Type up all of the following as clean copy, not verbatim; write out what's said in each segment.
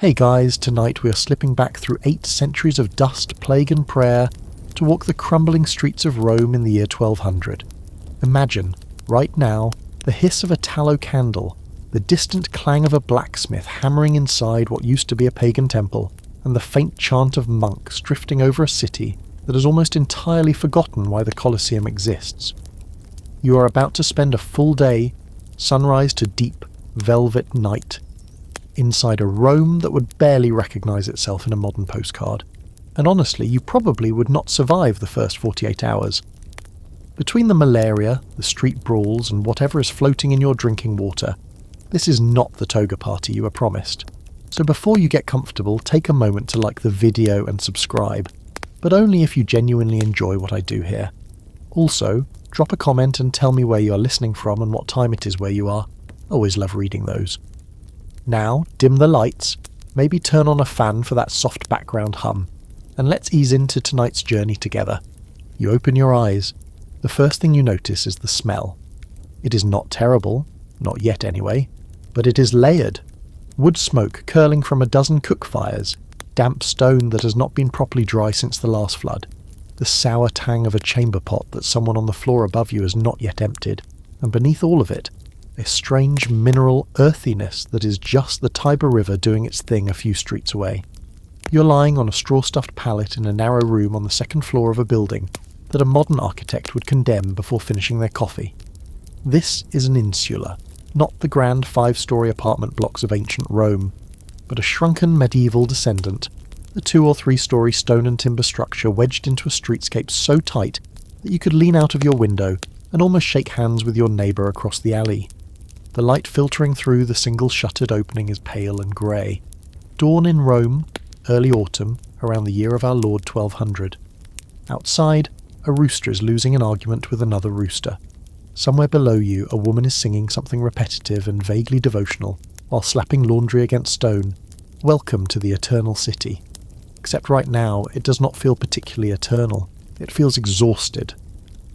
Hey guys, tonight we are slipping back through 8 centuries of dust, plague and prayer to walk the crumbling streets of Rome in the year 1200. Imagine, right now, the hiss of a tallow candle, the distant clang of a blacksmith hammering inside what used to be a pagan temple, and the faint chant of monks drifting over a city that has almost entirely forgotten why the Colosseum exists. You are about to spend a full day, sunrise to deep, velvet night, inside a Rome that would barely recognise itself in a modern postcard. And honestly, you probably would not survive the first 48 hours. Between the malaria, the street brawls, and whatever is floating in your drinking water, this is not the toga party you were promised. So before you get comfortable, take a moment to like the video and subscribe, but only if you genuinely enjoy what I do here. Also, drop a comment and tell me where you are listening from and what time it is where you are. Always love reading those. Now, dim the lights, maybe turn on a fan for that soft background hum, and let's ease into tonight's journey together. You open your eyes. The first thing you notice is the smell. It is not terrible, not yet anyway, but it is layered. Wood smoke curling from a dozen cook fires, damp stone that has not been properly dry since the last flood, the sour tang of a chamber pot that someone on the floor above you has not yet emptied, and beneath all of it, a strange mineral earthiness that is just the Tiber River doing its thing a few streets away. You're lying on a straw-stuffed pallet in a narrow room on the second floor of a building that a modern architect would condemn before finishing their coffee. This is an insula, not the grand 5-story apartment blocks of ancient Rome, but a shrunken medieval descendant, a 2 or 3-story stone and timber structure wedged into a streetscape so tight that you could lean out of your window and almost shake hands with your neighbour across the alley. The light filtering through the single shuttered opening is pale and grey. Dawn in Rome, early autumn, around the year of our Lord 1200. Outside, a rooster is losing an argument with another rooster. Somewhere below you, a woman is singing something repetitive and vaguely devotional, while slapping laundry against stone. Welcome to the eternal city. Except right now, it does not feel particularly eternal. It feels exhausted.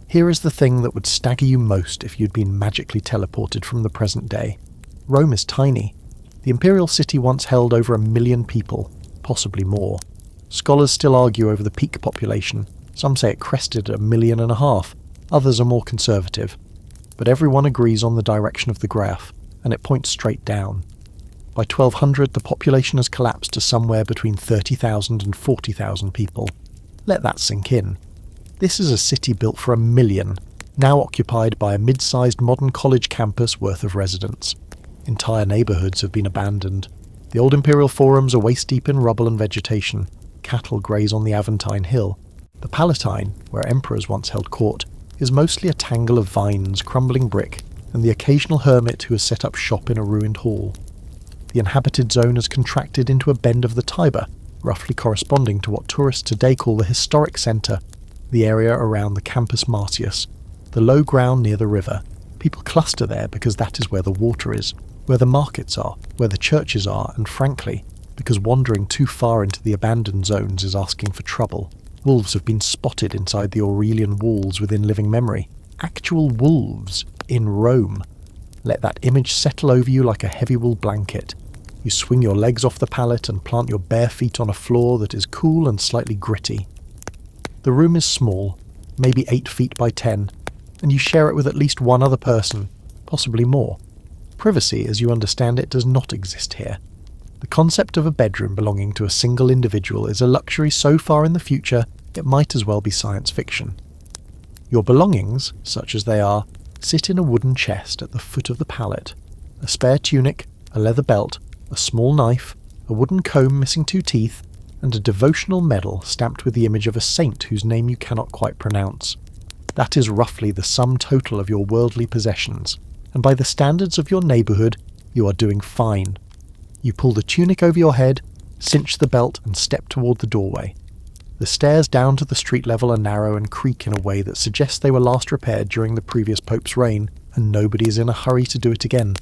Here is the thing that would stagger you most if you'd been magically teleported from the present day. Rome is tiny. The imperial city once held over 1 million people, possibly more. Scholars still argue over the peak population. Some say it crested at 1.5 million, others are more conservative. But everyone agrees on the direction of the graph, and it points straight down. By 1200, the population has collapsed to somewhere between 30,000 and 40,000 people. Let that sink in. This is a city built for 1 million, now occupied by a mid-sized modern college campus worth of residents. Entire neighbourhoods have been abandoned. The old imperial forums are waist-deep in rubble and vegetation. Cattle graze on the Aventine Hill. The Palatine, where emperors once held court, is mostly a tangle of vines, crumbling brick, and the occasional hermit who has set up shop in a ruined hall. The inhabited zone has contracted into a bend of the Tiber, roughly corresponding to what tourists today call the historic centre, the area around the Campus Martius, the low ground near the river. People cluster there because that is where the water is, where the markets are, where the churches are, and frankly, because wandering too far into the abandoned zones is asking for trouble. Wolves have been spotted inside the Aurelian walls within living memory. Actual wolves in Rome. Let that image settle over you like a heavy wool blanket. You swing your legs off the pallet and plant your bare feet on a floor that is cool and slightly gritty. The room is small, maybe 8 feet by 10, and you share it with at least one other person, possibly more. Privacy, as you understand it, does not exist here. The concept of a bedroom belonging to a single individual is a luxury so far in the future it might as well be science fiction. Your belongings, such as they are, sit in a wooden chest at the foot of the pallet. A spare tunic, a leather belt, a small knife, a wooden comb missing 2 teeth, and a devotional medal stamped with the image of a saint whose name you cannot quite pronounce. That is roughly the sum total of your worldly possessions, and by the standards of your neighbourhood, you are doing fine. You pull the tunic over your head, cinch the belt, and step toward the doorway. The stairs down to the street level are narrow and creak in a way that suggests they were last repaired during the previous Pope's reign, and nobody is in a hurry to do it again.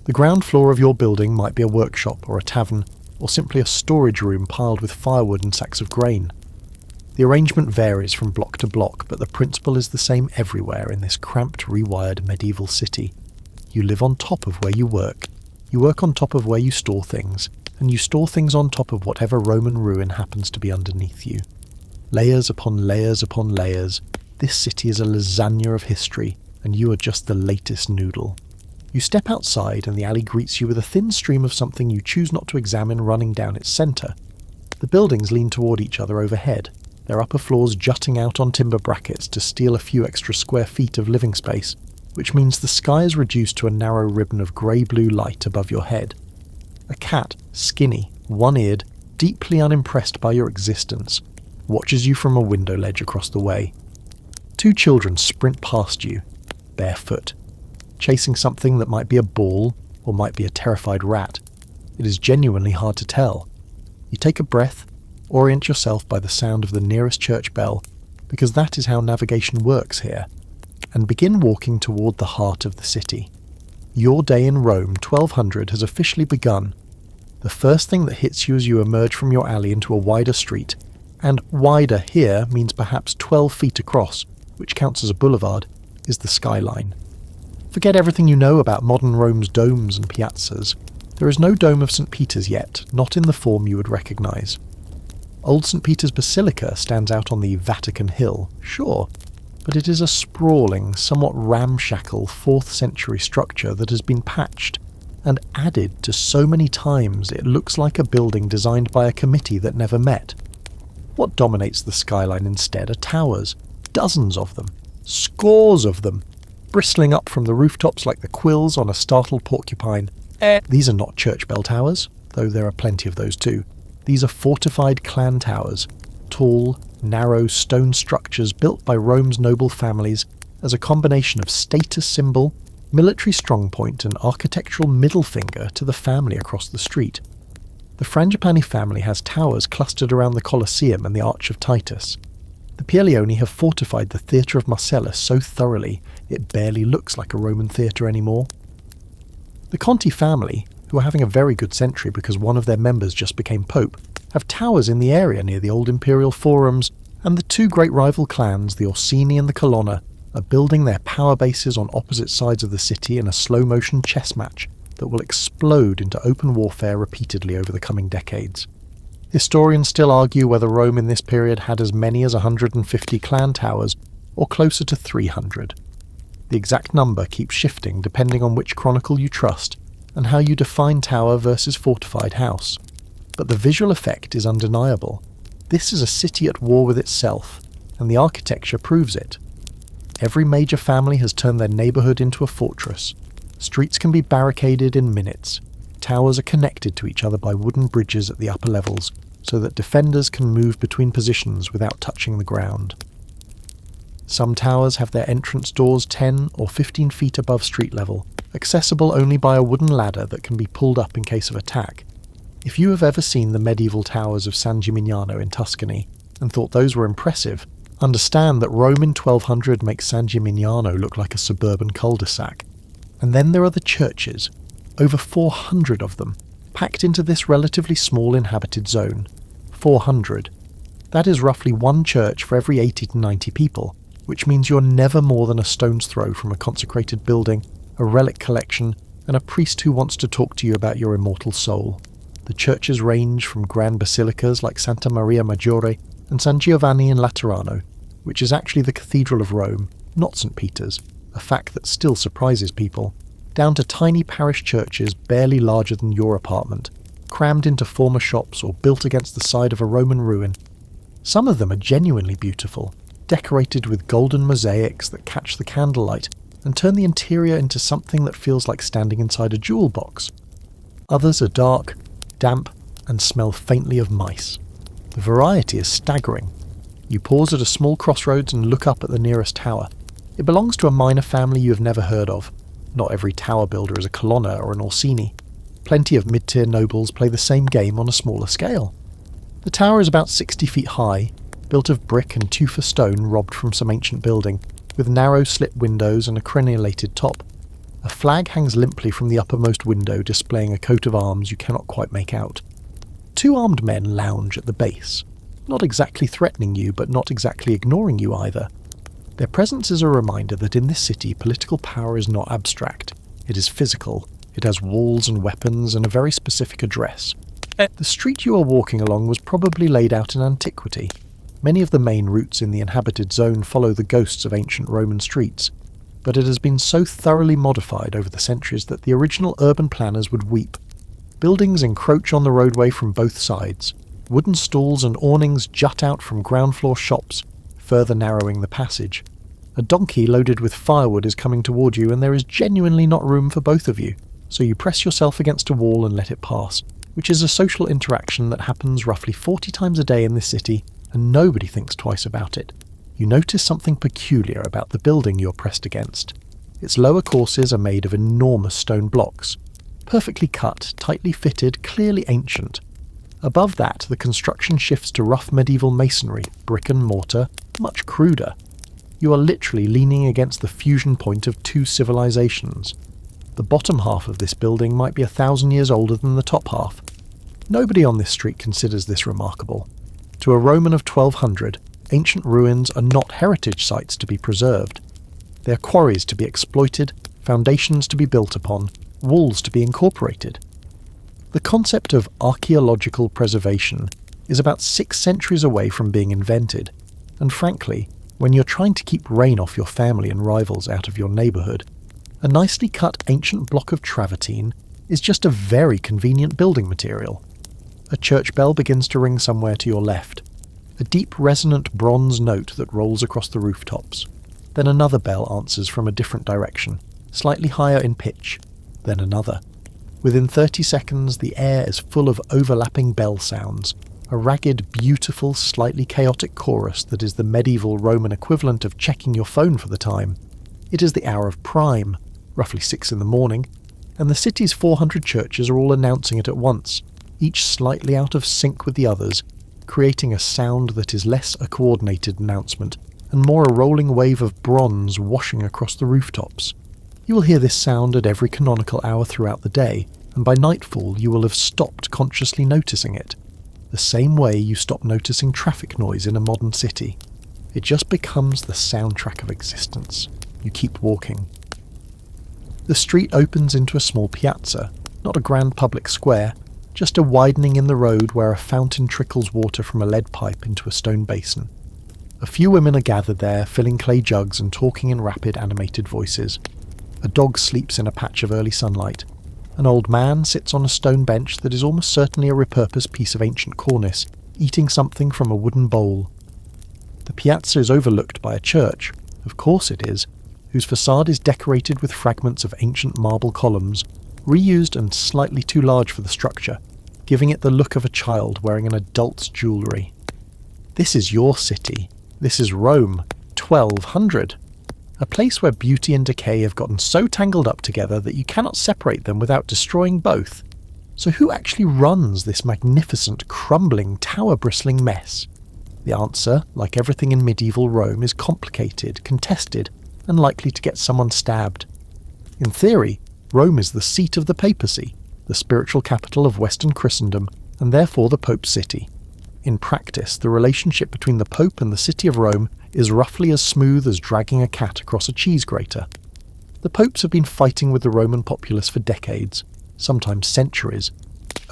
The ground floor of your building might be a workshop or a tavern, or simply a storage room piled with firewood and sacks of grain. The arrangement varies from block to block, but the principle is the same everywhere in this cramped, rewired medieval city. You live on top of where you work. You work on top of where you store things, and you store things on top of whatever Roman ruin happens to be underneath you. Layers upon layers upon layers, this city is a lasagna of history, and you are just the latest noodle. You step outside and the alley greets you with a thin stream of something you choose not to examine running down its centre. The buildings lean toward each other overhead, their upper floors jutting out on timber brackets to steal a few extra square feet of living space, which means the sky is reduced to a narrow ribbon of grey-blue light above your head. A cat, skinny, one-eared, deeply unimpressed by your existence, watches you from a window ledge across the way. Two children sprint past you, barefoot, chasing something that might be a ball or might be a terrified rat. It is genuinely hard to tell. You take a breath, orient yourself by the sound of the nearest church bell, because that is how navigation works here, and begin walking toward the heart of the city. Your day in Rome 1200 has officially begun. The first thing that hits you as you emerge from your alley into a wider street, and wider here means perhaps 12 feet across, which counts as a boulevard, is the skyline. Forget everything you know about modern Rome's domes and piazzas. There is no dome of St. Peter's yet, not in the form you would recognise. Old St. Peter's Basilica stands out on the Vatican Hill, sure, but it is a sprawling, somewhat ramshackle 4th century structure that has been patched and added to so many times it looks like a building designed by a committee that never met. What dominates the skyline instead are towers, dozens of them, scores of them, bristling up from the rooftops like the quills on a startled porcupine. These are not church bell towers, though there are plenty of those too. These are fortified clan towers, tall, narrow stone structures built by Rome's noble families as a combination of status symbol, military strongpoint and architectural middle finger to the family across the street. The Frangipani family has towers clustered around the Colosseum and the Arch of Titus. The Piazzas have fortified the Theatre of Marcellus so thoroughly it barely looks like a Roman theatre anymore. The Conti family, who are having a very good century because one of their members just became pope, have towers in the area near the old imperial forums, and the two great rival clans, the Orsini and the Colonna, are building their power bases on opposite sides of the city in a slow-motion chess match that will explode into open warfare repeatedly over the coming decades. Historians still argue whether Rome in this period had as many as 150 clan towers, or closer to 300. The exact number keeps shifting depending on which chronicle you trust, and how you define tower versus fortified house. But the visual effect is undeniable. This is a city at war with itself, and the architecture proves it. Every major family has turned their neighbourhood into a fortress. Streets can be barricaded in minutes. Towers are connected to each other by wooden bridges at the upper levels, so that defenders can move between positions without touching the ground. Some towers have their entrance doors 10 or 15 feet above street level, accessible only by a wooden ladder that can be pulled up in case of attack. If you have ever seen the medieval towers of San Gimignano in Tuscany, and thought those were impressive, understand that Rome in 1200 makes San Gimignano look like a suburban cul-de-sac. And then there are the churches, over 400 of them, packed into this relatively small inhabited zone. 400. That is roughly one church for every 80 to 90 people, which means you're never more than a stone's throw from a consecrated building, a relic collection, and a priest who wants to talk to you about your immortal soul. The churches range from grand basilicas like Santa Maria Maggiore and San Giovanni in Laterano, which is actually the Cathedral of Rome, not St. Peter's, a fact that still surprises people, down to tiny parish churches barely larger than your apartment, crammed into former shops or built against the side of a Roman ruin. Some of them are genuinely beautiful, decorated with golden mosaics that catch the candlelight and turn the interior into something that feels like standing inside a jewel box. Others are dark, damp, and smell faintly of mice. The variety is staggering. You pause at a small crossroads and look up at the nearest tower. It belongs to a minor family you have never heard of. Not every tower builder is a Colonna or an Orsini. Plenty of mid-tier nobles play the same game on a smaller scale. The tower is about 60 feet high, built of brick and tufa stone robbed from some ancient building, with narrow slit windows and a crenellated top. A flag hangs limply from the uppermost window, displaying a coat of arms you cannot quite make out. Two armed men lounge at the base, not exactly threatening you, but not exactly ignoring you either. Their presence is a reminder that in this city political power is not abstract. It is physical. It has walls and weapons and a very specific address. The street you are walking along was probably laid out in antiquity. Many of the main routes in the inhabited zone follow the ghosts of ancient Roman streets, but it has been so thoroughly modified over the centuries that the original urban planners would weep. Buildings encroach on the roadway from both sides. Wooden stalls and awnings jut out from ground floor shops, further narrowing the passage. A donkey loaded with firewood is coming toward you, and there is genuinely not room for both of you, so you press yourself against a wall and let it pass, which is a social interaction that happens roughly 40 times a day in this city, and nobody thinks twice about it. You notice something peculiar about the building you're pressed against. Its lower courses are made of enormous stone blocks, perfectly cut, tightly fitted, clearly ancient. Above that, the construction shifts to rough medieval masonry, brick and mortar, much cruder. You are literally leaning against the fusion point of two civilizations. The bottom half of this building might be 1,000 years older than the top half. Nobody on this street considers this remarkable. To a Roman of 1200, ancient ruins are not heritage sites to be preserved. They are quarries to be exploited, foundations to be built upon, walls to be incorporated. The concept of archaeological preservation is about 6 centuries away from being invented, and frankly, when you're trying to keep rain off your family and rivals out of your neighbourhood, a nicely cut ancient block of travertine is just a very convenient building material. A church bell begins to ring somewhere to your left, a deep resonant bronze note that rolls across the rooftops. Then another bell answers from a different direction, slightly higher in pitch, then another. Within 30 seconds, the air is full of overlapping bell sounds, a ragged, beautiful, slightly chaotic chorus that is the medieval Roman equivalent of checking your phone for the time. It is the hour of prime, roughly 6 in the morning, and the city's 400 churches are all announcing it at once, each slightly out of sync with the others, creating a sound that is less a coordinated announcement and more a rolling wave of bronze washing across the rooftops. You will hear this sound at every canonical hour throughout the day, and by nightfall you will have stopped consciously noticing it. The same way you stop noticing traffic noise in a modern city. It just becomes the soundtrack of existence. You keep walking. The street opens into a small piazza, not a grand public square, just a widening in the road where a fountain trickles water from a lead pipe into a stone basin. A few women are gathered there, filling clay jugs and talking in rapid, animated voices. A dog sleeps in a patch of early sunlight. An old man sits on a stone bench that is almost certainly a repurposed piece of ancient cornice, eating something from a wooden bowl. The piazza is overlooked by a church, of course it is, whose facade is decorated with fragments of ancient marble columns, reused and slightly too large for the structure, giving it the look of a child wearing an adult's jewellery. This is your city. This is Rome, 1200. A place where beauty and decay have gotten so tangled up together that you cannot separate them without destroying both. So who actually runs this magnificent, crumbling, tower-bristling mess? The answer, like everything in medieval Rome, is complicated, contested, and likely to get someone stabbed. In theory, Rome is the seat of the papacy, the spiritual capital of Western Christendom, and therefore the Pope's city. In practice, the relationship between the Pope and the city of Rome is roughly as smooth as dragging a cat across a cheese grater. The popes have been fighting with the Roman populace for decades, sometimes centuries,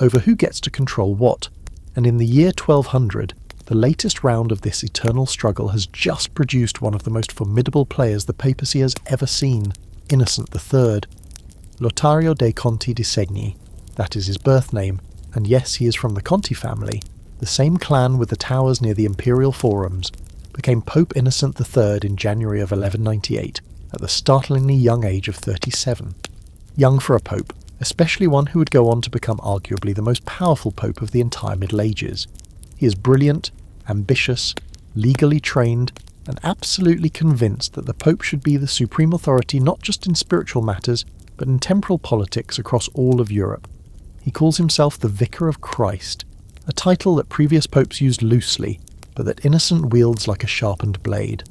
over who gets to control what, and in the year 1200, the latest round of this eternal struggle has just produced one of the most formidable players the papacy has ever seen, Innocent III. Lotario dei Conti di Segni, that is his birth name, and yes, he is from the Conti family, the same clan with the towers near the imperial forums, became Pope Innocent III in January of 1198, at the startlingly young age of 37. Young for a pope, especially one who would go on to become arguably the most powerful pope of the entire Middle Ages. He is brilliant, ambitious, legally trained, and absolutely convinced that the Pope should be the supreme authority not just in spiritual matters, but in temporal politics across all of Europe. He calls himself the Vicar of Christ, a title that previous popes used loosely, but that Innocent wields like a sharpened blade.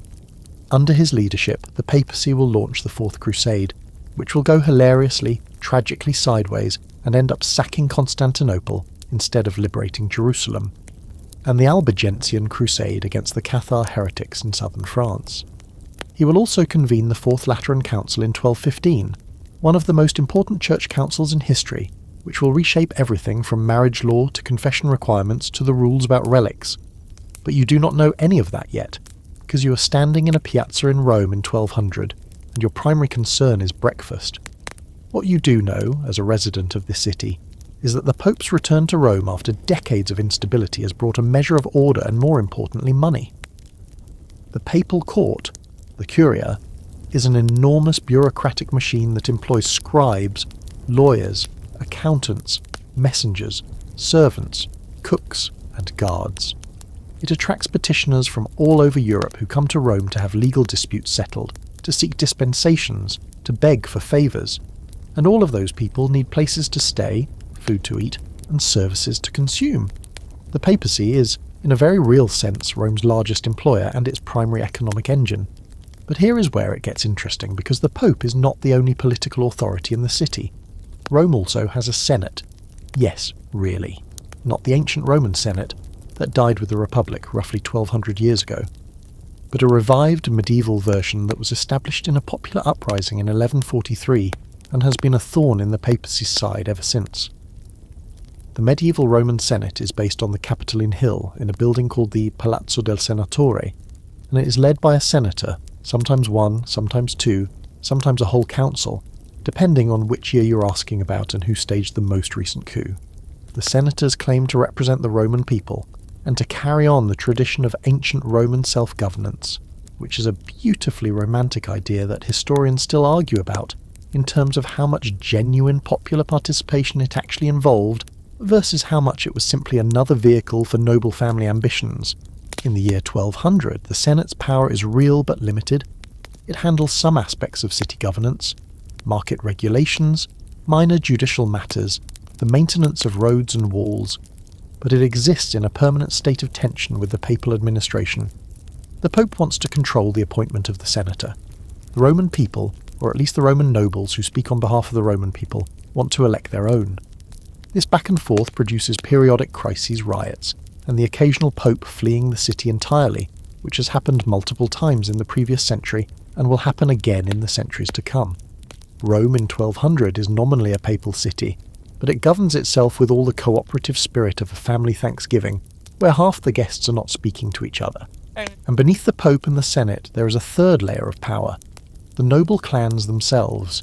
Under his leadership, the papacy will launch the Fourth Crusade, which will go hilariously, tragically sideways and end up sacking Constantinople instead of liberating Jerusalem, and the Albigensian Crusade against the Cathar heretics in southern France. He will also convene the Fourth Lateran Council in 1215, one of the most important church councils in history, which will reshape everything from marriage law to confession requirements to the rules about relics. But you do not know any of that yet, because you are standing in a piazza in Rome in 1200, and your primary concern is breakfast. What you do know, as a resident of this city, is that the Pope's return to Rome after decades of instability has brought a measure of order and, more importantly, money. The papal court, the Curia, is an enormous bureaucratic machine that employs scribes, lawyers, accountants, messengers, servants, cooks, and guards. It attracts petitioners from all over Europe who come to Rome to have legal disputes settled, to seek dispensations, to beg for favours, and all of those people need places to stay, food to eat, and services to consume. The papacy is, in a very real sense, Rome's largest employer and its primary economic engine. But here is where it gets interesting, because the Pope is not the only political authority in the city. Rome also has a Senate. Yes, really. Not the ancient Roman Senate that died with the Republic roughly 1200 years ago, but a revived medieval version that was established in a popular uprising in 1143 and has been a thorn in the papacy's side ever since. The medieval Roman Senate is based on the Capitoline Hill in a building called the Palazzo del Senatore, and it is led by a senator, sometimes one, sometimes two, sometimes a whole council, depending on which year you're asking about and who staged the most recent coup. The senators claim to represent the Roman people and to carry on the tradition of ancient Roman self-governance, which is a beautifully romantic idea that historians still argue about in terms of how much genuine popular participation it actually involved versus how much it was simply another vehicle for noble family ambitions. In the year 1200, the Senate's power is real but limited. It handles some aspects of city governance, market regulations, minor judicial matters, the maintenance of roads and walls, but it exists in a permanent state of tension with the papal administration. The Pope wants to control the appointment of the senator. The Roman people, or at least the Roman nobles who speak on behalf of the Roman people, want to elect their own. This back and forth produces periodic crises, riots, and the occasional Pope fleeing the city entirely, which has happened multiple times in the previous century and will happen again in the centuries to come. Rome in 1200 is nominally a papal city, but it governs itself with all the cooperative spirit of a family Thanksgiving, where half the guests are not speaking to each other. And beneath the Pope and the Senate there is a third layer of power, the noble clans themselves,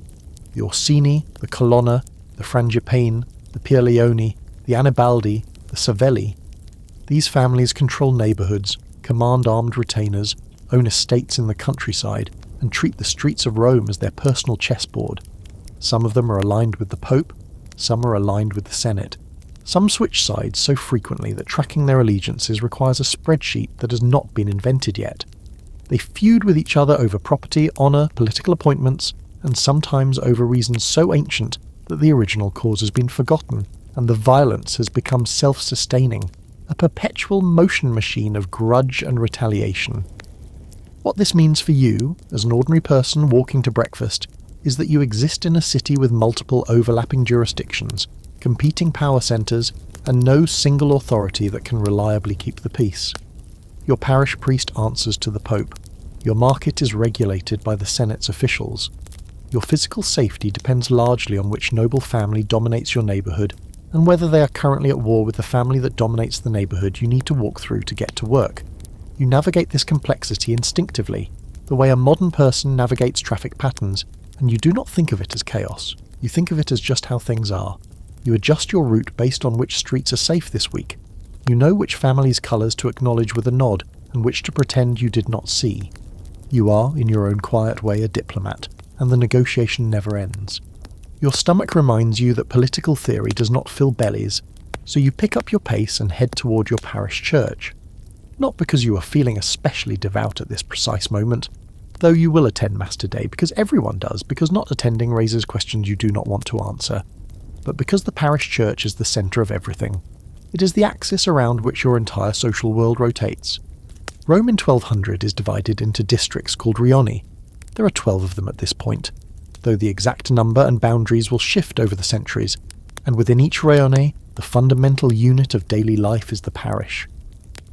the Orsini, the Colonna, the Frangipane, the Pierleoni, the Annibaldi, the Savelli. These families control neighbourhoods, command armed retainers, own estates in the countryside, and treat the streets of Rome as their personal chessboard. Some of them are aligned with the Pope, some are aligned with the Senate. Some switch sides so frequently that tracking their allegiances requires a spreadsheet that has not been invented yet. They feud with each other over property, honour, political appointments, and sometimes over reasons so ancient that the original cause has been forgotten, and the violence has become self-sustaining, a perpetual motion machine of grudge and retaliation. What this means for you, as an ordinary person walking to breakfast, is that you exist in a city with multiple overlapping jurisdictions, competing power centres, and no single authority that can reliably keep the peace. Your parish priest answers to the Pope. Your market is regulated by the Senate's officials. Your physical safety depends largely on which noble family dominates your neighbourhood, and whether they are currently at war with the family that dominates the neighbourhood you need to walk through to get to work. You navigate this complexity instinctively, the way a modern person navigates traffic patterns, and you do not think of it as chaos. You think of it as just how things are. You adjust your route based on which streets are safe this week. You know which family's colours to acknowledge with a nod, and which to pretend you did not see. You are, in your own quiet way, a diplomat, and the negotiation never ends. Your stomach reminds you that political theory does not fill bellies, so you pick up your pace and head toward your parish church. Not because you are feeling especially devout at this precise moment, though you will attend Mass today because everyone does, because not attending raises questions you do not want to answer, but because the parish church is the centre of everything. It is the axis around which your entire social world rotates. Rome in 1200 is divided into districts called rioni. There are 12 of them at this point, though the exact number and boundaries will shift over the centuries, and within each rione, the fundamental unit of daily life is the parish.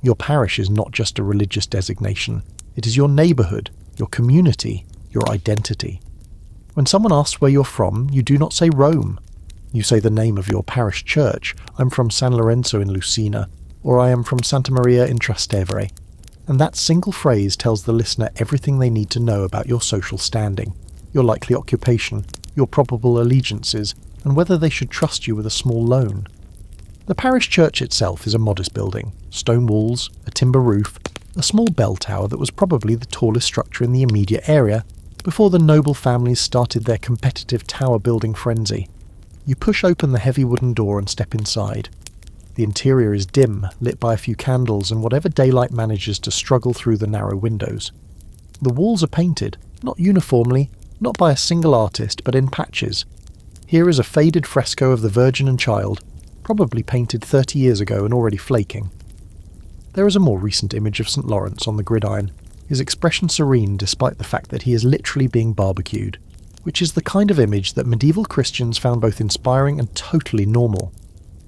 Your parish is not just a religious designation, it is your neighbourhood, your community, your identity. When someone asks where you're from, you do not say Rome. You say the name of your parish church, I'm from San Lorenzo in Lucina, or I am from Santa Maria in Trastevere, and that single phrase tells the listener everything they need to know about your social standing, your likely occupation, your probable allegiances, and whether they should trust you with a small loan. The parish church itself is a modest building, stone walls, a timber roof, a small bell tower that was probably the tallest structure in the immediate area before the noble families started their competitive tower building frenzy. You push open the heavy wooden door and step inside. The interior is dim, lit by a few candles and whatever daylight manages to struggle through the narrow windows. The walls are painted, not uniformly, not by a single artist, but in patches. Here is a faded fresco of the Virgin and Child, probably painted 30 years ago and already flaking. There is a more recent image of St. Lawrence on the gridiron, his expression serene despite the fact that he is literally being barbecued, which is the kind of image that medieval Christians found both inspiring and totally normal.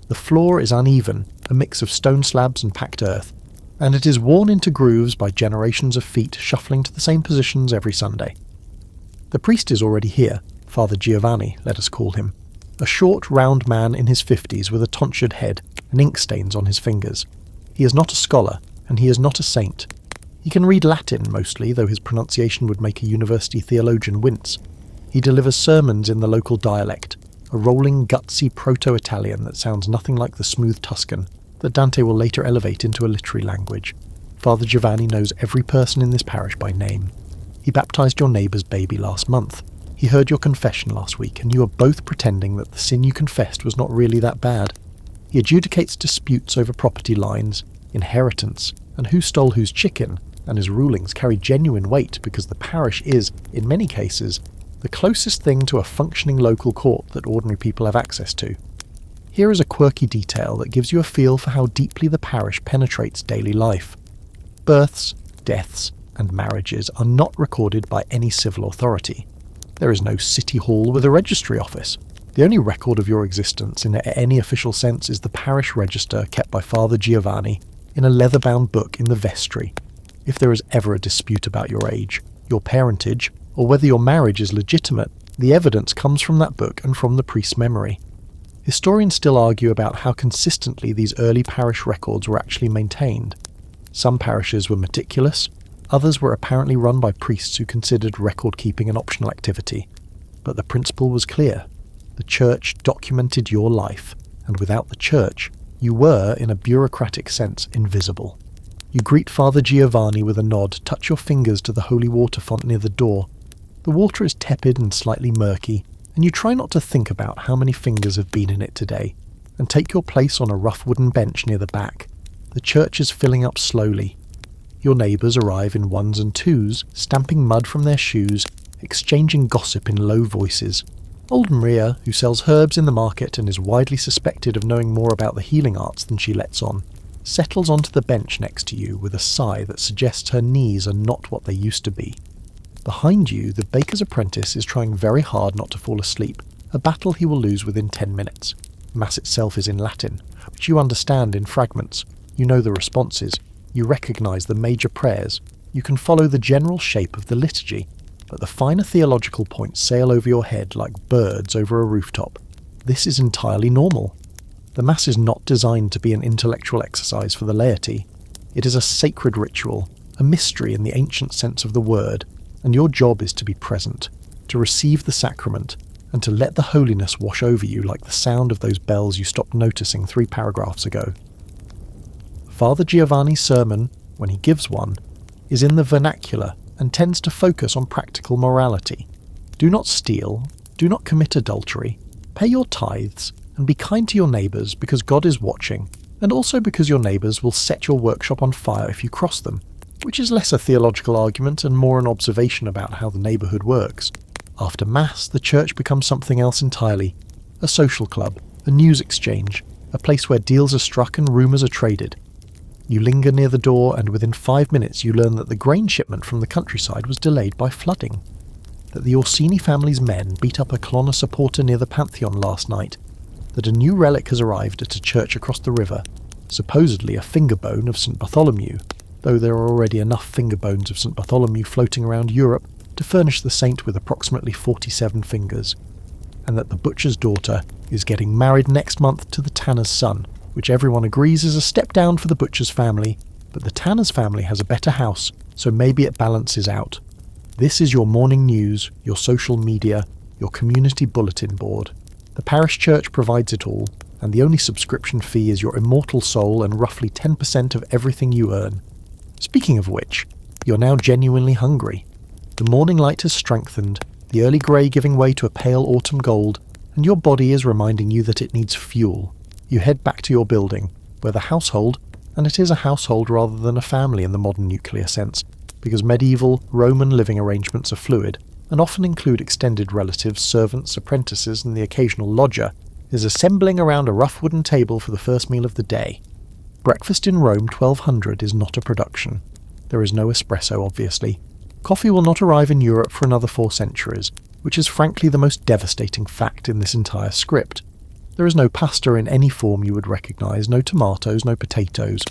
The floor is uneven, a mix of stone slabs and packed earth, and it is worn into grooves by generations of feet shuffling to the same positions every Sunday. The priest is already here, Father Giovanni, let us call him, a short, round man in his 50s with a tonsured head and ink stains on his fingers. He is not a scholar, and he is not a saint. He can read Latin mostly, though his pronunciation would make a university theologian wince. He delivers sermons in the local dialect, a rolling, gutsy proto-Italian that sounds nothing like the smooth Tuscan that Dante will later elevate into a literary language. Father Giovanni knows every person in this parish by name. He baptized your neighbour's baby last month. He heard your confession last week, and you are both pretending that the sin you confessed was not really that bad. He adjudicates disputes over property lines, inheritance, and who stole whose chicken, and his rulings carry genuine weight because the parish is, in many cases, the closest thing to a functioning local court that ordinary people have access to. Here is a quirky detail that gives you a feel for how deeply the parish penetrates daily life. Births, deaths, and marriages are not recorded by any civil authority. There is no city hall with a registry office. The only record of your existence in any official sense is the parish register kept by Father Giovanni in a leather-bound book in the vestry. If there is ever a dispute about your age, your parentage, or whether your marriage is legitimate, the evidence comes from that book and from the priest's memory. Historians still argue about how consistently these early parish records were actually maintained. Some parishes were meticulous, others were apparently run by priests who considered record-keeping an optional activity. But the principle was clear. The church documented your life, and without the church, you were, in a bureaucratic sense, invisible. You greet Father Giovanni with a nod, touch your fingers to the holy water font near the door. The water is tepid and slightly murky, and you try not to think about how many fingers have been in it today, and take your place on a rough wooden bench near the back. The church is filling up slowly. Your neighbours arrive in ones and twos, stamping mud from their shoes, exchanging gossip in low voices. Old Maria, who sells herbs in the market and is widely suspected of knowing more about the healing arts than she lets on, settles onto the bench next to you with a sigh that suggests her knees are not what they used to be. Behind you, the baker's apprentice is trying very hard not to fall asleep, a battle he will lose within 10 minutes. Mass itself is in Latin, which you understand in fragments. You know the responses. You recognise the major prayers. You can follow the general shape of the liturgy, but the finer theological points sail over your head like birds over a rooftop. This is entirely normal. The Mass is not designed to be an intellectual exercise for the laity. It is a sacred ritual, a mystery in the ancient sense of the word, and your job is to be present, to receive the sacrament, and to let the holiness wash over you like the sound of those bells you stopped noticing 3 paragraphs ago. Father Giovanni's sermon, when he gives one, is in the vernacular and tends to focus on practical morality. Do not steal, do not commit adultery, pay your tithes, and be kind to your neighbours because God is watching, and also because your neighbours will set your workshop on fire if you cross them, which is less a theological argument and more an observation about how the neighbourhood works. After Mass, the church becomes something else entirely. A social club, a news exchange, a place where deals are struck and rumours are traded. You linger near the door, and within 5 minutes you learn that the grain shipment from the countryside was delayed by flooding, that the Orsini family's men beat up a Colonna supporter near the Pantheon last night, that a new relic has arrived at a church across the river, supposedly a finger bone of St. Bartholomew, though there are already enough finger bones of St. Bartholomew floating around Europe to furnish the saint with approximately 47 fingers, and that the butcher's daughter is getting married next month to the tanner's son, which everyone agrees is a step down for the butcher's family, but the tanner's family has a better house, so maybe it balances out. This is your morning news, your social media, your community bulletin board. The parish church provides it all, and the only subscription fee is your immortal soul and roughly 10% of everything you earn. Speaking of which, you're now genuinely hungry. The morning light has strengthened, the early grey giving way to a pale autumn gold, and your body is reminding you that it needs fuel. You head back to your building, where the household, and it is a household rather than a family in the modern nuclear sense, because medieval Roman living arrangements are fluid, and often include extended relatives, servants, apprentices, and the occasional lodger, is assembling around a rough wooden table for the first meal of the day. Breakfast in Rome 1200 is not a production. There is no espresso, obviously. Coffee will not arrive in Europe for another 4 centuries, which is frankly the most devastating fact in this entire script. There is no pasta in any form you would recognise, no tomatoes, no potatoes.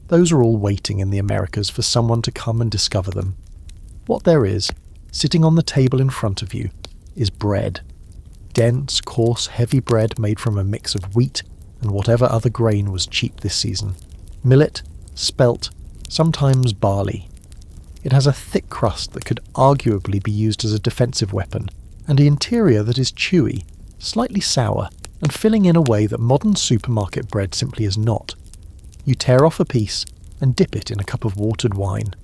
Those are all waiting in the Americas for someone to come and discover them. What there is, sitting on the table in front of you, is bread. Dense, coarse, heavy bread made from a mix of wheat and whatever other grain was cheap this season. Millet, spelt, sometimes barley. It has a thick crust that could arguably be used as a defensive weapon, and an interior that is chewy, slightly sour, and filling in a way that modern supermarket bread simply is not. You tear off a piece and dip it in a cup of watered wine.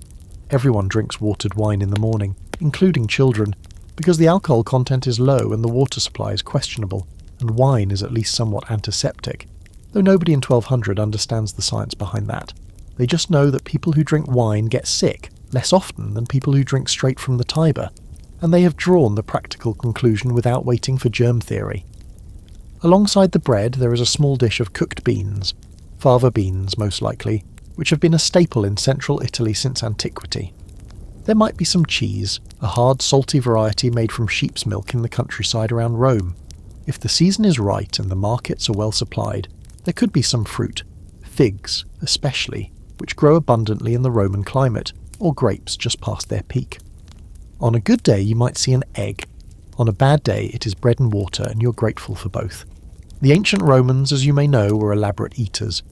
Everyone drinks watered wine in the morning, including children, because the alcohol content is low and the water supply is questionable, and wine is at least somewhat antiseptic, though nobody in 1200 understands the science behind that. They just know that people who drink wine get sick less often than people who drink straight from the Tiber, and they have drawn the practical conclusion without waiting for germ theory. Alongside the bread there is a small dish of cooked beans, fava beans most likely, which have been a staple in central Italy since antiquity. There might be some cheese, a hard salty variety made from sheep's milk in the countryside around Rome. If the season is right and the markets are well supplied, there could be some fruit, figs especially, which grow abundantly in the Roman climate, or grapes just past their peak. On a good day you might see an egg. On a bad day it is bread and water, and you're grateful for both. The ancient Romans, as you may know, were elaborate eaters.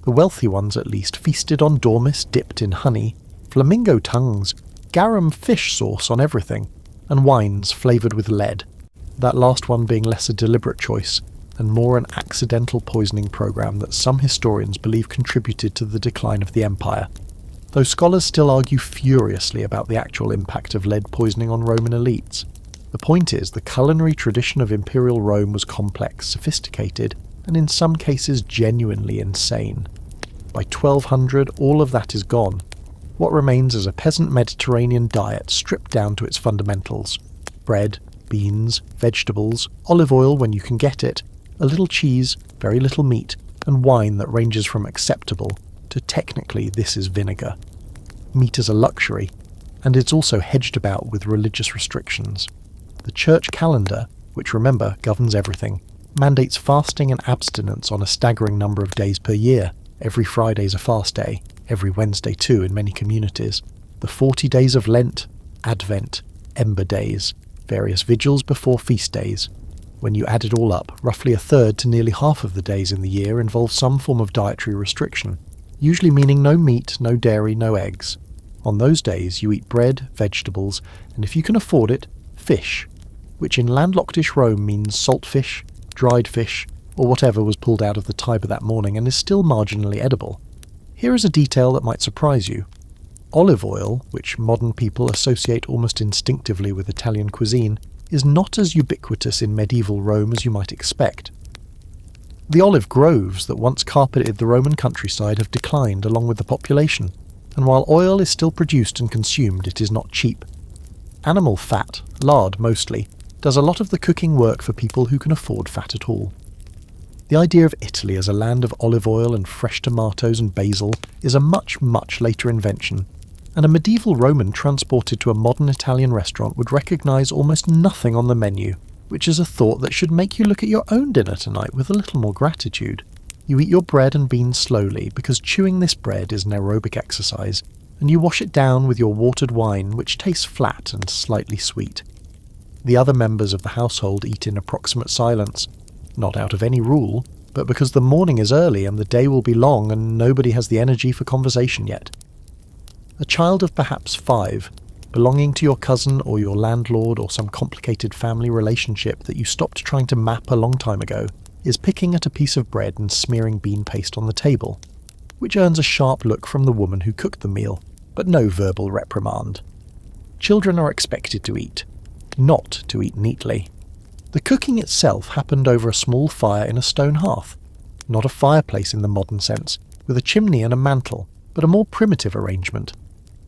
The wealthy ones at least feasted on dormice dipped in honey, flamingo tongues, garum fish sauce on everything, and wines flavoured with lead, that last one being less a deliberate choice and more an accidental poisoning program that some historians believe contributed to the decline of the empire, though scholars still argue furiously about the actual impact of lead poisoning on Roman elites. The point is, the culinary tradition of imperial Rome was complex, sophisticated, and in some cases genuinely insane. By 1200 all of that is gone. What remains is a peasant Mediterranean diet stripped down to its fundamentals: bread, beans, vegetables, olive oil when you can get it, a little cheese, very little meat, and wine that ranges from acceptable to technically this is vinegar. Meat is a luxury, and it's also hedged about with religious restrictions. The church calendar, which remember governs everything, mandates fasting and abstinence on a staggering number of days per year. Every Friday's a fast day, every Wednesday too in many communities. The 40 days of Lent, Advent, Ember Days, various vigils before feast days. When you add it all up, roughly a third to nearly half of the days in the year involve some form of dietary restriction, usually meaning no meat, no dairy, no eggs. On those days you eat bread, vegetables, and if you can afford it, fish, which in landlocked-ish Rome means salt fish, dried fish, or whatever was pulled out of the Tiber that morning and is still marginally edible. Here is a detail that might surprise you. Olive oil, which modern people associate almost instinctively with Italian cuisine, is not as ubiquitous in medieval Rome as you might expect. The olive groves that once carpeted the Roman countryside have declined along with the population, and while oil is still produced and consumed, it is not cheap. Animal fat, lard mostly, does a lot of the cooking work for people who can afford fat at all. The idea of Italy as a land of olive oil and fresh tomatoes and basil is a much, much later invention, and a medieval Roman transported to a modern Italian restaurant would recognise almost nothing on the menu, which is a thought that should make you look at your own dinner tonight with a little more gratitude. You eat your bread and beans slowly, because chewing this bread is an aerobic exercise, and you wash it down with your watered wine, which tastes flat and slightly sweet. The other members of the household eat in approximate silence. not out of any rule, but because the morning is early and the day will be long and nobody has the energy for conversation yet. A child of perhaps 5, belonging to your cousin or your landlord or some complicated family relationship that you stopped trying to map a long time ago, is picking at a piece of bread and smearing bean paste on the table, which earns a sharp look from the woman who cooked the meal, but no verbal reprimand. Children are expected to eat, not to eat neatly. The cooking itself happened over a small fire in a stone hearth, not a fireplace in the modern sense, with a chimney and a mantel, but a more primitive arrangement.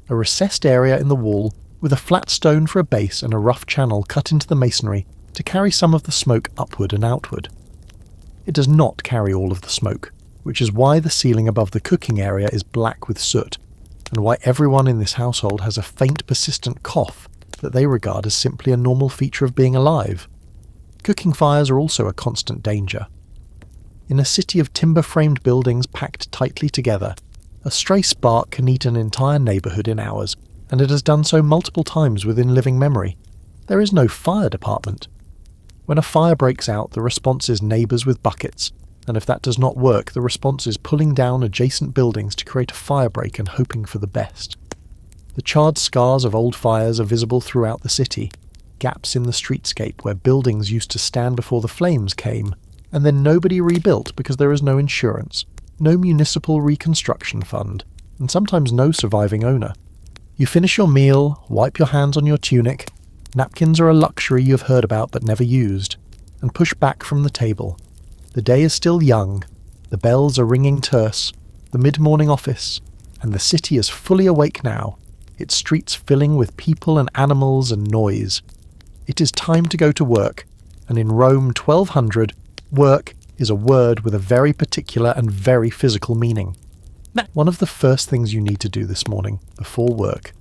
A recessed area in the wall with a flat stone for a base and a rough channel cut into the masonry to carry some of the smoke upward and outward. It does not carry all of the smoke, which is why the ceiling above the cooking area is black with soot, and why everyone in this household has a faint persistent cough that they regard as simply a normal feature of being alive. Cooking fires are also a constant danger. In a city of timber-framed buildings packed tightly together, a stray spark can eat an entire neighbourhood in hours, and it has done so multiple times within living memory. There is no fire department. When a fire breaks out, the response is neighbours with buckets, and if that does not work, the response is pulling down adjacent buildings to create a fire break and hoping for the best. The charred scars of old fires are visible throughout the city, gaps in the streetscape where buildings used to stand before the flames came, and then nobody rebuilt because there is no insurance, no municipal reconstruction fund, and sometimes no surviving owner. You finish your meal, wipe your hands on your tunic, napkins are a luxury you have heard about but never used, and push back from the table. The day is still young, the bells are ringing terse, the mid-morning office, and the city is fully awake now, its streets filling with people and animals and noise. It is time to go to work, and in Rome 1200, work is a word with a very particular and very physical meaning. One of the first things you need to do this morning, before work,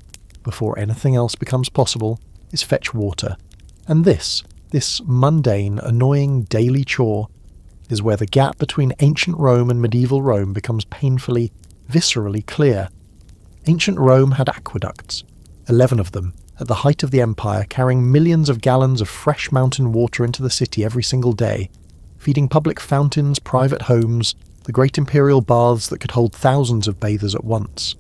before anything else becomes possible, is fetch water. And this mundane, annoying daily chore is where the gap between ancient Rome and medieval Rome becomes painfully, viscerally clear. Ancient Rome had aqueducts, 11 of them, at the height of the empire, carrying millions of gallons of fresh mountain water into the city every single day, feeding public fountains, private homes, the great imperial baths that could hold thousands of bathers at once.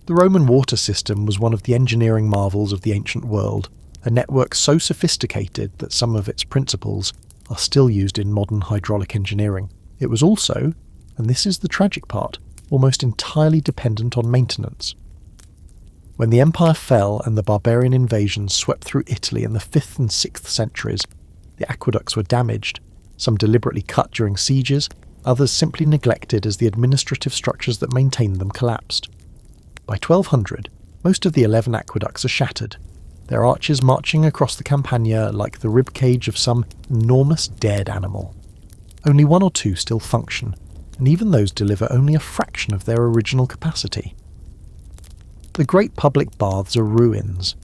The Roman water system was one of the engineering marvels of the ancient world, a network so sophisticated that some of its principles are still used in modern hydraulic engineering. It was also, and this is the tragic part, almost entirely dependent on maintenance. When the empire fell and the barbarian invasions swept through Italy in the 5th and 6th centuries, the aqueducts were damaged, some deliberately cut during sieges, others simply neglected as the administrative structures that maintained them collapsed. By 1200, most of the 11 aqueducts are shattered, their arches marching across the Campagna like the ribcage of some enormous dead animal. Only 1 or 2 still function, and even those deliver only a fraction of their original capacity. The great public baths are ruins.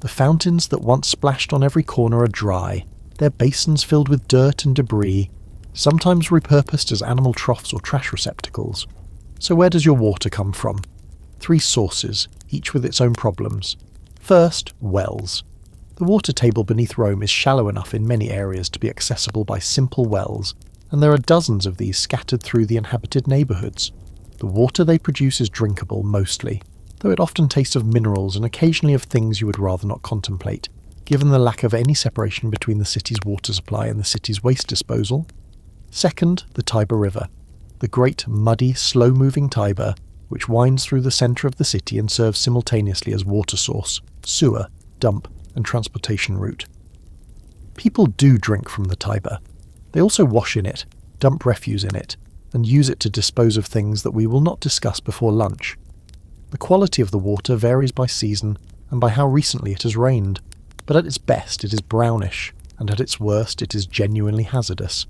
The fountains that once splashed on every corner are dry, their basins filled with dirt and debris, sometimes repurposed as animal troughs or trash receptacles. So where does your water come from? 3 sources, each with its own problems. First, wells. The water table beneath Rome is shallow enough in many areas to be accessible by simple wells, and there are dozens of these scattered through the inhabited neighbourhoods. The water they produce is drinkable mostly, though it often tastes of minerals and occasionally of things you would rather not contemplate, given the lack of any separation between the city's water supply and the city's waste disposal. Second, the Tiber River, the great muddy, slow-moving Tiber, which winds through the centre of the city and serves simultaneously as water source, sewer, dump, and transportation route. People do drink from the Tiber. They also wash in it, dump refuse in it, and use it to dispose of things that we will not discuss before lunch. The quality of the water varies by season and by how recently it has rained, but at its best it is brownish, and at its worst it is genuinely hazardous.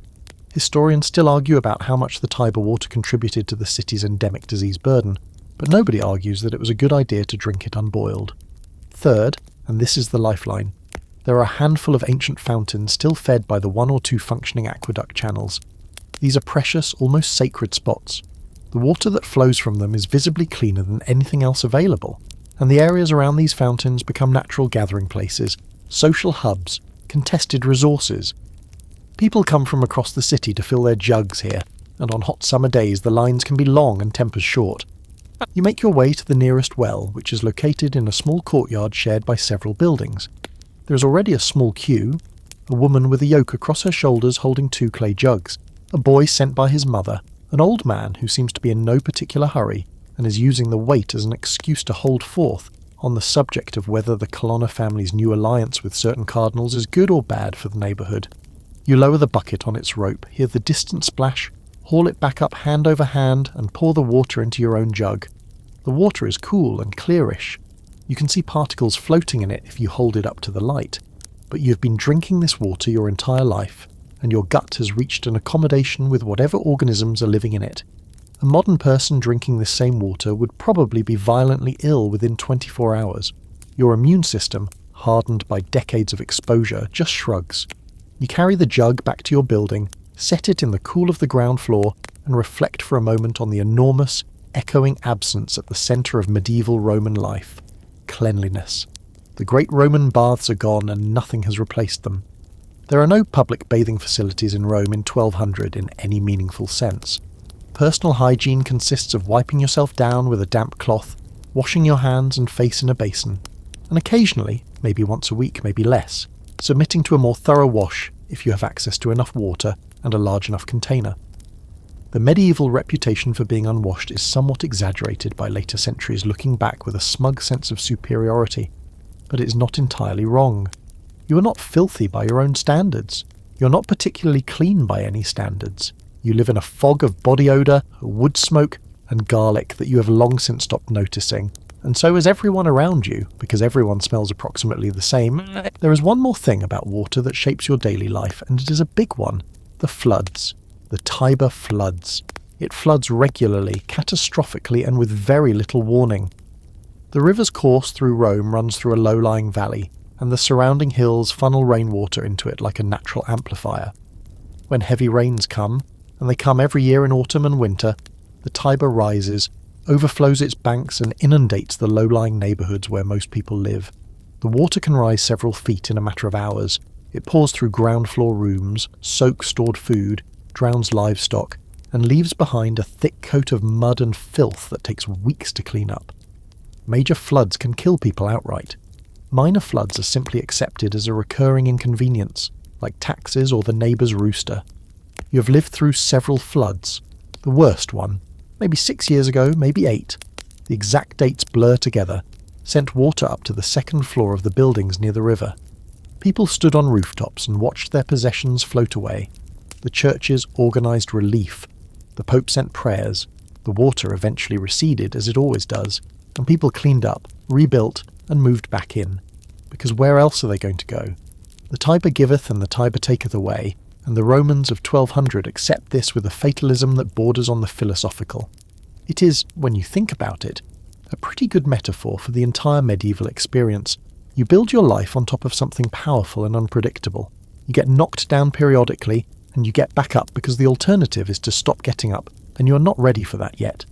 Historians still argue about how much the Tiber water contributed to the city's endemic disease burden, but nobody argues that it was a good idea to drink it unboiled. Third, and this is the lifeline, there are a handful of ancient fountains still fed by the 1 or 2 functioning aqueduct channels. These are precious, almost sacred spots. The water that flows from them is visibly cleaner than anything else available, and the areas around these fountains become natural gathering places, social hubs, contested resources. People come from across the city to fill their jugs here, and on hot summer days the lines can be long and tempers short. You make your way to the nearest well, which is located in a small courtyard shared by several buildings. There is already a small queue, a woman with a yoke across her shoulders holding 2 clay jugs, a boy sent by his mother, an old man who seems to be in no particular hurry and is using the wait as an excuse to hold forth on the subject of whether the Colonna family's new alliance with certain cardinals is good or bad for the neighbourhood. You lower the bucket on its rope, hear the distant splash, haul it back up hand over hand and pour the water into your own jug. The water is cool and clearish. You can see particles floating in it if you hold it up to the light. But you've been drinking this water your entire life, and your gut has reached an accommodation with whatever organisms are living in it. A modern person drinking this same water would probably be violently ill within 24 hours. Your immune system, hardened by decades of exposure, just shrugs. You carry the jug back to your building, set it in the cool of the ground floor, and reflect for a moment on the enormous, echoing absence at the centre of medieval Roman life: cleanliness. The great Roman baths are gone and nothing has replaced them. There are no public bathing facilities in Rome in 1200 in any meaningful sense. Personal hygiene consists of wiping yourself down with a damp cloth, washing your hands and face in a basin, and occasionally, maybe once a week, maybe less, submitting to a more thorough wash if you have access to enough water and a large enough container. The medieval reputation for being unwashed is somewhat exaggerated by later centuries looking back with a smug sense of superiority, but it is not entirely wrong. You are not filthy by your own standards. You are not particularly clean by any standards. You live in a fog of body odour, wood smoke, and garlic that you have long since stopped noticing, and so is everyone around you, because everyone smells approximately the same. There is one more thing about water that shapes your daily life, and it is a big one: the floods. The Tiber floods. It floods regularly, catastrophically, and with very little warning. The river's course through Rome runs through a low-lying valley, and the surrounding hills funnel rainwater into it like a natural amplifier. When heavy rains come, and they come every year in autumn and winter, the Tiber rises, overflows its banks and inundates the low-lying neighbourhoods where most people live. The water can rise several feet in a matter of hours. It pours through ground-floor rooms, soaks stored food, drowns livestock, and leaves behind a thick coat of mud and filth that takes weeks to clean up. Major floods can kill people outright. Minor floods are simply accepted as a recurring inconvenience, like taxes or the neighbour's rooster. You have lived through several floods. The worst one, maybe 6 years ago, maybe 8. The exact dates blur together, sent water up to the second floor of the buildings near the river. People stood on rooftops and watched their possessions float away. The churches organised relief. The Pope sent prayers. The water eventually receded, as it always does, and people cleaned up, rebuilt, and moved back in. Because where else are they going to go? The Tiber giveth and the Tiber taketh away, and the Romans of 1200 accept this with a fatalism that borders on the philosophical. It is, when you think about it, a pretty good metaphor for the entire medieval experience. You build your life on top of something powerful and unpredictable. You get knocked down periodically, and you get back up because the alternative is to stop getting up, and you are not ready for that yet.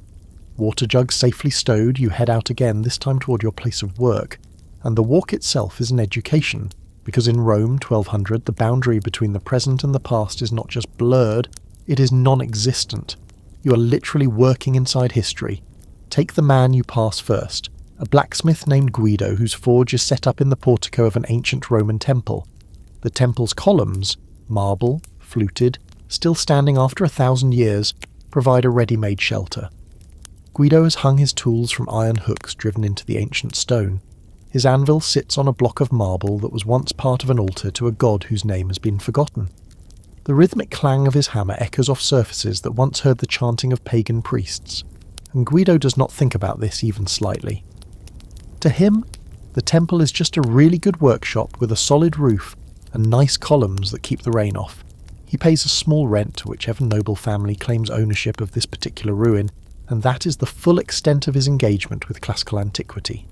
Water jugs safely stowed, you head out again, this time toward your place of work, and the walk itself is an education, because in Rome 1200 the boundary between the present and the past is not just blurred, it is non-existent. You are literally working inside history. Take the man you pass first, a blacksmith named Guido whose forge is set up in the portico of an ancient Roman temple. The temple's columns, marble, fluted, still standing after 1,000 years, provide a ready-made shelter. Guido has hung his tools from iron hooks driven into the ancient stone. His anvil sits on a block of marble that was once part of an altar to a god whose name has been forgotten. The rhythmic clang of his hammer echoes off surfaces that once heard the chanting of pagan priests, and Guido does not think about this even slightly. To him, the temple is just a really good workshop with a solid roof and nice columns that keep the rain off. He pays a small rent to whichever noble family claims ownership of this particular ruin, and that is the full extent of his engagement with classical antiquity.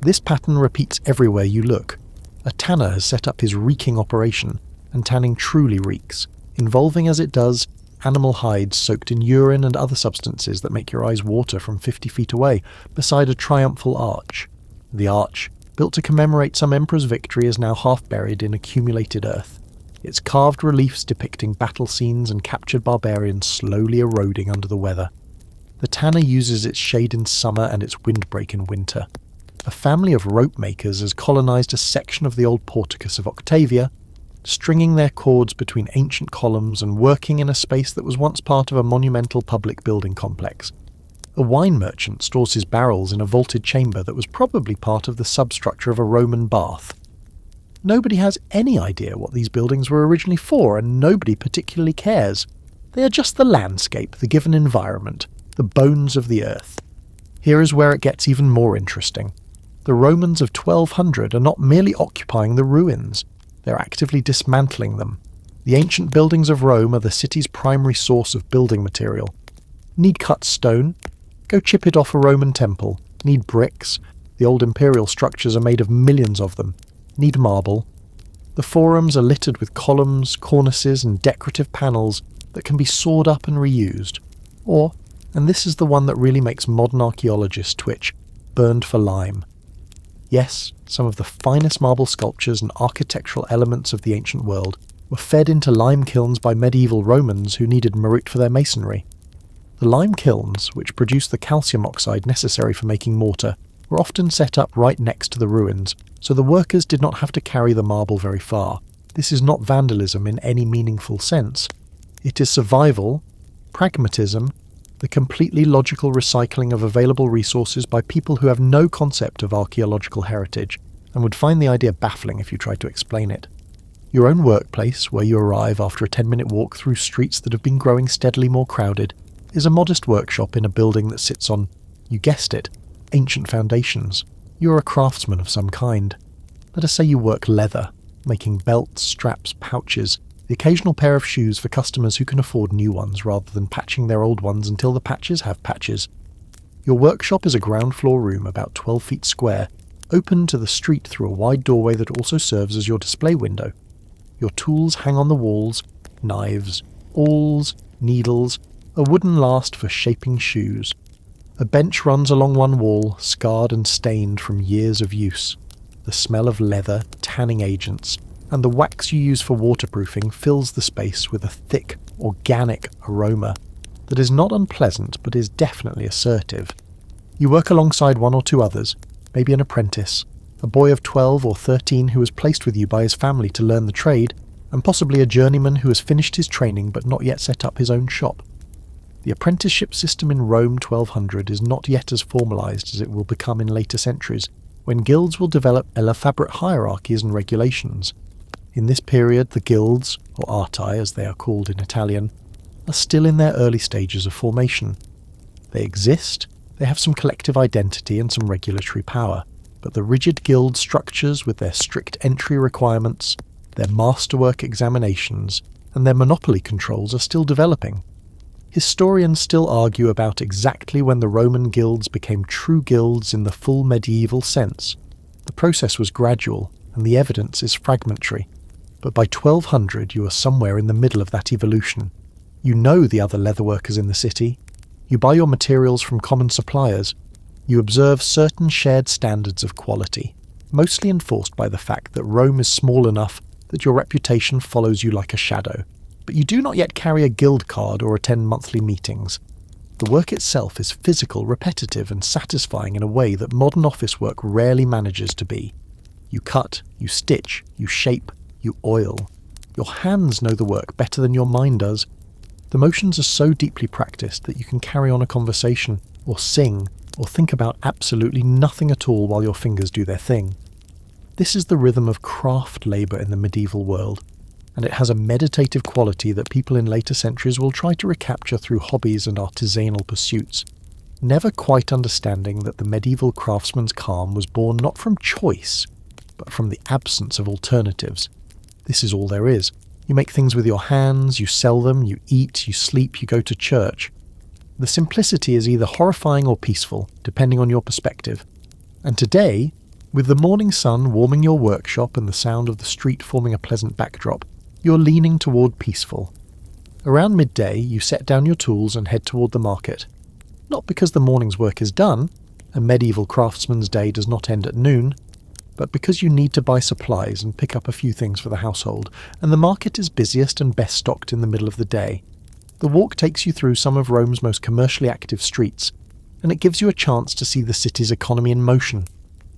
This pattern repeats everywhere you look. A tanner has set up his reeking operation, and tanning truly reeks, involving as it does animal hides soaked in urine and other substances that make your eyes water from 50 feet away, beside a triumphal arch. The arch, built to commemorate some emperor's victory, is now half buried in accumulated earth. its carved reliefs depicting battle scenes and captured barbarians slowly eroding under the weather. The tanner uses its shade in summer and its windbreak in winter. A family of rope makers has colonised a section of the old porticus of Octavia, stringing their cords between ancient columns and working in a space that was once part of a monumental public building complex. A wine merchant stores his barrels in a vaulted chamber that was probably part of the substructure of a Roman bath. Nobody has any idea what these buildings were originally for, and nobody particularly cares. They are just the landscape, the given environment, the bones of the earth. Here is where it gets even more interesting. The Romans of 1200 are not merely occupying the ruins, they're actively dismantling them. The ancient buildings of Rome are the city's primary source of building material. Need cut stone? Go chip it off a Roman temple. Need bricks? The old imperial structures are made of millions of them. Need marble? The forums are littered with columns, cornices and decorative panels that can be sawed up and reused. Or, and this is the one that really makes modern archaeologists twitch, burned for lime. Yes, some of the finest marble sculptures and architectural elements of the ancient world were fed into lime kilns by medieval Romans who needed marute for their masonry. The lime kilns, which produced the calcium oxide necessary for making mortar, were often set up right next to the ruins, so the workers did not have to carry the marble very far. This is not vandalism in any meaningful sense. It is survival, pragmatism, the completely logical recycling of available resources by people who have no concept of archaeological heritage, and would find the idea baffling if you tried to explain it. Your own workplace, where you arrive after a 10-minute walk through streets that have been growing steadily more crowded, is a modest workshop in a building that sits on, you guessed it, ancient foundations. You are a craftsman of some kind. Let us say you work leather, making belts, straps, pouches, the occasional pair of shoes for customers who can afford new ones rather than patching their old ones until the patches have patches. Your workshop is a ground floor room about 12 feet square, open to the street through a wide doorway that also serves as your display window. Your tools hang on the walls, knives, awls, needles, a wooden last for shaping shoes. A bench runs along one wall, scarred and stained from years of use. The smell of leather, tanning agents, and the wax you use for waterproofing fills the space with a thick, organic aroma that is not unpleasant but is definitely assertive. You work alongside one or two others, maybe an apprentice, a boy of 12 or 13 who was placed with you by his family to learn the trade, and possibly a journeyman who has finished his training but not yet set up his own shop. The apprenticeship system in Rome 1200 is not yet as formalised as it will become in later centuries, when guilds will develop elaborate hierarchies and regulations. In this period, the guilds, or arti as they are called in Italian, are still in their early stages of formation. They exist, they have some collective identity and some regulatory power, but the rigid guild structures with their strict entry requirements, their masterwork examinations, and their monopoly controls are still developing. Historians still argue about exactly when the Roman guilds became true guilds in the full medieval sense. The process was gradual, and the evidence is fragmentary. But by 1200 you are somewhere in the middle of that evolution. You know the other leatherworkers in the city. You buy your materials from common suppliers. You observe certain shared standards of quality, mostly enforced by the fact that Rome is small enough that your reputation follows you like a shadow. But you do not yet carry a guild card or attend monthly meetings. The work itself is physical, repetitive, and satisfying in a way that modern office work rarely manages to be. You cut, you stitch, you shape, you oil. Your hands know the work better than your mind does. The motions are so deeply practiced that you can carry on a conversation, or sing, or think about absolutely nothing at all while your fingers do their thing. This is the rhythm of craft labour in the medieval world, and it has a meditative quality that people in later centuries will try to recapture through hobbies and artisanal pursuits, never quite understanding that the medieval craftsman's calm was born not from choice, but from the absence of alternatives. This is all there is. You make things with your hands, you sell them, you eat, you sleep, you go to church. The simplicity is either horrifying or peaceful, depending on your perspective. And today, with the morning sun warming your workshop and the sound of the street forming a pleasant backdrop, you're leaning toward peaceful. Around midday, you set down your tools and head toward the market. Not because the morning's work is done, a medieval craftsman's day does not end at noon, but because you need to buy supplies and pick up a few things for the household, and the market is busiest and best stocked in the middle of the day. The walk takes you through some of Rome's most commercially active streets, and it gives you a chance to see the city's economy in motion.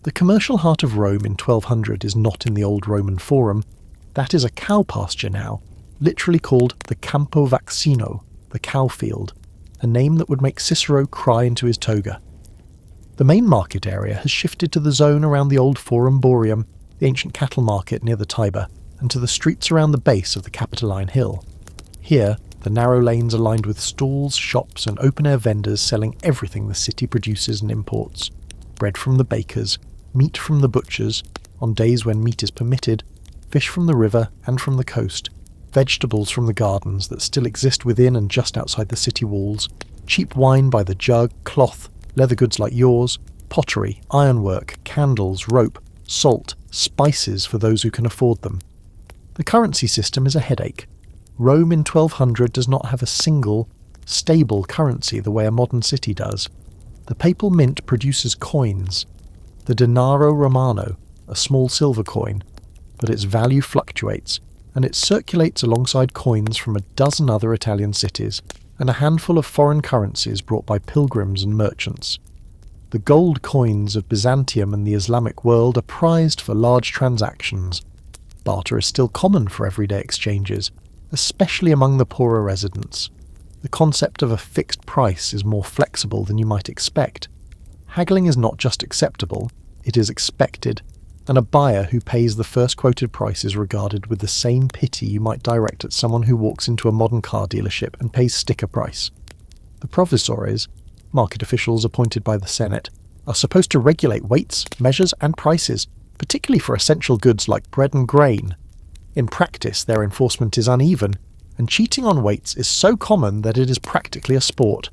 The commercial heart of Rome in 1200 is not in the old Roman Forum. That is a cow pasture now, literally called the Campo Vaccino, the cow field, a name that would make Cicero cry into his toga. The main market area has shifted to the zone around the old Forum Boarium, the ancient cattle market near the Tiber, and to the streets around the base of the Capitoline Hill. Here, the narrow lanes are lined with stalls, shops and open-air vendors selling everything the city produces and imports. Bread from the bakers, meat from the butchers, on days when meat is permitted, fish from the river and from the coast, vegetables from the gardens that still exist within and just outside the city walls, cheap wine by the jug, cloth, leather goods like yours, pottery, ironwork, candles, rope, salt, spices for those who can afford them. The currency system is a headache. Rome in 1200 does not have a single, stable currency the way a modern city does. The papal mint produces coins, the denaro romano, a small silver coin, but its value fluctuates, and it circulates alongside coins from a dozen other Italian cities, and a handful of foreign currencies brought by pilgrims and merchants. The gold coins of Byzantium and the Islamic world are prized for large transactions. Barter is still common for everyday exchanges, especially among the poorer residents. The concept of a fixed price is more flexible than you might expect. Haggling is not just acceptable, it is expected, and a buyer who pays the first quoted price is regarded with the same pity you might direct at someone who walks into a modern car dealership and pays sticker price. The provisores, market officials appointed by the Senate, are supposed to regulate weights, measures and prices, particularly for essential goods like bread and grain. In practice, their enforcement is uneven, and cheating on weights is so common that it is practically a sport.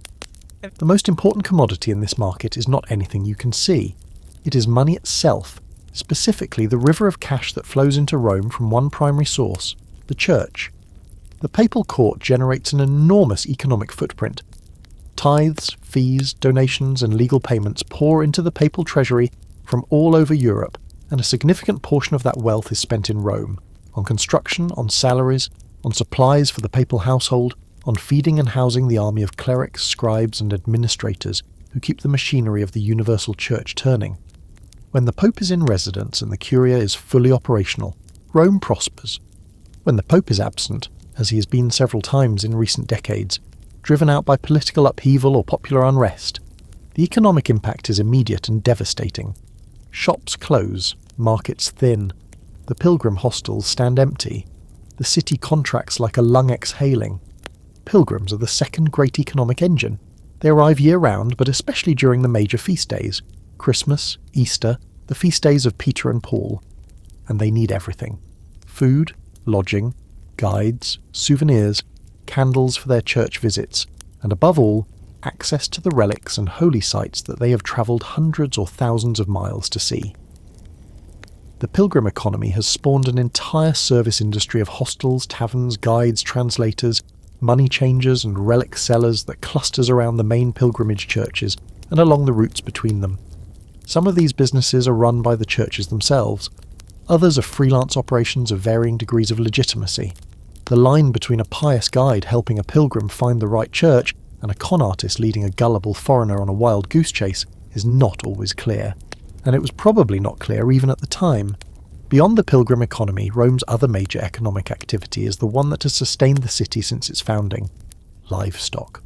The most important commodity in this market is not anything you can see. It is money itself, specifically the river of cash that flows into Rome from one primary source, the church. The papal court generates an enormous economic footprint. Tithes, fees, donations and legal payments pour into the papal treasury from all over Europe, and a significant portion of that wealth is spent in Rome, on construction, on salaries, on supplies for the papal household, on feeding and housing the army of clerics, scribes and administrators who keep the machinery of the universal church turning. When the Pope is in residence and the Curia is fully operational, Rome prospers. When the Pope is absent, as he has been several times in recent decades, driven out by political upheaval or popular unrest, the economic impact is immediate and devastating. Shops close, markets thin, the pilgrim hostels stand empty, the city contracts like a lung exhaling. Pilgrims are the second great economic engine. They arrive year-round, but especially during the major feast days, Christmas, Easter, the feast days of Peter and Paul, and they need everything. Food, lodging, guides, souvenirs, candles for their church visits, and above all, access to the relics and holy sites that they have travelled hundreds or thousands of miles to see. The pilgrim economy has spawned an entire service industry of hostels, taverns, guides, translators, money changers and relic sellers that clusters around the main pilgrimage churches and along the routes between them. Some of these businesses are run by the churches themselves. Others are freelance operations of varying degrees of legitimacy. The line between a pious guide helping a pilgrim find the right church and a con artist leading a gullible foreigner on a wild goose chase is not always clear, and it was probably not clear even at the time. Beyond the pilgrim economy, Rome's other major economic activity is the one that has sustained the city since its founding: livestock.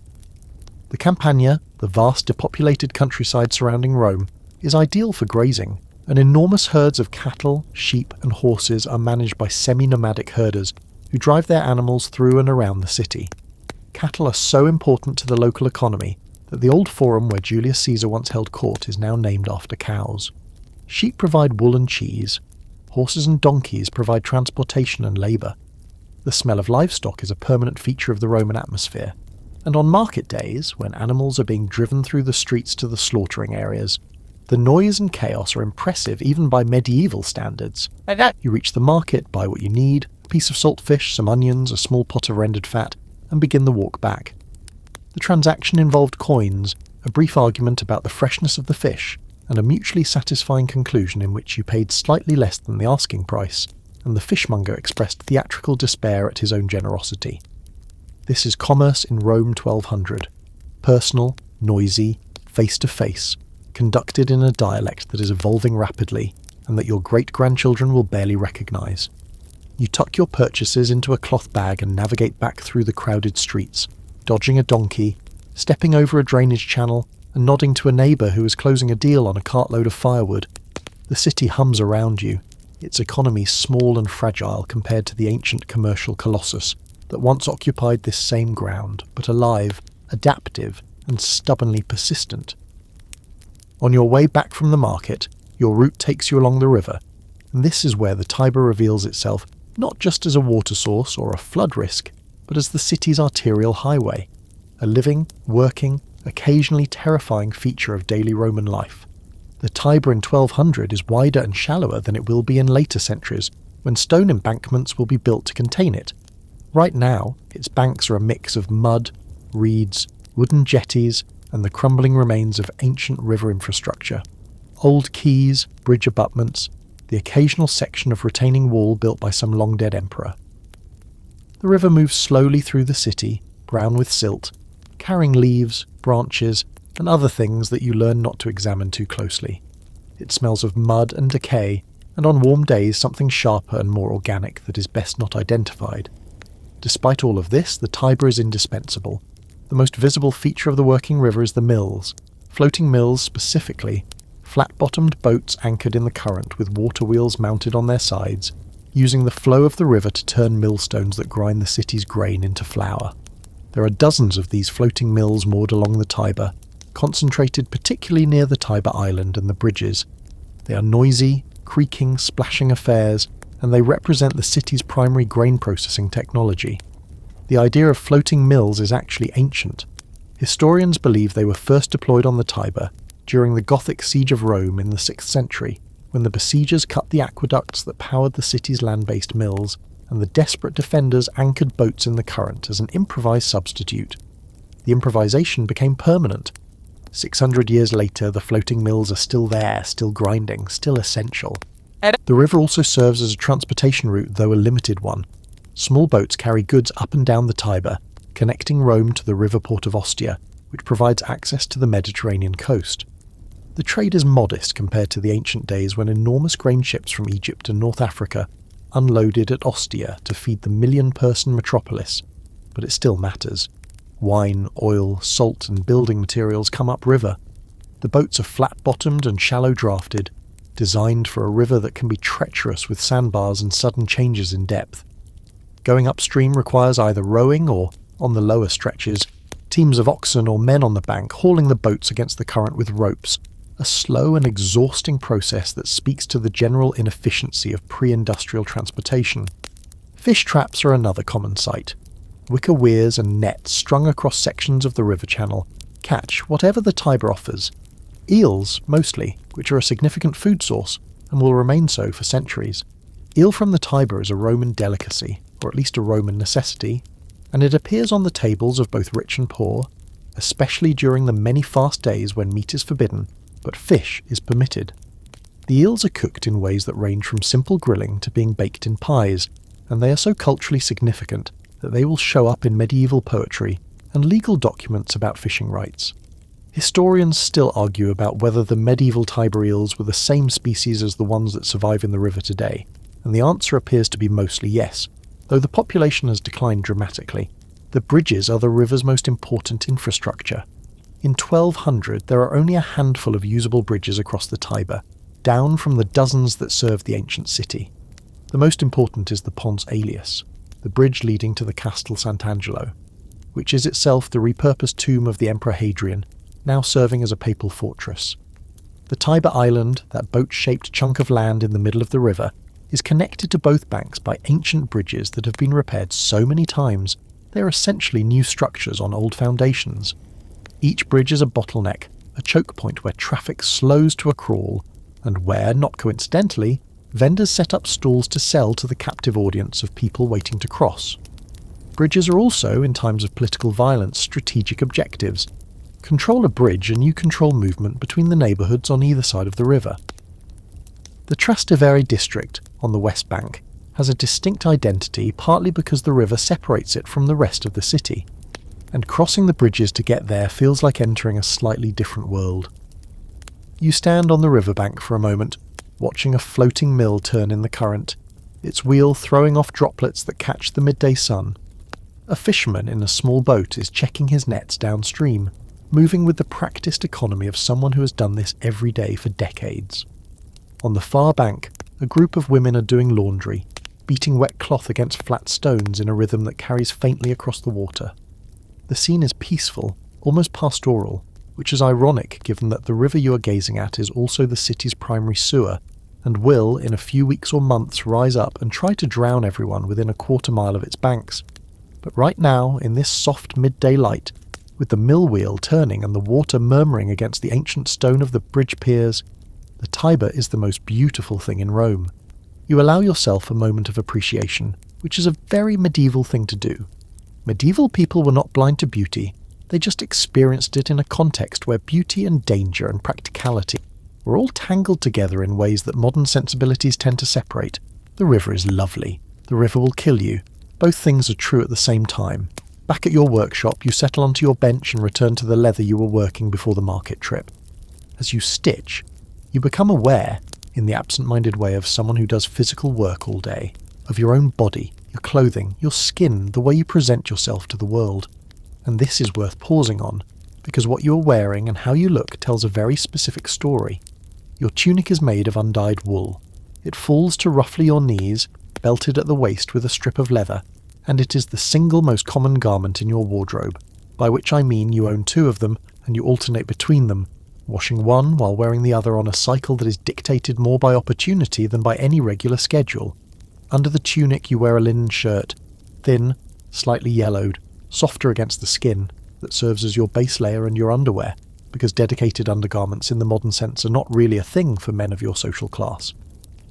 The Campagna, the vast depopulated countryside surrounding Rome, is ideal for grazing, and enormous herds of cattle, sheep and horses are managed by semi-nomadic herders who drive their animals through and around the city. Cattle are so important to the local economy that the old forum where Julius Caesar once held court is now named after cows. Sheep provide wool and cheese. Horses and donkeys provide transportation and labour. The smell of livestock is a permanent feature of the Roman atmosphere. And on market days, when animals are being driven through the streets to the slaughtering areas, the noise and chaos are impressive even by medieval standards. You reach the market, buy what you need, a piece of salt fish, some onions, a small pot of rendered fat, and begin the walk back. The transaction involved coins, a brief argument about the freshness of the fish, and a mutually satisfying conclusion in which you paid slightly less than the asking price, and the fishmonger expressed theatrical despair at his own generosity. This is commerce in Rome 1200. Personal, noisy, face-to-face, conducted in a dialect that is evolving rapidly, and that your great-grandchildren will barely recognise. You tuck your purchases into a cloth bag and navigate back through the crowded streets, dodging a donkey, stepping over a drainage channel, and nodding to a neighbour who is closing a deal on a cartload of firewood. The city hums around you, its economy small and fragile compared to the ancient commercial colossus that once occupied this same ground, but alive, adaptive, and stubbornly persistent. On your way back from the market, your route takes you along the river, and this is where the Tiber reveals itself not just as a water source or a flood risk, but as the city's arterial highway, a living, working, occasionally terrifying feature of daily Roman life. The Tiber in 1200 is wider and shallower than it will be in later centuries, when stone embankments will be built to contain it. Right now, its banks are a mix of mud, reeds, wooden jetties, and the crumbling remains of ancient river infrastructure. Old quays, bridge abutments, the occasional section of retaining wall built by some long-dead emperor. The river moves slowly through the city, brown with silt, carrying leaves, branches, and other things that you learn not to examine too closely. It smells of mud and decay, and on warm days something sharper and more organic that is best not identified. Despite all of this, the Tiber is indispensable. The most visible feature of the working river is the mills. Floating mills specifically, flat-bottomed boats anchored in the current with water wheels mounted on their sides, using the flow of the river to turn millstones that grind the city's grain into flour. There are dozens of these floating mills moored along the Tiber, concentrated particularly near the Tiber Island and the bridges. They are noisy, creaking, splashing affairs, and they represent the city's primary grain processing technology. The idea of floating mills is actually ancient. Historians believe they were first deployed on the Tiber during the Gothic siege of Rome in the 6th century, when the besiegers cut the aqueducts that powered the city's land-based mills, and the desperate defenders anchored boats in the current as an improvised substitute. The improvisation became permanent. 600 years later, the floating mills are still there, still grinding, still essential. The river also serves as a transportation route, though a limited one. Small boats carry goods up and down the Tiber, connecting Rome to the river port of Ostia, which provides access to the Mediterranean coast. The trade is modest compared to the ancient days when enormous grain ships from Egypt and North Africa unloaded at Ostia to feed the million-person metropolis, but it still matters. Wine, oil, salt and building materials come upriver. The boats are flat-bottomed and shallow-drafted, designed for a river that can be treacherous with sandbars and sudden changes in depth. Going upstream requires either rowing or, on the lower stretches, teams of oxen or men on the bank hauling the boats against the current with ropes, a slow and exhausting process that speaks to the general inefficiency of pre-industrial transportation. Fish traps are another common sight. Wicker weirs and nets strung across sections of the river channel catch whatever the Tiber offers. Eels, mostly, which are a significant food source, and will remain so for centuries. Eel from the Tiber is a Roman delicacy, or at least a Roman necessity, and it appears on the tables of both rich and poor, especially during the many fast days when meat is forbidden, but fish is permitted. The eels are cooked in ways that range from simple grilling to being baked in pies, and they are so culturally significant that they will show up in medieval poetry and legal documents about fishing rights. Historians still argue about whether the medieval Tiber eels were the same species as the ones that survive in the river today, and the answer appears to be mostly yes, though the population has declined dramatically. The bridges are the river's most important infrastructure. In 1200, there are only a handful of usable bridges across the Tiber, down from the dozens that serve the ancient city. The most important is the Pons Aelius, the bridge leading to the Castel Sant'Angelo, which is itself the repurposed tomb of the Emperor Hadrian, now serving as a papal fortress. The Tiber Island, that boat-shaped chunk of land in the middle of the river, is connected to both banks by ancient bridges that have been repaired so many times they are essentially new structures on old foundations. Each bridge is a bottleneck, a choke point where traffic slows to a crawl, and where, not coincidentally, vendors set up stalls to sell to the captive audience of people waiting to cross. Bridges are also, in times of political violence, strategic objectives. Control a bridge and you control movement between the neighbourhoods on either side of the river. The Trastevere district, on the west bank, has a distinct identity partly because the river separates it from the rest of the city, and crossing the bridges to get there feels like entering a slightly different world. You stand on the riverbank for a moment, watching a floating mill turn in the current, its wheel throwing off droplets that catch the midday sun. A fisherman in a small boat is checking his nets downstream, moving with the practiced economy of someone who has done this every day for decades. On the far bank, a group of women are doing laundry, beating wet cloth against flat stones in a rhythm that carries faintly across the water. The scene is peaceful, almost pastoral, which is ironic given that the river you are gazing at is also the city's primary sewer, and will, in a few weeks or months, rise up and try to drown everyone within a quarter-mile of its banks. But right now, in this soft midday light, with the mill wheel turning and the water murmuring against the ancient stone of the bridge piers, the Tiber is the most beautiful thing in Rome. You allow yourself a moment of appreciation, which is a very medieval thing to do. Medieval people were not blind to beauty, they just experienced it in a context where beauty and danger and practicality were all tangled together in ways that modern sensibilities tend to separate. The river is lovely. The river will kill you. Both things are true at the same time. Back at your workshop, you settle onto your bench and return to the leather you were working before the market trip. As you stitch, you become aware, in the absent-minded way of someone who does physical work all day, of your own body, your clothing, your skin, the way you present yourself to the world. And this is worth pausing on, because what you are wearing and how you look tells a very specific story. Your tunic is made of undyed wool. It falls to roughly your knees, belted at the waist with a strip of leather, and it is the single most common garment in your wardrobe, by which I mean you own two of them and you alternate between them, washing one while wearing the other on a cycle that is dictated more by opportunity than by any regular schedule. Under the tunic you wear a linen shirt, thin, slightly yellowed, softer against the skin, that serves as your base layer and your underwear, because dedicated undergarments in the modern sense are not really a thing for men of your social class.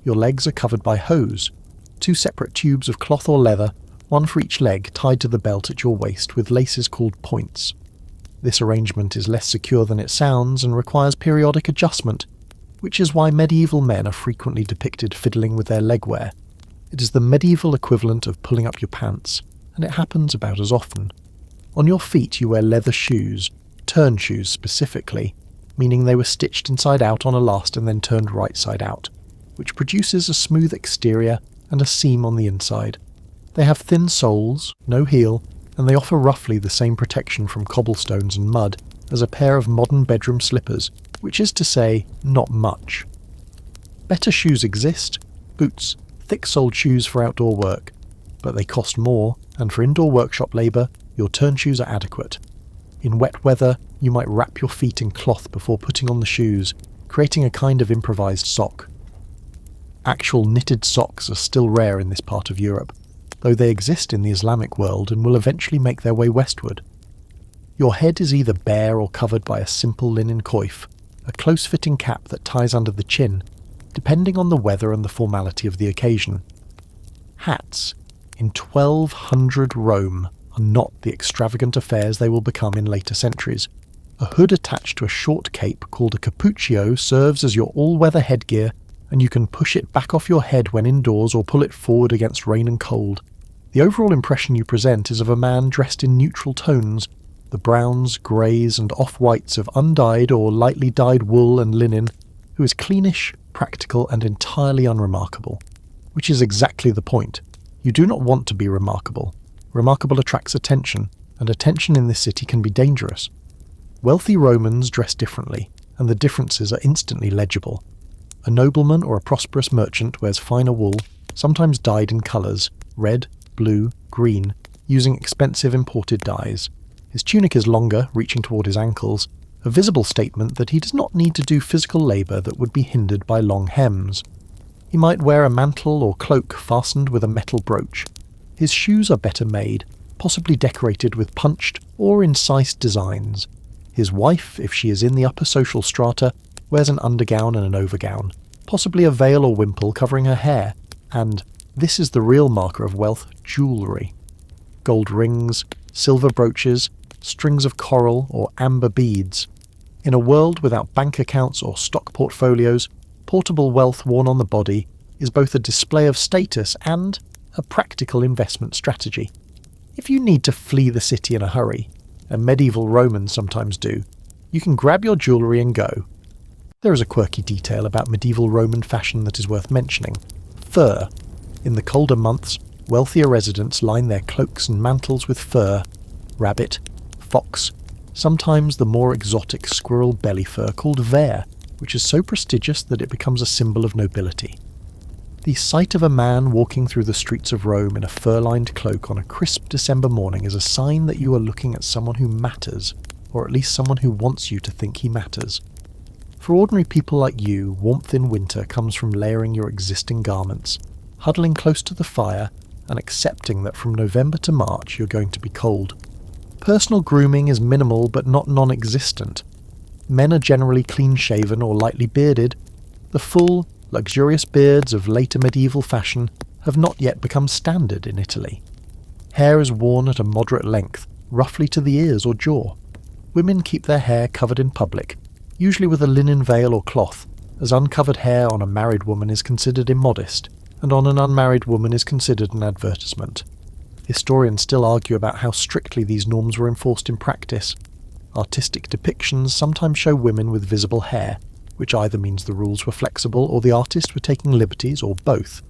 Your legs are covered by hose, two separate tubes of cloth or leather, one for each leg tied to the belt at your waist with laces called points. This arrangement is less secure than it sounds and requires periodic adjustment, which is why medieval men are frequently depicted fiddling with their legwear. It is the medieval equivalent of pulling up your pants, and it happens about as often. On your feet you wear leather shoes, turn shoes specifically, meaning they were stitched inside out on a last and then turned right side out, which produces a smooth exterior and a seam on the inside. They have thin soles, no heel, and they offer roughly the same protection from cobblestones and mud as a pair of modern bedroom slippers, which is to say, not much. Better shoes exist, boots, thick-soled shoes for outdoor work, but they cost more, and for indoor workshop labour, your turn shoes are adequate. In wet weather, you might wrap your feet in cloth before putting on the shoes, creating a kind of improvised sock. Actual knitted socks are still rare in this part of Europe, though they exist in the Islamic world and will eventually make their way westward. Your head is either bare or covered by a simple linen coif, a close-fitting cap that ties under the chin, depending on the weather and the formality of the occasion. Hats, in 1200 Rome, are not the extravagant affairs they will become in later centuries. A hood attached to a short cape called a cappuccio serves as your all-weather headgear, and you can push it back off your head when indoors or pull it forward against rain and cold. The overall impression you present is of a man dressed in neutral tones, the browns, greys and off-whites of undyed or lightly dyed wool and linen, who is cleanish, practical and entirely unremarkable. Which is exactly the point. You do not want to be remarkable. Remarkable attracts attention, and attention in this city can be dangerous. Wealthy Romans dress differently, and the differences are instantly legible. A nobleman or a prosperous merchant wears finer wool, sometimes dyed in colours, red, blue, green, using expensive imported dyes. His tunic is longer, reaching toward his ankles, a visible statement that he does not need to do physical labour that would be hindered by long hems. He might wear a mantle or cloak fastened with a metal brooch. His shoes are better made, possibly decorated with punched or incised designs. His wife, if she is in the upper social strata, wears an undergown and an overgown, possibly a veil or wimple covering her hair, and, this is the real marker of wealth, jewellery. Gold rings, silver brooches, strings of coral or amber beads. In a world without bank accounts or stock portfolios, portable wealth worn on the body is both a display of status and a practical investment strategy. If you need to flee the city in a hurry, and medieval Romans sometimes do, you can grab your jewellery and go. There is a quirky detail about medieval Roman fashion that is worth mentioning. Fur. In the colder months, wealthier residents line their cloaks and mantles with fur, rabbit, fox, sometimes the more exotic squirrel belly fur called vair, which is so prestigious that it becomes a symbol of nobility. The sight of a man walking through the streets of Rome in a fur-lined cloak on a crisp December morning is a sign that you are looking at someone who matters, or at least someone who wants you to think he matters. For ordinary people like you, warmth in winter comes from layering your existing garments, huddling close to the fire, and accepting that from November to March you're going to be cold. Personal grooming is minimal but not non-existent. Men are generally clean-shaven or lightly bearded. The full, luxurious beards of later medieval fashion have not yet become standard in Italy. Hair is worn at a moderate length, roughly to the ears or jaw. Women keep their hair covered in public, usually with a linen veil or cloth, as uncovered hair on a married woman is considered immodest, and on an unmarried woman is considered an advertisement. Historians still argue about how strictly these norms were enforced in practice. Artistic depictions sometimes show women with visible hair, which either means the rules were flexible or the artists were taking liberties, or both.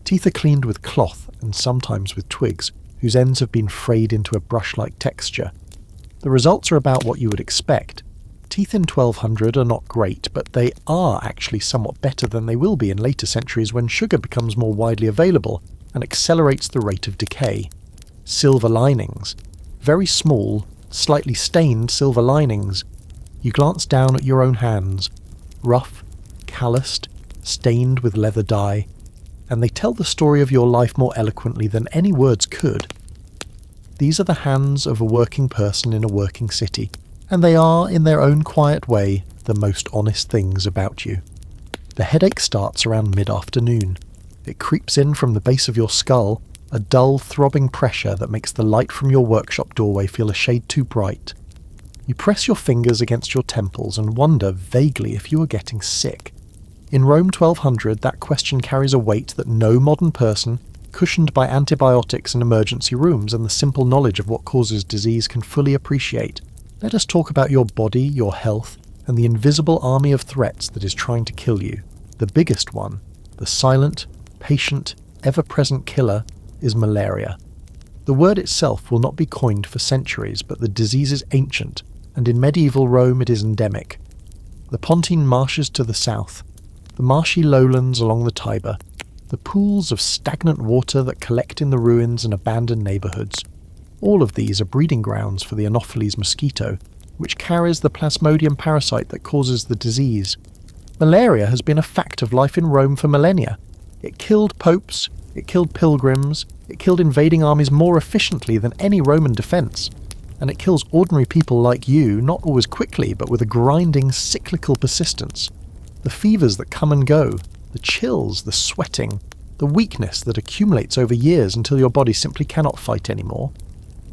Teeth are cleaned with cloth and sometimes with twigs, whose ends have been frayed into a brush-like texture. The results are about what you would expect. Teeth in 1200 are not great, but they are actually somewhat better than they will be in later centuries when sugar becomes more widely available and accelerates the rate of decay. Silver linings. Very small, slightly stained silver linings. You glance down at your own hands. Rough, calloused, stained with leather dye, and they tell the story of your life more eloquently than any words could. These are the hands of a working person in a working city, and they are, in their own quiet way, the most honest things about you. The headache starts around mid-afternoon. It creeps in from the base of your skull, a dull, throbbing pressure that makes the light from your workshop doorway feel a shade too bright. You press your fingers against your temples and wonder vaguely if you are getting sick. In Rome 1200, that question carries a weight that no modern person, cushioned by antibiotics and emergency rooms and the simple knowledge of what causes disease, can fully appreciate. Let us talk about your body, your health, and the invisible army of threats that is trying to kill you. The biggest one, the silent, patient, ever-present killer, is malaria. The word itself will not be coined for centuries, but the disease is ancient, and in medieval Rome it is endemic. The Pontine marshes to the south, the marshy lowlands along the Tiber, the pools of stagnant water that collect in the ruins and abandoned neighbourhoods. All of these are breeding grounds for the Anopheles mosquito, which carries the plasmodium parasite that causes the disease. Malaria has been a fact of life in Rome for millennia. It killed popes, it killed pilgrims, it killed invading armies more efficiently than any Roman defence, and it kills ordinary people like you, not always quickly, but with a grinding, cyclical persistence. The fevers that come and go, the chills, the sweating, the weakness that accumulates over years until your body simply cannot fight anymore.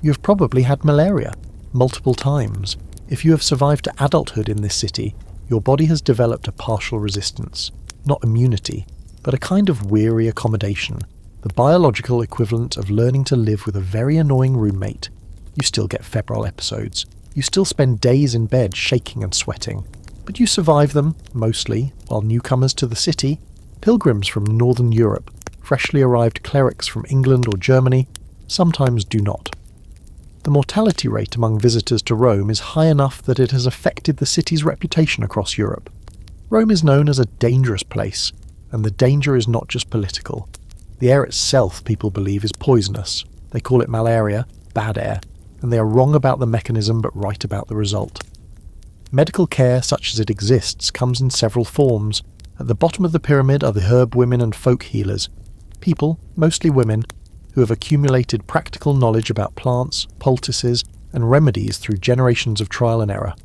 You have probably had malaria, multiple times. If you have survived to adulthood in this city, your body has developed a partial resistance, not immunity, but a kind of weary accommodation, the biological equivalent of learning to live with a very annoying roommate. You still get febrile episodes. You still spend days in bed shaking and sweating. But you survive them, mostly, while newcomers to the city, pilgrims from Northern Europe, freshly arrived clerics from England or Germany, sometimes do not. The mortality rate among visitors to Rome is high enough that it has affected the city's reputation across Europe. Rome is known as a dangerous place, and the danger is not just political. The air itself, people believe, is poisonous. They call it malaria, bad air, and they are wrong about the mechanism but right about the result. Medical care such as it exists comes in several forms. At the bottom of the pyramid are the herb women and folk healers, people, mostly women, who have accumulated practical knowledge about plants, poultices, and remedies through generations of trial and error.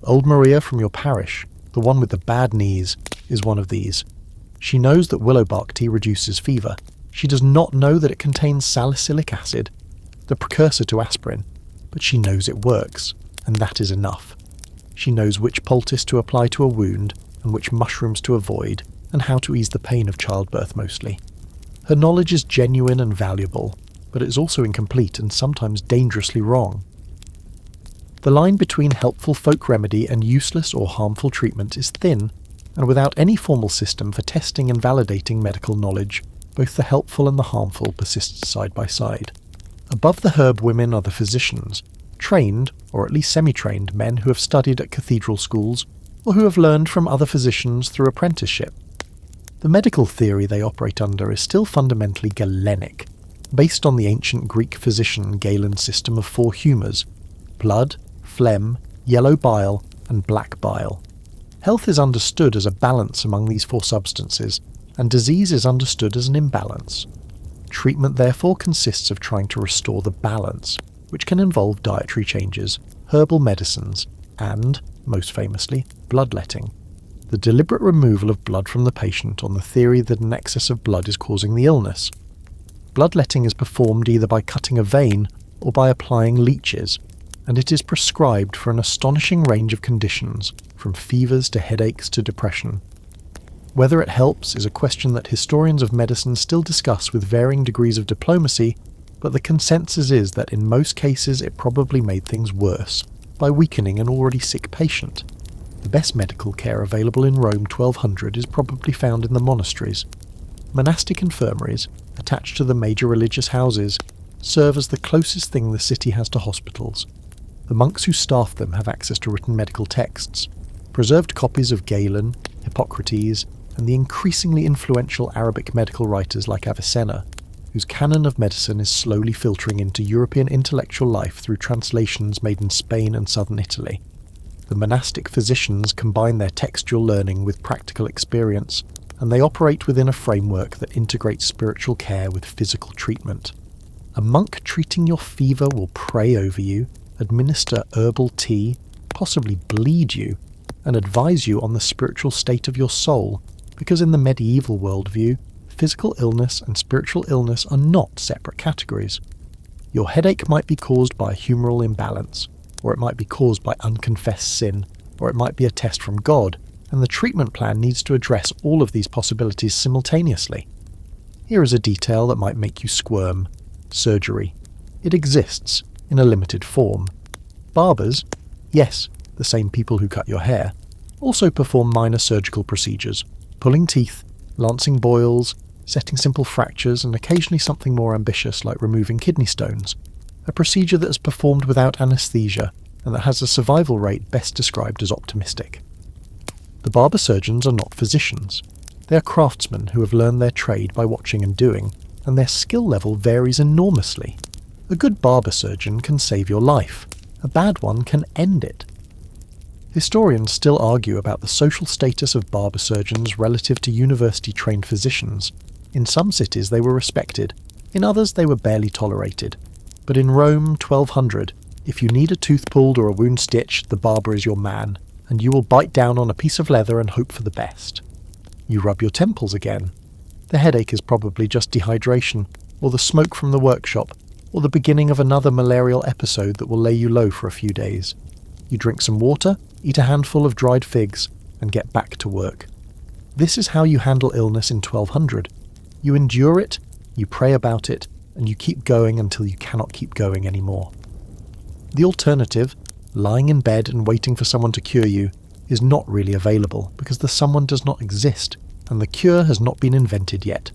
Old Maria from your parish, the one with the bad knees, is one of these. She knows that willow bark tea reduces fever. She does not know that it contains salicylic acid, the precursor to aspirin. but she knows it works, and that is enough. She knows which poultice to apply to a wound, and which mushrooms to avoid, and how to ease the pain of childbirth mostly. Her knowledge is genuine and valuable, but it is also incomplete and sometimes dangerously wrong. The line between helpful folk remedy and useless or harmful treatment is thin, and without any formal system for testing and validating medical knowledge, both the helpful and the harmful persist side by side. Above the herb women are the physicians, trained, or at least semi-trained men who have studied at cathedral schools, or who have learned from other physicians through apprenticeship. The medical theory they operate under is still fundamentally Galenic, based on the ancient Greek physician Galen's system of 4 humours: blood, phlegm, yellow bile, and black bile. Health is understood as a balance among these 4 substances, and disease is understood as an imbalance. Treatment therefore consists of trying to restore the balance, which can involve dietary changes, herbal medicines, and, most famously, bloodletting. The deliberate removal of blood from the patient on the theory that an excess of blood is causing the illness. Bloodletting is performed either by cutting a vein or by applying leeches, and it is prescribed for an astonishing range of conditions, from fevers to headaches to depression. Whether it helps is a question that historians of medicine still discuss with varying degrees of diplomacy, but the consensus is that in most cases it probably made things worse, by weakening an already sick patient. The best medical care available in Rome 1200 is probably found in the monasteries. Monastic infirmaries, attached to the major religious houses, serve as the closest thing the city has to hospitals. The monks who staff them have access to written medical texts, preserved copies of Galen, Hippocrates, and the increasingly influential Arabic medical writers like Avicenna, whose canon of medicine is slowly filtering into European intellectual life through translations made in Spain and southern Italy. The monastic physicians combine their textual learning with practical experience, and they operate within a framework that integrates spiritual care with physical treatment. A monk treating your fever will pray over you, administer herbal tea, possibly bleed you, and advise you on the spiritual state of your soul, because in the medieval worldview, physical illness and spiritual illness are not separate categories. Your headache might be caused by a humoral imbalance, or it might be caused by unconfessed sin, or it might be a test from God, and the treatment plan needs to address all of these possibilities simultaneously. Here is a detail that might make you squirm. Surgery. It exists, in a limited form. Barbers, yes, the same people who cut your hair, also perform minor surgical procedures, pulling teeth, lancing boils, setting simple fractures, and occasionally something more ambitious like removing kidney stones, a procedure that is performed without anaesthesia and that has a survival rate best described as optimistic. The barber surgeons are not physicians. They are craftsmen who have learned their trade by watching and doing, and their skill level varies enormously. A good barber surgeon can save your life. A bad one can end it. Historians still argue about the social status of barber surgeons relative to university-trained physicians. In some cities they were respected, in others they were barely tolerated. But in Rome 1200, if you need a tooth pulled or a wound stitched, the barber is your man, and you will bite down on a piece of leather and hope for the best. You rub your temples again. The headache is probably just dehydration, or the smoke from the workshop, or the beginning of another malarial episode that will lay you low for a few days. You drink some water, eat a handful of dried figs, and get back to work. This is how you handle illness in 1200. You endure it, you pray about it, and you keep going until you cannot keep going anymore. The alternative, lying in bed and waiting for someone to cure you, is not really available because the someone does not exist, and the cure has not been invented yet.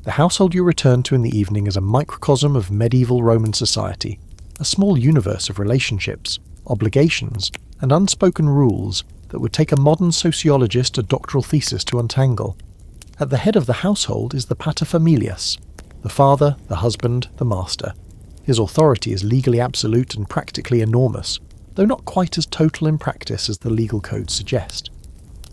The household you return to in the evening is a microcosm of medieval Roman society, a small universe of relationships, obligations, and unspoken rules that would take a modern sociologist a doctoral thesis to untangle. At the head of the household is the paterfamilias, the father, the husband, the master. His authority is legally absolute and practically enormous, though not quite as total in practice as the legal codes suggest.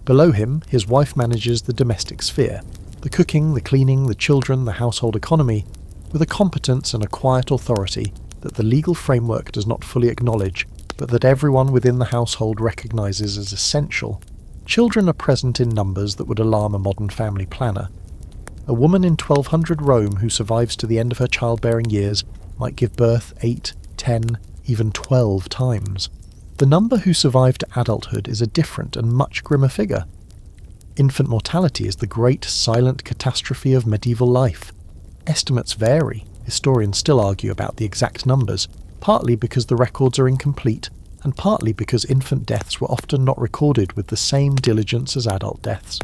Below him, his wife manages the domestic sphere, the cooking, the cleaning, the children, the household economy, with a competence and a quiet authority that the legal framework does not fully acknowledge, but that everyone within the household recognises as essential. Children are present in numbers that would alarm a modern family planner. A woman in 1200 Rome who survives to the end of her childbearing years might give birth 8, 10, even 12 times. The number who survive to adulthood is a different and much grimmer figure. Infant mortality is the great silent catastrophe of medieval life. Estimates vary. Historians still argue about the exact numbers, partly because the records are incomplete, and partly because infant deaths were often not recorded with the same diligence as adult deaths.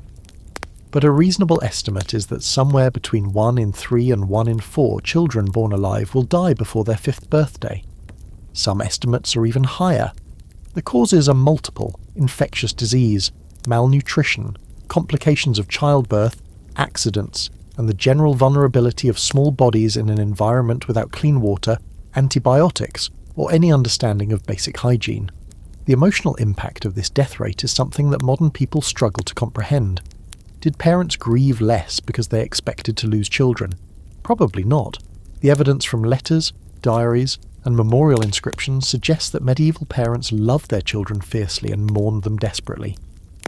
But a reasonable estimate is that somewhere between 1 in 3 and 1 in 4 children born alive will die before their 5th birthday. Some estimates are even higher. The causes are multiple: infectious disease, malnutrition, complications of childbirth, accidents, and the general vulnerability of small bodies in an environment without clean water, antibiotics, or any understanding of basic hygiene. The emotional impact of this death rate is something that modern people struggle to comprehend. Did parents grieve less because they expected to lose children? Probably not. The evidence from letters, diaries, and memorial inscriptions suggests that medieval parents loved their children fiercely and mourned them desperately.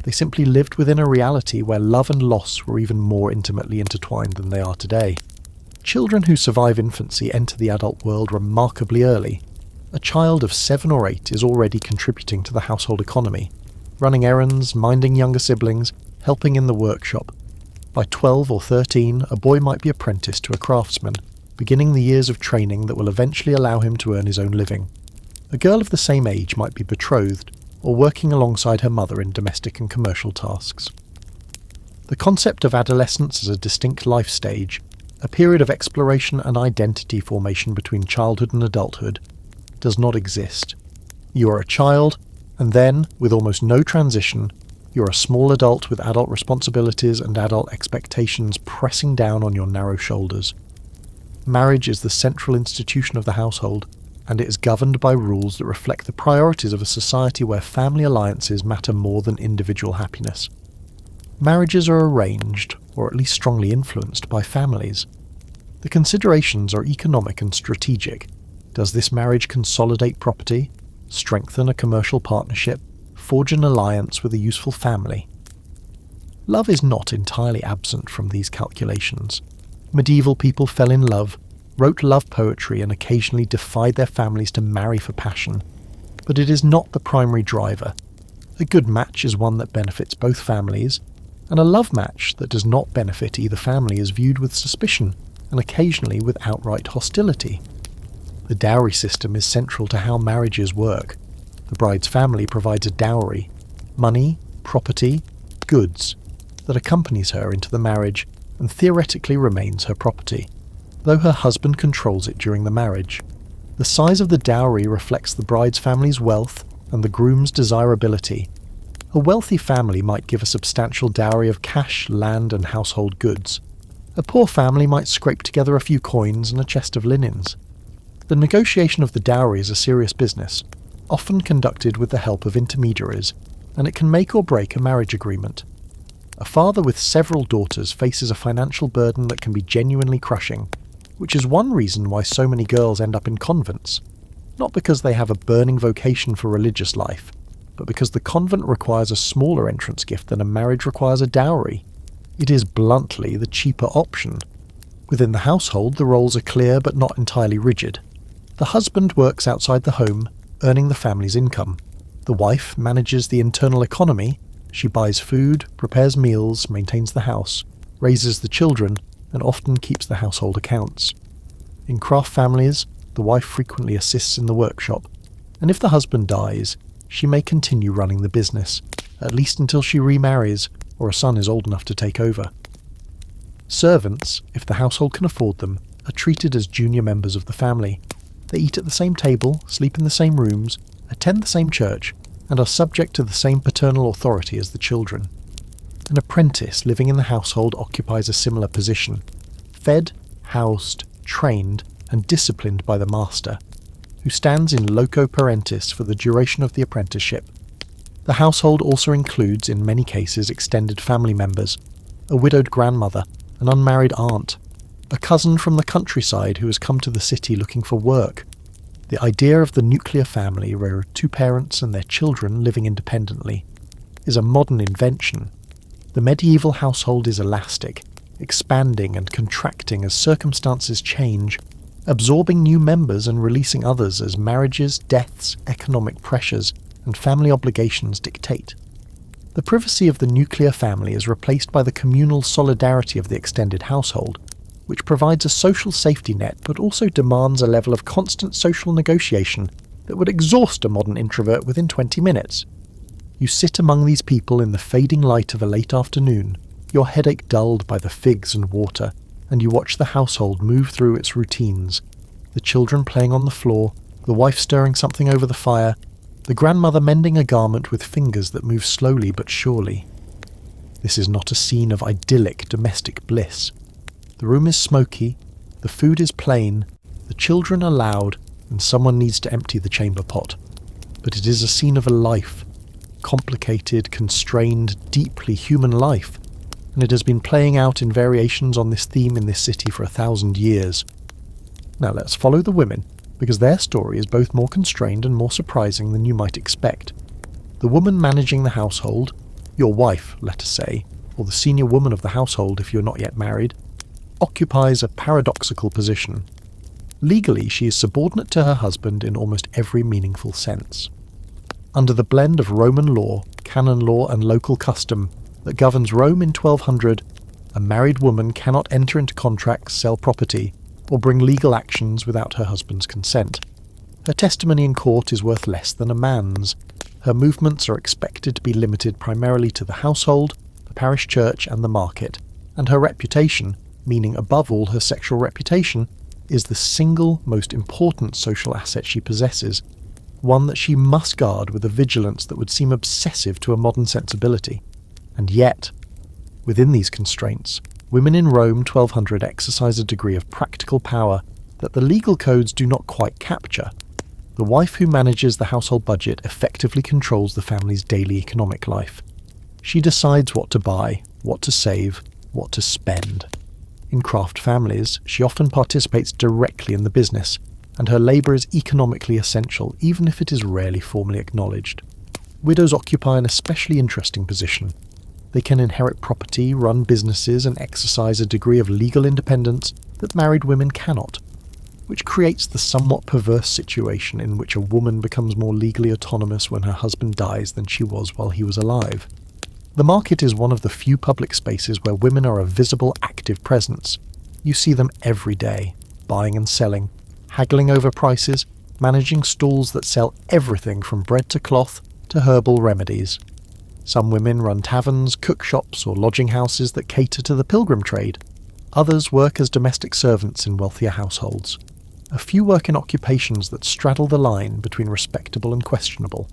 They simply lived within a reality where love and loss were even more intimately intertwined than they are today. Children who survive infancy enter the adult world remarkably early. A child of 7 or 8 is already contributing to the household economy, running errands, minding younger siblings, helping in the workshop. By 12 or 13, a boy might be apprenticed to a craftsman, beginning the years of training that will eventually allow him to earn his own living. A girl of the same age might be betrothed, or working alongside her mother in domestic and commercial tasks. The concept of adolescence as a distinct life stage, a period of exploration and identity formation between childhood and adulthood, does not exist. You are a child, and then, with almost no transition, you're a small adult with adult responsibilities and adult expectations pressing down on your narrow shoulders. Marriage is the central institution of the household, and it is governed by rules that reflect the priorities of a society where family alliances matter more than individual happiness. Marriages are arranged, or at least strongly influenced, by families. The considerations are economic and strategic. Does this marriage consolidate property, strengthen a commercial partnership, forge an alliance with a useful family? Love is not entirely absent from these calculations. Medieval people fell in love, wrote love poetry, and occasionally defied their families to marry for passion. But it is not the primary driver. A good match is one that benefits both families, and a love match that does not benefit either family is viewed with suspicion, and occasionally with outright hostility. The dowry system is central to how marriages work. The bride's family provides a dowry, money, property, goods, that accompanies her into the marriage and theoretically remains her property, though her husband controls it during the marriage. The size of the dowry reflects the bride's family's wealth and the groom's desirability. A wealthy family might give a substantial dowry of cash, land, and household goods. A poor family might scrape together a few coins and a chest of linens. The negotiation of the dowry is a serious business, often conducted with the help of intermediaries, and it can make or break a marriage agreement. A father with several daughters faces a financial burden that can be genuinely crushing, which is one reason why so many girls end up in convents. Not because they have a burning vocation for religious life, but because the convent requires a smaller entrance gift than a marriage requires a dowry. It is bluntly the cheaper option. Within the household, the roles are clear but not entirely rigid. The husband works outside the home, earning the family's income. The wife manages the internal economy. She buys food, prepares meals, maintains the house, raises the children, and often keeps the household accounts. In craft families, the wife frequently assists in the workshop, and if the husband dies, she may continue running the business, at least until she remarries or a son is old enough to take over. Servants, if the household can afford them, are treated as junior members of the family. They eat at the same table, sleep in the same rooms, attend the same church, and are subject to the same paternal authority as the children. An apprentice living in the household occupies a similar position, fed, housed, trained, and disciplined by the master, who stands in loco parentis for the duration of the apprenticeship. The household also includes, in many cases, extended family members, a widowed grandmother, an unmarried aunt, a cousin from the countryside who has come to the city looking for work. The idea of the nuclear family, where 2 parents and their children living independently, is a modern invention. The medieval household is elastic, expanding and contracting as circumstances change, absorbing new members and releasing others as marriages, deaths, economic pressures, and family obligations dictate. The privacy of the nuclear family is replaced by the communal solidarity of the extended household, which provides a social safety net but also demands a level of constant social negotiation that would exhaust a modern introvert within 20 minutes. You sit among these people in the fading light of a late afternoon, your headache dulled by the figs and water, and you watch the household move through its routines, the children playing on the floor, the wife stirring something over the fire, the grandmother mending a garment with fingers that move slowly but surely. This is not a scene of idyllic domestic bliss. The room is smoky, the food is plain, the children are loud, and someone needs to empty the chamber pot. But it is a scene of a life, complicated, constrained, deeply human life, and it has been playing out in variations on this theme in this city for 1,000 years. Now let's follow the women, because their story is both more constrained and more surprising than you might expect. The woman managing the household, your wife, let us say, or the senior woman of the household if you're not yet married, occupies a paradoxical position. Legally, she is subordinate to her husband in almost every meaningful sense. Under the blend of Roman law, canon law, and local custom that governs Rome in 1200, a married woman cannot enter into contracts, sell property, or bring legal actions without her husband's consent. Her testimony in court is worth less than a man's. Her movements are expected to be limited primarily to the household, the parish church, and the market, and her reputation, meaning above all her sexual reputation, is the single most important social asset she possesses, one that she must guard with a vigilance that would seem obsessive to a modern sensibility. And yet, within these constraints, women in Rome 1200 exercise a degree of practical power that the legal codes do not quite capture. The wife who manages the household budget effectively controls the family's daily economic life. She decides what to buy, what to save, what to spend. In craft families, she often participates directly in the business, and her labour is economically essential, even if it is rarely formally acknowledged. Widows occupy an especially interesting position. They can inherit property, run businesses, and exercise a degree of legal independence that married women cannot, which creates the somewhat perverse situation in which a woman becomes more legally autonomous when her husband dies than she was while he was alive. The market is one of the few public spaces where women are a visible, active presence. You see them every day, buying and selling, haggling over prices, managing stalls that sell everything from bread to cloth to herbal remedies. Some women run taverns, cookshops, or lodging houses that cater to the pilgrim trade. Others work as domestic servants in wealthier households. A few work in occupations that straddle the line between respectable and questionable.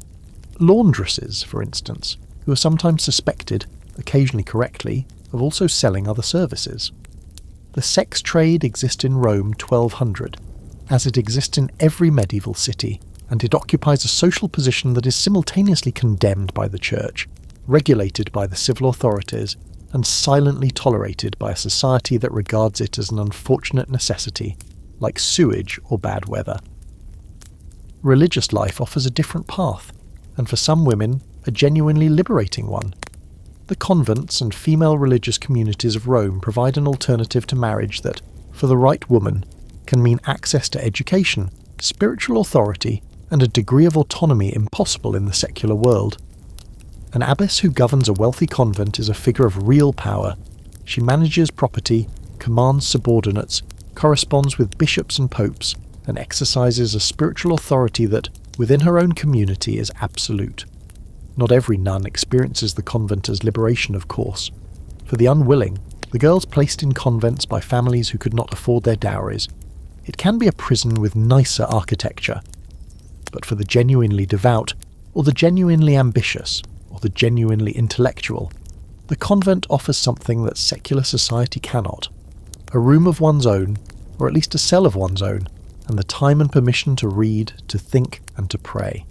Laundresses, for instance, who are sometimes suspected, occasionally correctly, of also selling other services. The sex trade exists in Rome 1200, as it exists in every medieval city, and it occupies a social position that is simultaneously condemned by the church, regulated by the civil authorities, and silently tolerated by a society that regards it as an unfortunate necessity, like sewage or bad weather. Religious life offers a different path, and for some women, a genuinely liberating one. The convents and female religious communities of Rome provide an alternative to marriage that, for the right woman, can mean access to education, spiritual authority, and a degree of autonomy impossible in the secular world. An abbess who governs a wealthy convent is a figure of real power. She manages property, commands subordinates, corresponds with bishops and popes, and exercises a spiritual authority that, within her own community, is absolute. Not every nun experiences the convent as liberation, of course. For the unwilling, the girls placed in convents by families who could not afford their dowries, it can be a prison with nicer architecture. But for the genuinely devout, or the genuinely ambitious, or the genuinely intellectual, the convent offers something that secular society cannot: a room of one's own, or at least a cell of one's own, and the time and permission to read, to think, and to pray.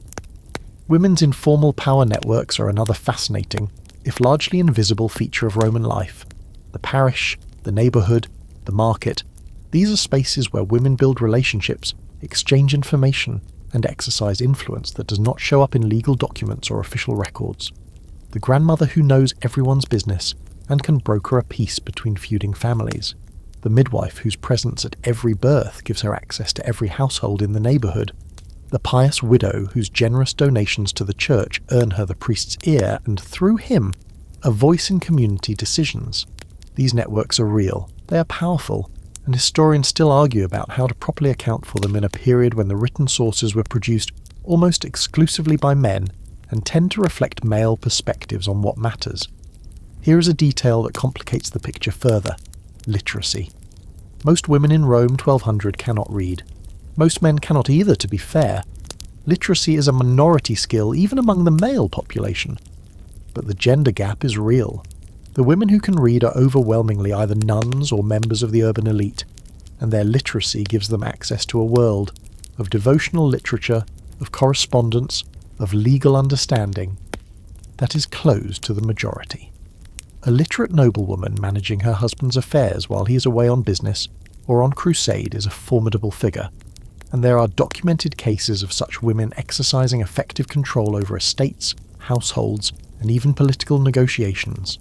Women's informal power networks are another fascinating, if largely invisible, feature of Roman life. The parish, the neighbourhood, the market, these are spaces where women build relationships, exchange information, and exercise influence that does not show up in legal documents or official records. The grandmother who knows everyone's business and can broker a peace between feuding families. the midwife whose presence at every birth gives her access to every household in the neighbourhood, the pious widow whose generous donations to the church earn her the priest's ear and, through him, a voice in community decisions. These networks are real, they are powerful, and historians still argue about how to properly account for them in a period when the written sources were produced almost exclusively by men and tend to reflect male perspectives on what matters. Here is a detail that complicates the picture further: literacy. Most women in Rome 1200 cannot read. Most men cannot either, to be fair. Literacy is a minority skill even among the male population. But the gender gap is real. The women who can read are overwhelmingly either nuns or members of the urban elite, and their literacy gives them access to a world of devotional literature, of correspondence, of legal understanding that is closed to the majority. A literate noblewoman managing her husband's affairs while he is away on business or on crusade is a formidable figure, and there are documented cases of such women exercising effective control over estates, households, and even political negotiations.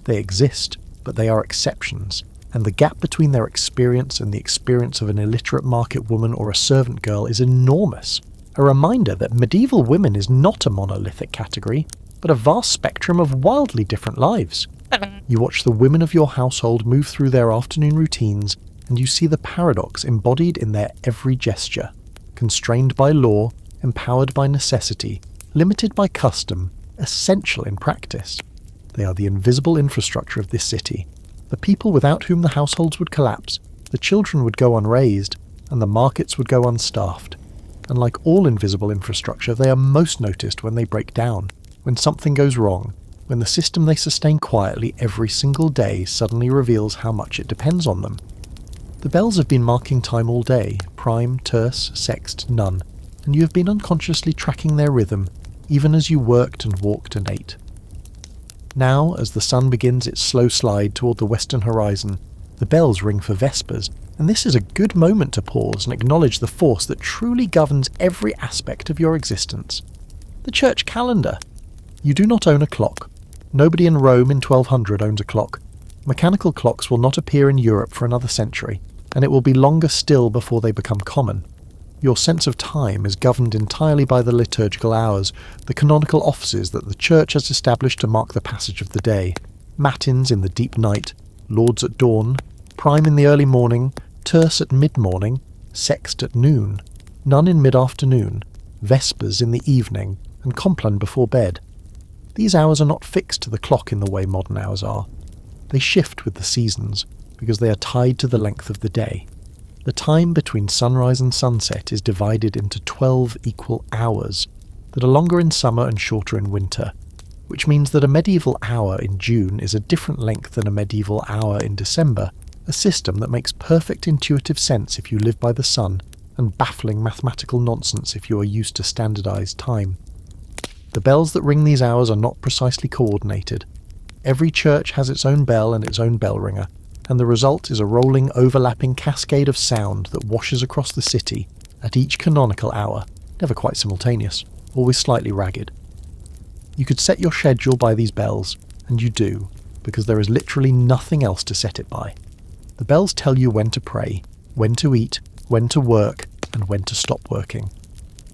They exist, but they are exceptions, and the gap between their experience and the experience of an illiterate market woman or a servant girl is enormous. A reminder that medieval women is not a monolithic category, but a vast spectrum of wildly different lives. You watch the women of your household move through their afternoon routines, and you see the paradox embodied in their every gesture. Constrained by law, empowered by necessity, limited by custom, essential in practice. They are the invisible infrastructure of this city, the people without whom the households would collapse, the children would go unraised, and the markets would go unstaffed. And like all invisible infrastructure, they are most noticed when they break down, when something goes wrong, when the system they sustain quietly every single day suddenly reveals how much it depends on them. The bells have been marking time all day, prime, terce, sext, none, and you have been unconsciously tracking their rhythm, even as you worked and walked and ate. Now, as the sun begins its slow slide toward the western horizon, the bells ring for vespers, and this is a good moment to pause and acknowledge the force that truly governs every aspect of your existence. The church calendar. You do not own a clock. Nobody in Rome in 1200 owns a clock. Mechanical clocks will not appear in Europe for another century, and it will be longer still before they become common. Your sense of time is governed entirely by the liturgical hours, the canonical offices that the Church has established to mark the passage of the day. Matins in the deep night, lauds at dawn, prime in the early morning, terce at mid-morning, sext at noon, none in mid-afternoon, vespers in the evening, and compline before bed. These hours are not fixed to the clock in the way modern hours are. They shift with the seasons, because they are tied to the length of the day. The time between sunrise and sunset is divided into 12 equal hours that are longer in summer and shorter in winter, which means that a medieval hour in June is a different length than a medieval hour in December, a system that makes perfect intuitive sense if you live by the sun, and baffling mathematical nonsense if you are used to standardized time. The bells that ring these hours are not precisely coordinated. Every church has its own bell and its own bell ringer, and the result is a rolling, overlapping cascade of sound that washes across the city at each canonical hour, never quite simultaneous, always slightly ragged. You could set your schedule by these bells, and you do, because there is literally nothing else to set it by. The bells tell you when to pray, when to eat, when to work, and when to stop working.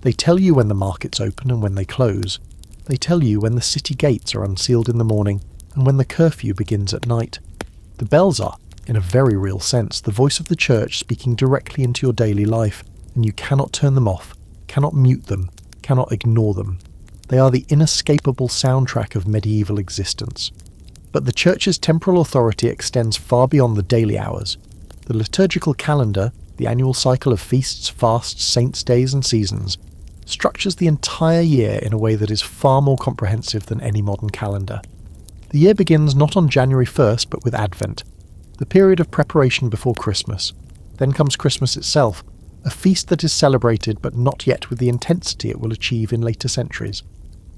They tell you when the markets open and when they close. They tell you when the city gates are unsealed in the morning and when the curfew begins at night. The bells are, in a very real sense, the voice of the church speaking directly into your daily life, and you cannot turn them off, cannot mute them, cannot ignore them. They are the inescapable soundtrack of medieval existence. But the church's temporal authority extends far beyond the daily hours. The liturgical calendar, the annual cycle of feasts, fasts, saints' days and seasons, structures the entire year in a way that is far more comprehensive than any modern calendar. The year begins not on January 1st but with Advent, the period of preparation before Christmas. Then comes Christmas itself, a feast that is celebrated but not yet with the intensity it will achieve in later centuries.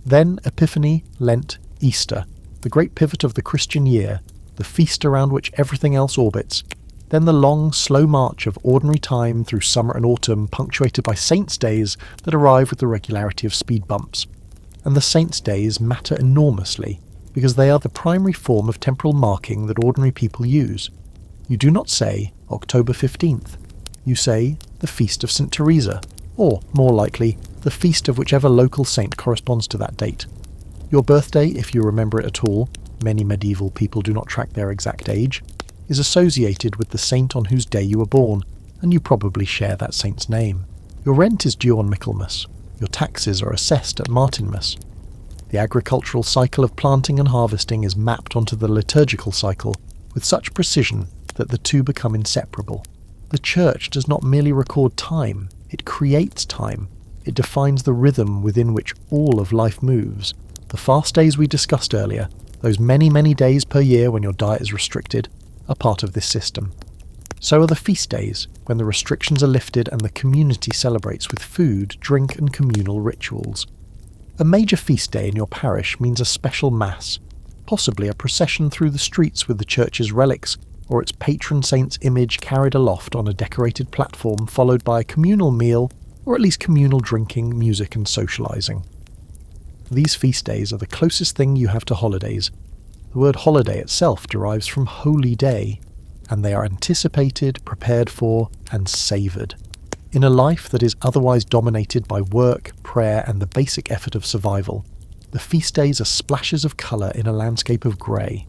Then Epiphany, Lent, Easter, the great pivot of the Christian year, the feast around which everything else orbits. Then the long, slow march of ordinary time through summer and autumn, punctuated by saints' days that arrive with the regularity of speed bumps. And the saints' days matter enormously, because they are the primary form of temporal marking that ordinary people use. You do not say October 15th. You say the Feast of St. Teresa, or, more likely, the feast of whichever local saint corresponds to that date. Your birthday, if you remember it at all, many medieval people do not track their exact age, is associated with the saint on whose day you were born, and you probably share that saint's name. Your rent is due on Michaelmas. Your taxes are assessed at Martinmas. The agricultural cycle of planting and harvesting is mapped onto the liturgical cycle with such precision that the two become inseparable. The Church does not merely record time, it creates time. It defines the rhythm within which all of life moves. The fast days we discussed earlier, those many, many days per year when your diet is restricted, are part of this system. So are the feast days, when the restrictions are lifted and the community celebrates with food, drink and communal rituals. A major feast day in your parish means a special mass, possibly a procession through the streets with the church's relics or its patron saint's image carried aloft on a decorated platform, followed by a communal meal or at least communal drinking, music and socialising. These feast days are the closest thing you have to holidays. The word holiday itself derives from holy day, and they are anticipated, prepared for, and savoured. In a life that is otherwise dominated by work, prayer, and the basic effort of survival, the feast days are splashes of colour in a landscape of grey.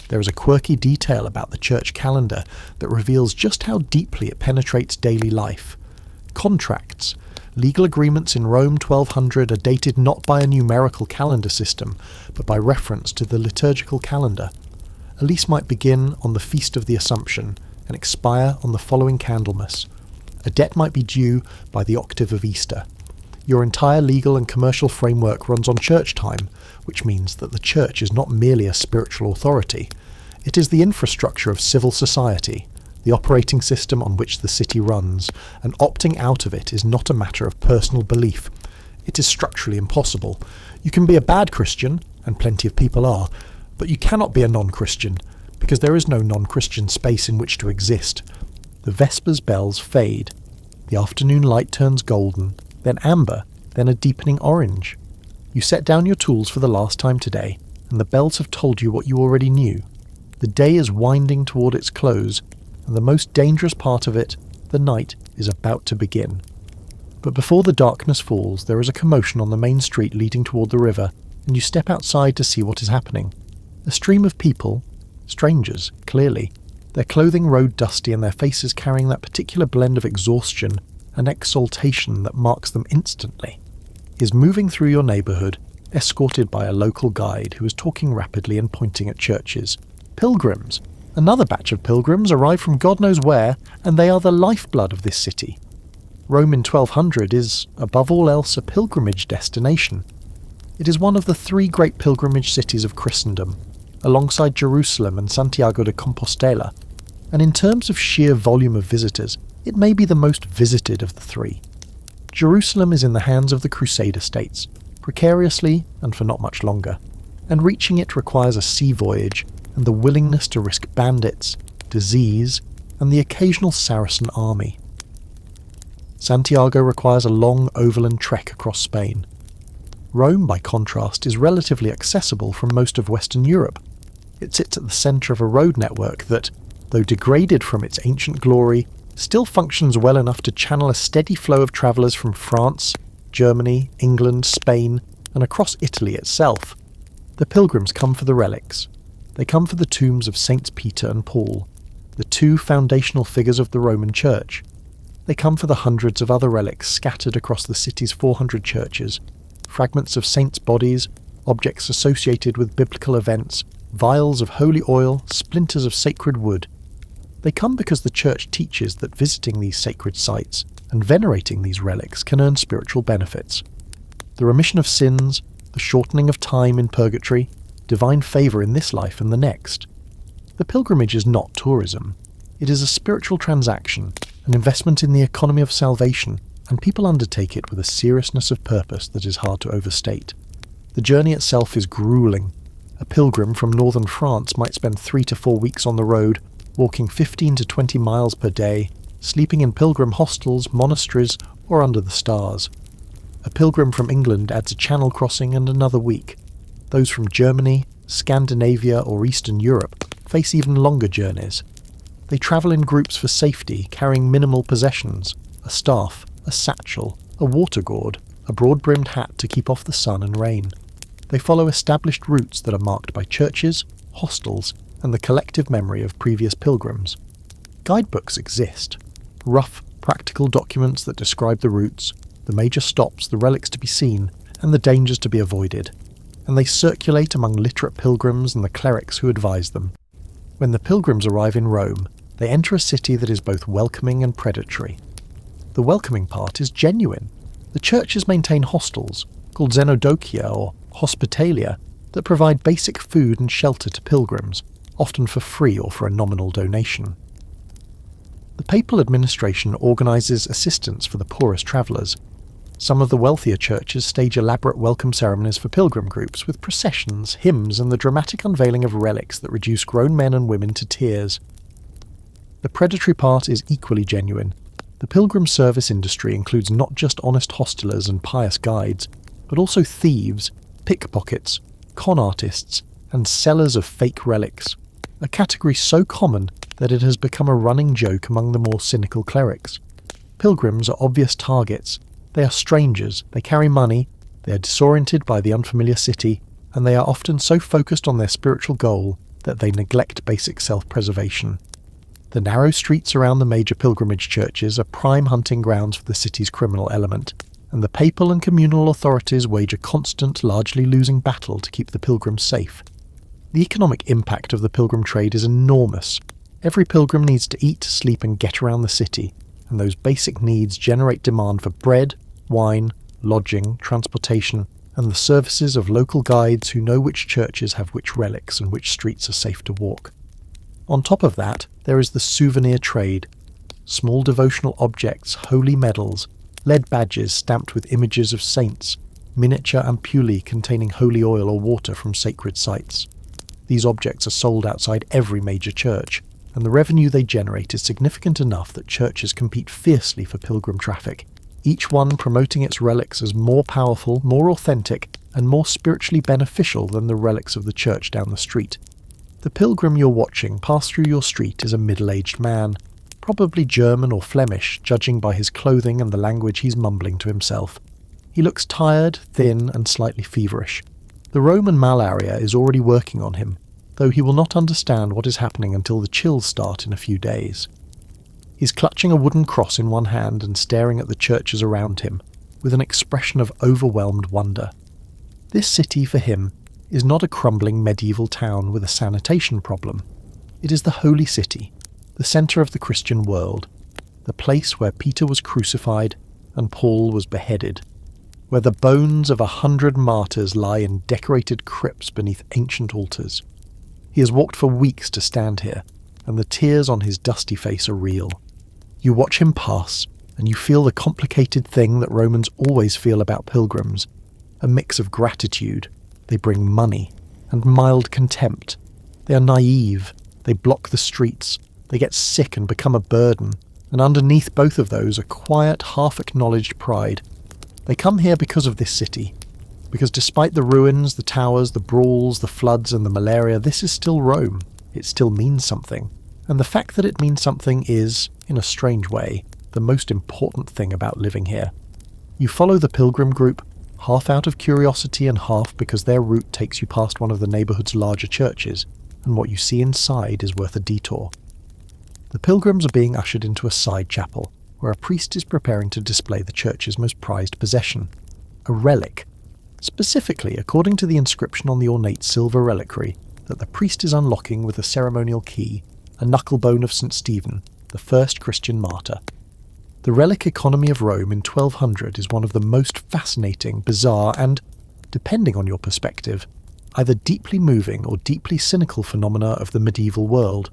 There is a quirky detail about the church calendar that reveals just how deeply it penetrates daily life. Contracts, legal agreements in Rome 1200 are dated not by a numerical calendar system, but by reference to the liturgical calendar. A lease might begin on the Feast of the Assumption and expire on the following Candlemas. A debt might be due by the octave of Easter. Your entire legal and commercial framework runs on church time, which means that the church is not merely a spiritual authority. It is the infrastructure of civil society, the operating system on which the city runs, and opting out of it is not a matter of personal belief. It is structurally impossible. You can be a bad Christian, and plenty of people are, but you cannot be a non-Christian, because there is no non-Christian space in which to exist. The Vespers bells fade. The afternoon light turns golden, then amber, then a deepening orange. You set down your tools for the last time today, and the bells have told you what you already knew. The day is winding toward its close, and the most dangerous part of it, the night, is about to begin. But before the darkness falls, there is a commotion on the main street leading toward the river, and you step outside to see what is happening. A stream of people, strangers, clearly, their clothing road dusty and their faces carrying that particular blend of exhaustion and exaltation that marks them instantly, is moving through your neighbourhood, escorted by a local guide who is talking rapidly and pointing at churches. Pilgrims! Another batch of pilgrims arrive from God knows where, and they are the lifeblood of this city. Rome in 1200 is, above all else, a pilgrimage destination. It is one of the three great pilgrimage cities of Christendom, alongside Jerusalem and Santiago de Compostela, and in terms of sheer volume of visitors, it may be the most visited of the three. Jerusalem is in the hands of the Crusader states, precariously and for not much longer, and reaching it requires a sea voyage and the willingness to risk bandits, disease, and the occasional Saracen army. Santiago requires a long overland trek across Spain. Rome, by contrast, is relatively accessible from most of Western Europe. It sits at the centre of a road network that, though degraded from its ancient glory, still functions well enough to channel a steady flow of travellers from France, Germany, England, Spain, and across Italy itself. The pilgrims come for the relics. They come for the tombs of Saints Peter and Paul, the two foundational figures of the Roman Church. They come for the hundreds of other relics scattered across the city's 400 churches, fragments of saints' bodies, objects associated with biblical events, vials of holy oil, splinters of sacred wood. They come because the Church teaches that visiting these sacred sites and venerating these relics can earn spiritual benefits. The remission of sins, the shortening of time in purgatory, divine favour in this life and the next. The pilgrimage is not tourism. It is a spiritual transaction, an investment in the economy of salvation, and people undertake it with a seriousness of purpose that is hard to overstate. The journey itself is gruelling. A pilgrim from northern France might spend 3 to 4 weeks on the road, walking 15 to 20 miles per day, sleeping in pilgrim hostels, monasteries, or under the stars. A pilgrim from England adds a channel crossing and another week. Those from Germany, Scandinavia, or Eastern Europe face even longer journeys. They travel in groups for safety, carrying minimal possessions: a staff, a satchel, a water gourd, a broad-brimmed hat to keep off the sun and rain. They follow established routes that are marked by churches, hostels, and the collective memory of previous pilgrims. Guidebooks exist. Rough, practical documents that describe the routes, the major stops, the relics to be seen, and the dangers to be avoided. And they circulate among literate pilgrims and the clerics who advise them. When the pilgrims arrive in Rome, they enter a city that is both welcoming and predatory. The welcoming part is genuine. The churches maintain hostels, called xenodokia or hospitalia, that provide basic food and shelter to pilgrims, often for free or for a nominal donation. The papal administration organises assistance for the poorest travellers. Some of the wealthier churches stage elaborate welcome ceremonies for pilgrim groups, with processions, hymns, and the dramatic unveiling of relics that reduce grown men and women to tears. The predatory part is equally genuine. The pilgrim service industry includes not just honest hostelers and pious guides, but also thieves, pickpockets, con artists, and sellers of fake relics, a category so common that it has become a running joke among the more cynical clerics. Pilgrims are obvious targets. They are strangers, they carry money, they are disoriented by the unfamiliar city, and they are often so focused on their spiritual goal that they neglect basic self-preservation. The narrow streets around the major pilgrimage churches are prime hunting grounds for the city's criminal element, and the papal and communal authorities wage a constant, largely losing battle to keep the pilgrims safe. The economic impact of the pilgrim trade is enormous. Every pilgrim needs to eat, sleep, and get around the city, and those basic needs generate demand for bread, wine, lodging, transportation, and the services of local guides who know which churches have which relics and which streets are safe to walk. On top of that, there is the souvenir trade. Small devotional objects, holy medals, lead badges stamped with images of saints, miniature ampuli containing holy oil or water from sacred sites. These objects are sold outside every major church, and the revenue they generate is significant enough that churches compete fiercely for pilgrim traffic, each one promoting its relics as more powerful, more authentic, and more spiritually beneficial than the relics of the church down the street. The pilgrim you're watching pass through your street is a middle-aged man, probably German or Flemish, judging by his clothing and the language he's mumbling to himself. He looks tired, thin, and slightly feverish. The Roman malaria is already working on him, though he will not understand what is happening until the chills start in a few days. He's clutching a wooden cross in one hand and staring at the churches around him, with an expression of overwhelmed wonder. This city, for him, is not a crumbling medieval town with a sanitation problem. It is the holy city, the centre of the Christian world, the place where Peter was crucified and Paul was beheaded, where the bones of 100 martyrs lie in decorated crypts beneath ancient altars. He has walked for weeks to stand here, and the tears on his dusty face are real. You watch him pass, and you feel the complicated thing that Romans always feel about pilgrims, a mix of gratitude. They bring money, and mild contempt. They are naive, they block the streets, they get sick and become a burden, and underneath both of those a quiet, half-acknowledged pride. They come here because of this city, because despite the ruins, the towers, the brawls, the floods, and the malaria, this is still Rome. It still means something, and the fact that it means something is, in a strange way, the most important thing about living here. You follow the pilgrim group, half out of curiosity and half because their route takes you past one of the neighbourhood's larger churches, and what you see inside is worth a detour. The pilgrims are being ushered into a side chapel, where a priest is preparing to display the church's most prized possession, a relic. Specifically, according to the inscription on the ornate silver reliquary, that the priest is unlocking with a ceremonial key, a knucklebone of St. Stephen, the first Christian martyr. The relic economy of Rome in 1200 is one of the most fascinating, bizarre, and, depending on your perspective, either deeply moving or deeply cynical phenomena of the medieval world.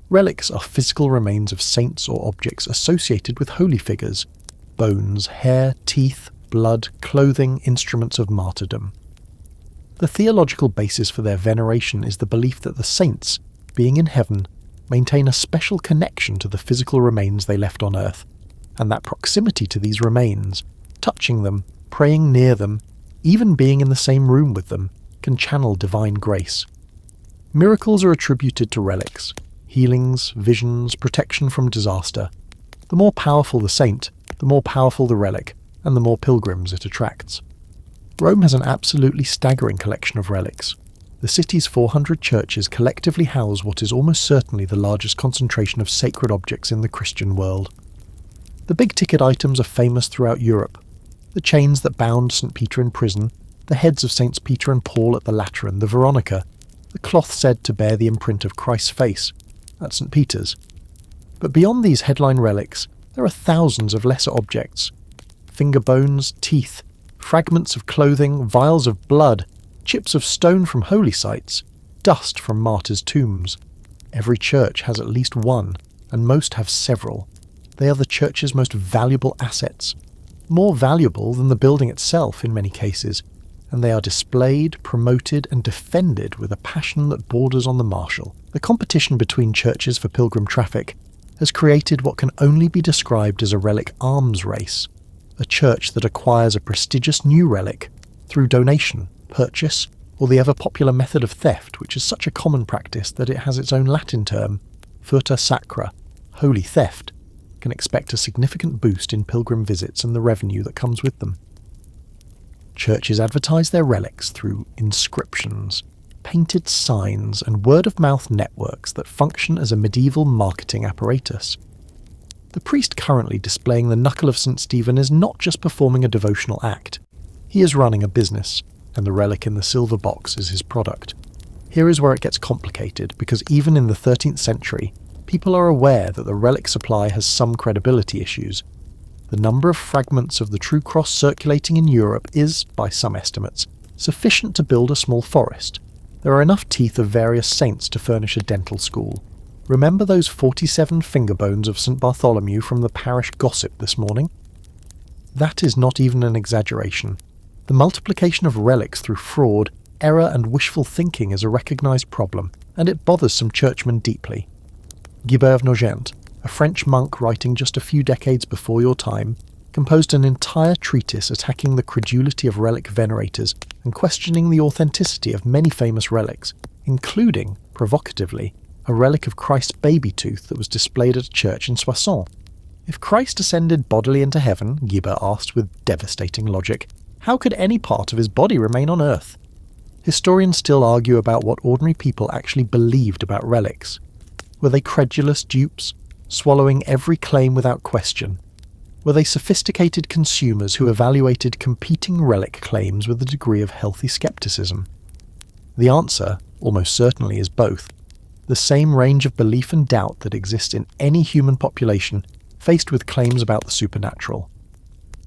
Relics are physical remains of saints or objects associated with holy figures: bones, hair, teeth, blood, clothing, instruments of martyrdom. The theological basis for their veneration is the belief that the saints, being in heaven, maintain a special connection to the physical remains they left on earth, and that proximity to these remains, touching them, praying near them, even being in the same room with them, can channel divine grace. Miracles are attributed to relics. healings, visions, protection from disaster. The more powerful the saint, the more powerful the relic, and the more pilgrims it attracts. Rome has an absolutely staggering collection of relics. The city's 400 churches collectively house what is almost certainly the largest concentration of sacred objects in the Christian world. The big-ticket items are famous throughout Europe. The chains that bound St. Peter in prison, the heads of Saints Peter and Paul at the Lateran, the Veronica, the cloth said to bear the imprint of Christ's face at St. Peter's. But beyond these headline relics, there are thousands of lesser objects. Finger bones, teeth, fragments of clothing, vials of blood, chips of stone from holy sites, dust from martyrs' tombs. Every church has at least one, and most have several. They are the church's most valuable assets, more valuable than the building itself in many cases, and they are displayed, promoted, and defended with a passion that borders on the martial. The competition between churches for pilgrim traffic has created what can only be described as a relic arms race, a church that acquires a prestigious new relic through donation, purchase, or the ever-popular method of theft, which is such a common practice that it has its own Latin term, furta sacra, holy theft, can expect a significant boost in pilgrim visits and the revenue that comes with them. Churches advertise their relics through inscriptions, painted signs, and word-of-mouth networks that function as a medieval marketing apparatus. The priest currently displaying the knuckle of St. Stephen is not just performing a devotional act. He is running a business, and the relic in the silver box is his product. Here is where it gets complicated, because even in the 13th century, people are aware that the relic supply has some credibility issues. The number of fragments of the true cross circulating in Europe is, by some estimates, sufficient to build a small forest. There are enough teeth of various saints to furnish a dental school. Remember those 47 finger bones of St. Bartholomew from the parish gossip this morning? That is not even an exaggeration. The multiplication of relics through fraud, error and wishful thinking is a recognised problem, and it bothers some churchmen deeply. Guibert of Nogent, a French monk writing just a few decades before your time, composed an entire treatise attacking the credulity of relic venerators and questioning the authenticity of many famous relics, including, provocatively, a relic of Christ's baby tooth that was displayed at a church in Soissons. If Christ ascended bodily into heaven, Guibert asked with devastating logic, how could any part of his body remain on earth? Historians still argue about what ordinary people actually believed about relics. Were they credulous dupes, swallowing every claim without question? Were they sophisticated consumers who evaluated competing relic claims with a degree of healthy skepticism? The answer, almost certainly, is both. The same range of belief and doubt that exists in any human population faced with claims about the supernatural.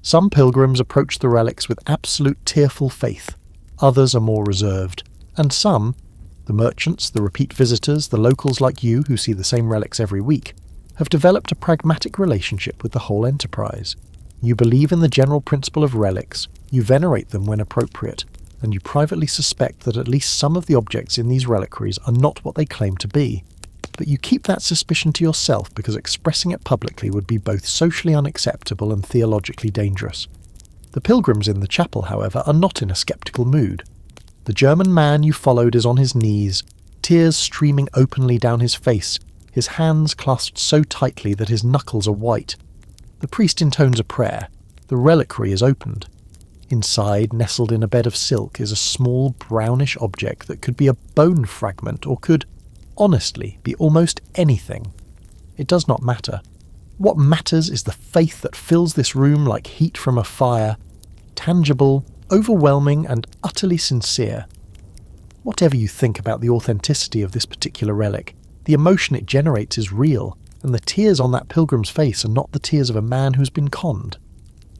Some pilgrims approach the relics with absolute tearful faith, others are more reserved, and some, the merchants, the repeat visitors, the locals like you who see the same relics every week, have developed a pragmatic relationship with the whole enterprise. You believe in the general principle of relics, you venerate them when appropriate, and you privately suspect that at least some of the objects in these reliquaries are not what they claim to be. But you keep that suspicion to yourself because expressing it publicly would be both socially unacceptable and theologically dangerous. The pilgrims in the chapel, however, are not in a skeptical mood. The German man you followed is on his knees, tears streaming openly down his face, his hands clasped so tightly that his knuckles are white. The priest intones a prayer. The reliquary is opened. Inside, nestled in a bed of silk, is a small brownish object that could be a bone fragment or could, honestly, be almost anything. It does not matter. What matters is the faith that fills this room like heat from a fire, tangible, overwhelming, and utterly sincere. Whatever you think about the authenticity of this particular relic, the emotion it generates is real, and the tears on that pilgrim's face are not the tears of a man who's been conned.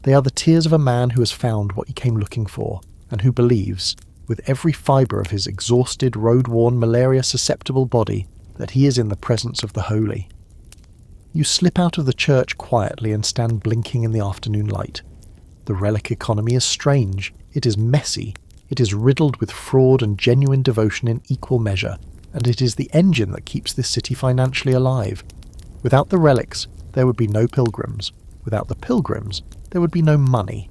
They are the tears of a man who has found what he came looking for, and who believes, with every fibre of his exhausted, road-worn, malaria-susceptible body, that he is in the presence of the holy. You slip out of the church quietly and stand blinking in the afternoon light. The relic economy is strange, it is messy, it is riddled with fraud and genuine devotion in equal measure, and it is the engine that keeps this city financially alive. Without the relics, there would be no pilgrims. Without the pilgrims, there would be no money.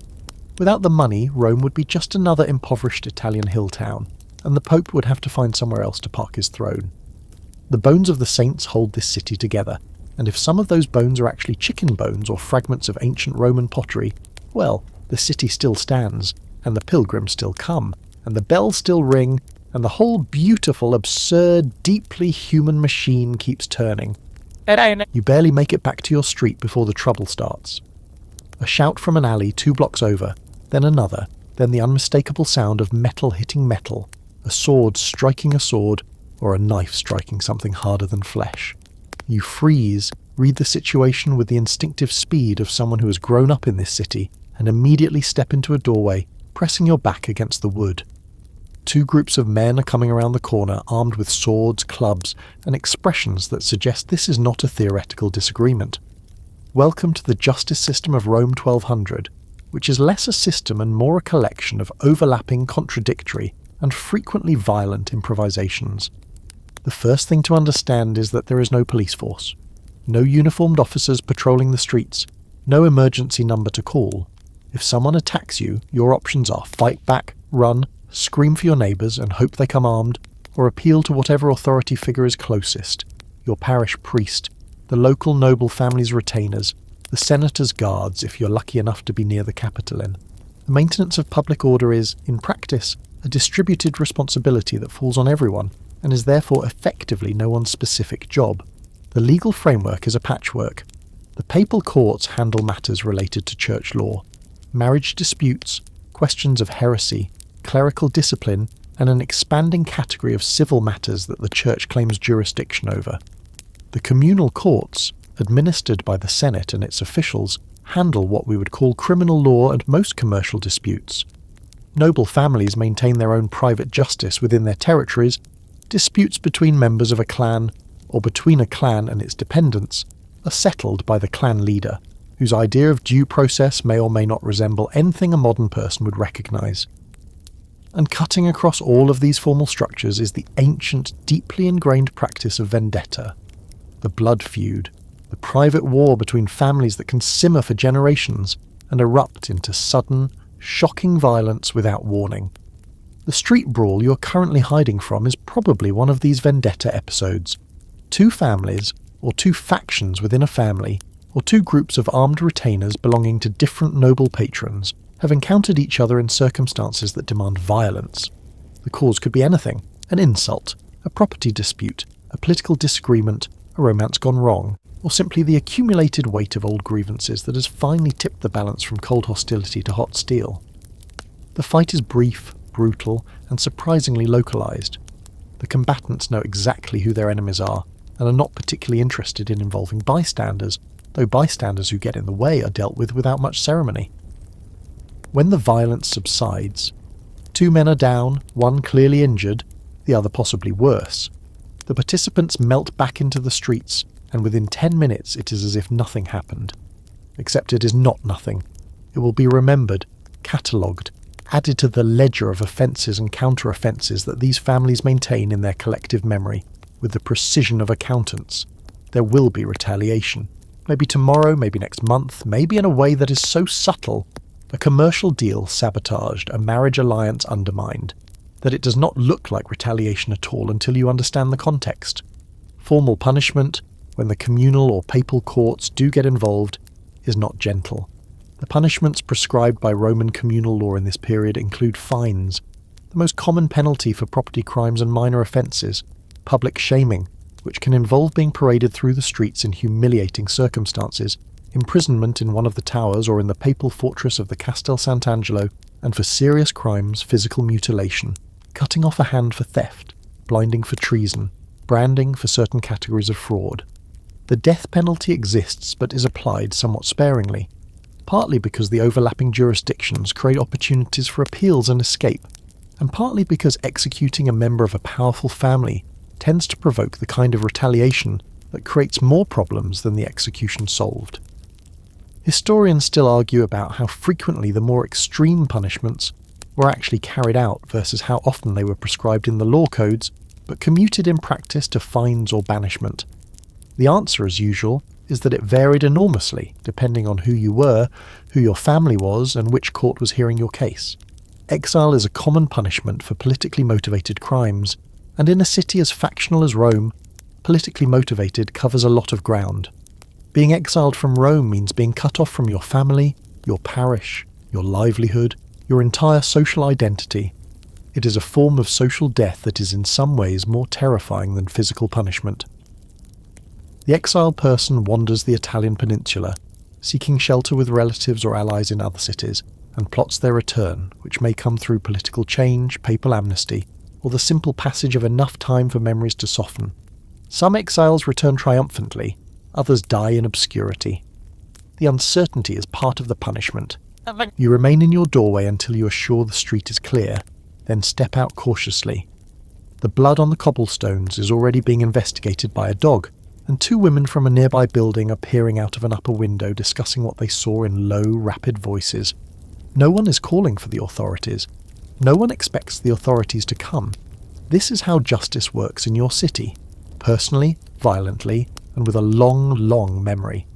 Without the money, Rome would be just another impoverished Italian hill town, and the Pope would have to find somewhere else to park his throne. The bones of the saints hold this city together, and if some of those bones are actually chicken bones or fragments of ancient Roman pottery, well, the city still stands, and the pilgrims still come, and the bells still ring, and the whole beautiful, absurd, deeply human machine keeps turning. You barely make it back to your street before the trouble starts. A shout from an alley 2 blocks over, then another, then the unmistakable sound of metal hitting metal, a sword striking a sword, or a knife striking something harder than flesh. You freeze, read the situation with the instinctive speed of someone who has grown up in this city, and immediately step into a doorway, pressing your back against the wood. 2 groups of men are coming around the corner, armed with swords, clubs, and expressions that suggest this is not a theoretical disagreement. Welcome to the justice system of Rome 1200, which is less a system and more a collection of overlapping, contradictory, and frequently violent improvisations. The first thing to understand is that there is no police force, no uniformed officers patrolling the streets, no emergency number to call. If someone attacks you, your options are fight back, run, scream for your neighbours and hope they come armed, or appeal to whatever authority figure is closest, your parish priest, the local noble family's retainers, the senator's guards if you're lucky enough to be near the Capitolin. The maintenance of public order is, in practice, a distributed responsibility that falls on everyone, and is therefore effectively no one's specific job. The legal framework is a patchwork. The papal courts handle matters related to church law, marriage disputes, questions of heresy, clerical discipline, and an expanding category of civil matters that the church claims jurisdiction over. The communal courts, administered by the Senate and its officials, handle what we would call criminal law and most commercial disputes. Noble families maintain their own private justice within their territories. Disputes between members of a clan, or between a clan and its dependents, are settled by the clan leader, whose idea of due process may or may not resemble anything a modern person would recognise. And cutting across all of these formal structures is the ancient, deeply ingrained practice of vendetta, the blood feud, the private war between families that can simmer for generations and erupt into sudden, shocking violence without warning. The street brawl you're currently hiding from is probably one of these vendetta episodes. 2 families, or 2 factions within a family, or 2 groups of armed retainers belonging to different noble patrons, have encountered each other in circumstances that demand violence. The cause could be anything: an insult, a property dispute, a political disagreement, a romance gone wrong, or simply the accumulated weight of old grievances that has finally tipped the balance from cold hostility to hot steel. The fight is brief, brutal, and surprisingly localised. The combatants know exactly who their enemies are, and are not particularly interested in involving bystanders, though bystanders who get in the way are dealt with without much ceremony. When the violence subsides, 2 men are down, 1 clearly injured, the other possibly worse. The participants melt back into the streets, and within 10 minutes it is as if nothing happened. Except it is not nothing. It will be remembered, catalogued, added to the ledger of offences and counter-offences that these families maintain in their collective memory, with the precision of accountants. There will be retaliation. Maybe tomorrow, maybe next month, maybe in a way that is so subtle, a commercial deal sabotaged, a marriage alliance undermined, that it does not look like retaliation at all until you understand the context. Formal punishment, when the communal or papal courts do get involved, is not gentle. The punishments prescribed by Roman communal law in this period include fines, the most common penalty for property crimes and minor offences, public shaming, which can involve being paraded through the streets in humiliating circumstances, imprisonment in one of the towers or in the papal fortress of the Castel Sant'Angelo, and for serious crimes, physical mutilation, cutting off a hand for theft, blinding for treason, branding for certain categories of fraud. The death penalty exists but is applied somewhat sparingly, partly because the overlapping jurisdictions create opportunities for appeals and escape, and partly because executing a member of a powerful family tends to provoke the kind of retaliation that creates more problems than the execution solved. Historians still argue about how frequently the more extreme punishments were actually carried out versus how often they were prescribed in the law codes, but commuted in practice to fines or banishment. The answer, as usual, is that it varied enormously, depending on who you were, who your family was, and which court was hearing your case. Exile is a common punishment for politically motivated crimes, and in a city as factional as Rome, politically motivated, covers a lot of ground. Being exiled from Rome means being cut off from your family, your parish, your livelihood, your entire social identity. It is a form of social death that is in some ways more terrifying than physical punishment. The exiled person wanders the Italian peninsula, seeking shelter with relatives or allies in other cities, and plots their return, which may come through political change, papal amnesty, or the simple passage of enough time for memories to soften. Some exiles return triumphantly, others die in obscurity. The uncertainty is part of the punishment. You remain in your doorway until you are sure the street is clear, then step out cautiously. The blood on the cobblestones is already being investigated by a dog, and two women from a nearby building are peering out of an upper window discussing what they saw in low, rapid voices. No one is calling for the authorities. No one expects the authorities to come. This is how justice works in your city. Personally, violently, and with a long, long memory.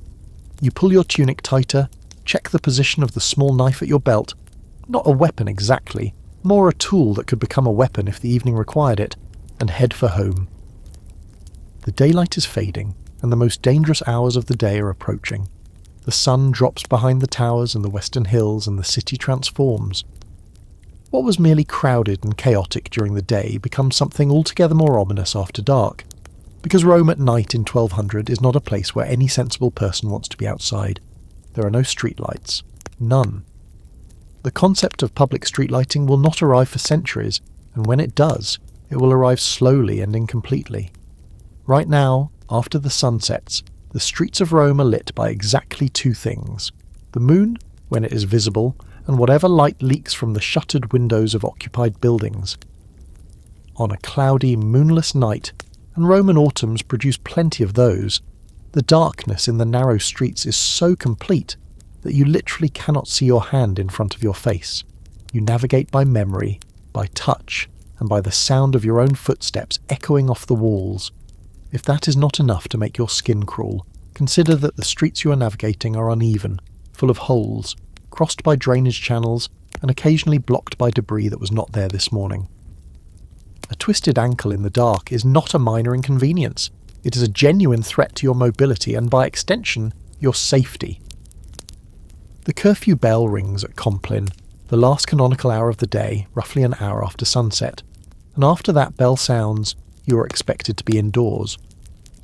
You pull your tunic tighter, check the position of the small knife at your belt. Not a weapon exactly, more a tool that could become a weapon if the evening required it, and head for home. The daylight is fading, and the most dangerous hours of the day are approaching. The sun drops behind the towers and the western hills, and the city transforms. What was merely crowded and chaotic during the day becomes something altogether more ominous after dark, because Rome at night in 1200 is not a place where any sensible person wants to be outside. There are no streetlights. None. The concept of public street lighting will not arrive for centuries, and when it does, it will arrive slowly and incompletely. Right now, after the sun sets, the streets of Rome are lit by exactly two things: the moon, when it is visible, and whatever light leaks from the shuttered windows of occupied buildings. On a cloudy, moonless night, and Roman autumns produce plenty of those, the darkness in the narrow streets is so complete that you literally cannot see your hand in front of your face. You navigate by memory, by touch, and by the sound of your own footsteps echoing off the walls. If that is not enough to make your skin crawl, consider that the streets you are navigating are uneven, full of holes, crossed by drainage channels, and occasionally blocked by debris that was not there this morning. A twisted ankle in the dark is not a minor inconvenience. It is a genuine threat to your mobility and, by extension, your safety. The curfew bell rings at Compline, the last canonical hour of the day, roughly an hour after sunset, and after that bell sounds, you are expected to be indoors.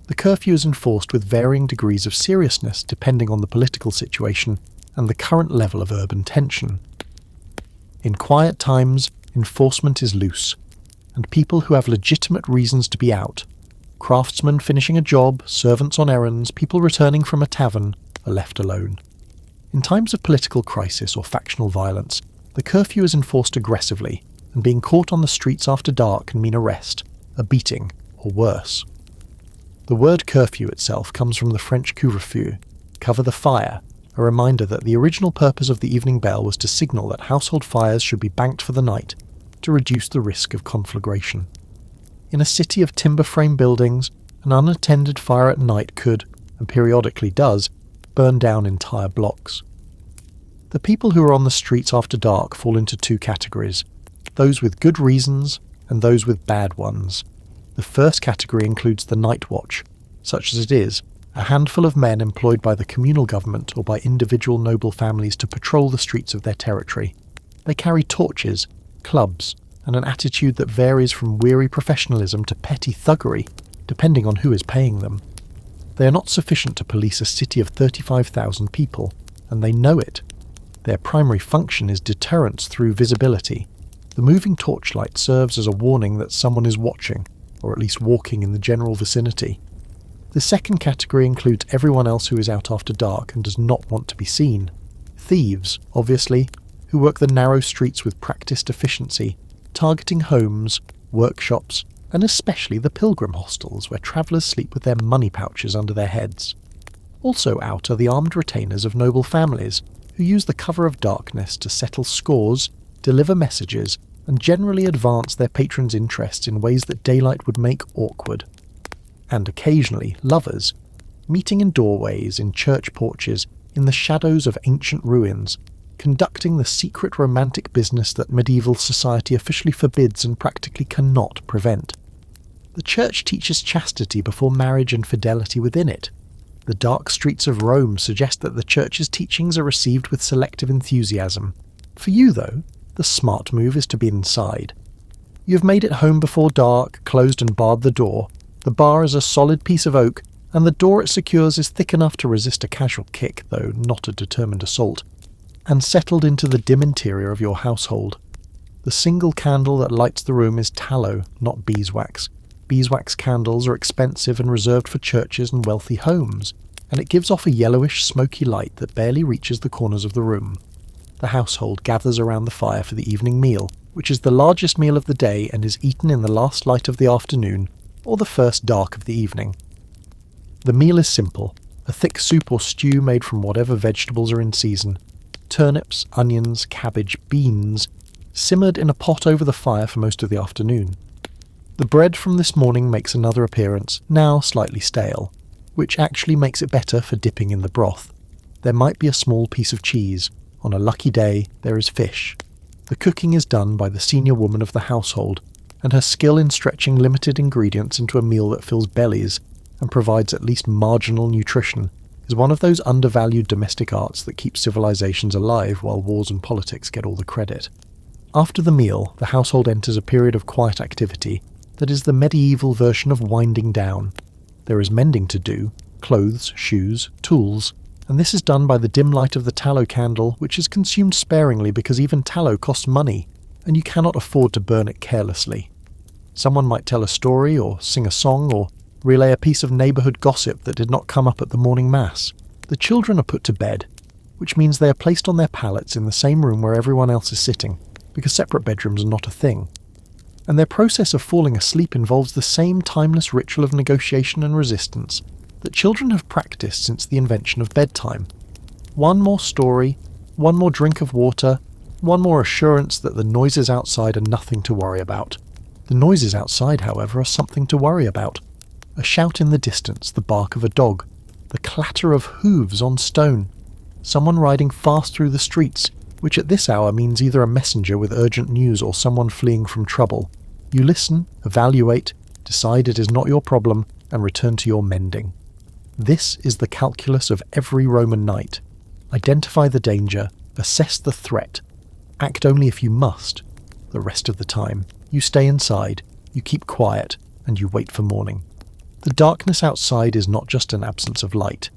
The curfew is enforced with varying degrees of seriousness depending on the political situation and the current level of urban tension. In quiet times, enforcement is loose, and people who have legitimate reasons to be out, craftsmen finishing a job, servants on errands, people returning from a tavern, are left alone. In times of political crisis or factional violence, the curfew is enforced aggressively, and being caught on the streets after dark can mean arrest, a beating, or worse. The word curfew itself comes from the French couvre-feu, cover the fire, a reminder that the original purpose of the evening bell was to signal that household fires should be banked for the night, to reduce the risk of conflagration. In a city of timber frame buildings, an unattended fire at night could, and periodically does, burn down entire blocks. The people who are on the streets after dark fall into two categories: those with good reasons and those with bad ones. The first category includes the night watch, such as it is, a handful of men employed by the communal government or by individual noble families to patrol the streets of their territory. They carry torches, clubs, and an attitude that varies from weary professionalism to petty thuggery, depending on who is paying them. They are not sufficient to police a city of 35,000 people, and they know it. Their primary function is deterrence through visibility. The moving torchlight serves as a warning that someone is watching, or at least walking in the general vicinity. The second category includes everyone else who is out after dark and does not want to be seen. Thieves, obviously, who work the narrow streets with practiced efficiency, targeting homes, workshops, and especially the pilgrim hostels where travellers sleep with their money pouches under their heads. Also out are the armed retainers of noble families, who use the cover of darkness to settle scores, deliver messages, and generally advance their patrons' interests in ways that daylight would make awkward. And occasionally lovers, meeting in doorways, in church porches, in the shadows of ancient ruins, conducting the secret romantic business that medieval society officially forbids and practically cannot prevent. The church teaches chastity before marriage and fidelity within it. The dark streets of Rome suggest that the church's teachings are received with selective enthusiasm. For you, though, the smart move is to be inside. You have made it home before dark, closed and barred the door. The bar is a solid piece of oak, and the door it secures is thick enough to resist a casual kick, though not a determined assault, and settled into the dim interior of your household. The single candle that lights the room is tallow, not beeswax. Beeswax candles are expensive and reserved for churches and wealthy homes, and it gives off a yellowish, smoky light that barely reaches the corners of the room. The household gathers around the fire for the evening meal, which is the largest meal of the day and is eaten in the last light of the afternoon or the first dark of the evening. The meal is simple, a thick soup or stew made from whatever vegetables are in season. Turnips, onions, cabbage, beans, simmered in a pot over the fire for most of the afternoon. The bread from this morning makes another appearance, now slightly stale, which actually makes it better for dipping in the broth. There might be a small piece of cheese. On a lucky day, there is fish. The cooking is done by the senior woman of the household, and her skill in stretching limited ingredients into a meal that fills bellies and provides at least marginal nutrition is one of those undervalued domestic arts that keep civilizations alive while wars and politics get all the credit. After the meal, the household enters a period of quiet activity that is the medieval version of winding down. There is mending to do, clothes, shoes, tools, and this is done by the dim light of the tallow candle, which is consumed sparingly because even tallow costs money, and you cannot afford to burn it carelessly. Someone might tell a story, or sing a song, or relay a piece of neighbourhood gossip that did not come up at the morning mass. The children are put to bed, which means they are placed on their pallets in the same room where everyone else is sitting, because separate bedrooms are not a thing. And their process of falling asleep involves the same timeless ritual of negotiation and resistance that children have practiced since the invention of bedtime. One more story, one more drink of water, one more assurance that the noises outside are nothing to worry about. The noises outside, however, are something to worry about. A shout in the distance, the bark of a dog, the clatter of hooves on stone, someone riding fast through the streets, which at this hour means either a messenger with urgent news or someone fleeing from trouble. You listen, evaluate, decide it is not your problem, and return to your mending. This is the calculus of every Roman knight. Identify the danger, assess the threat, act only if you must. The rest of the time, you stay inside, you keep quiet, and you wait for morning. The darkness outside is not just an absence of light.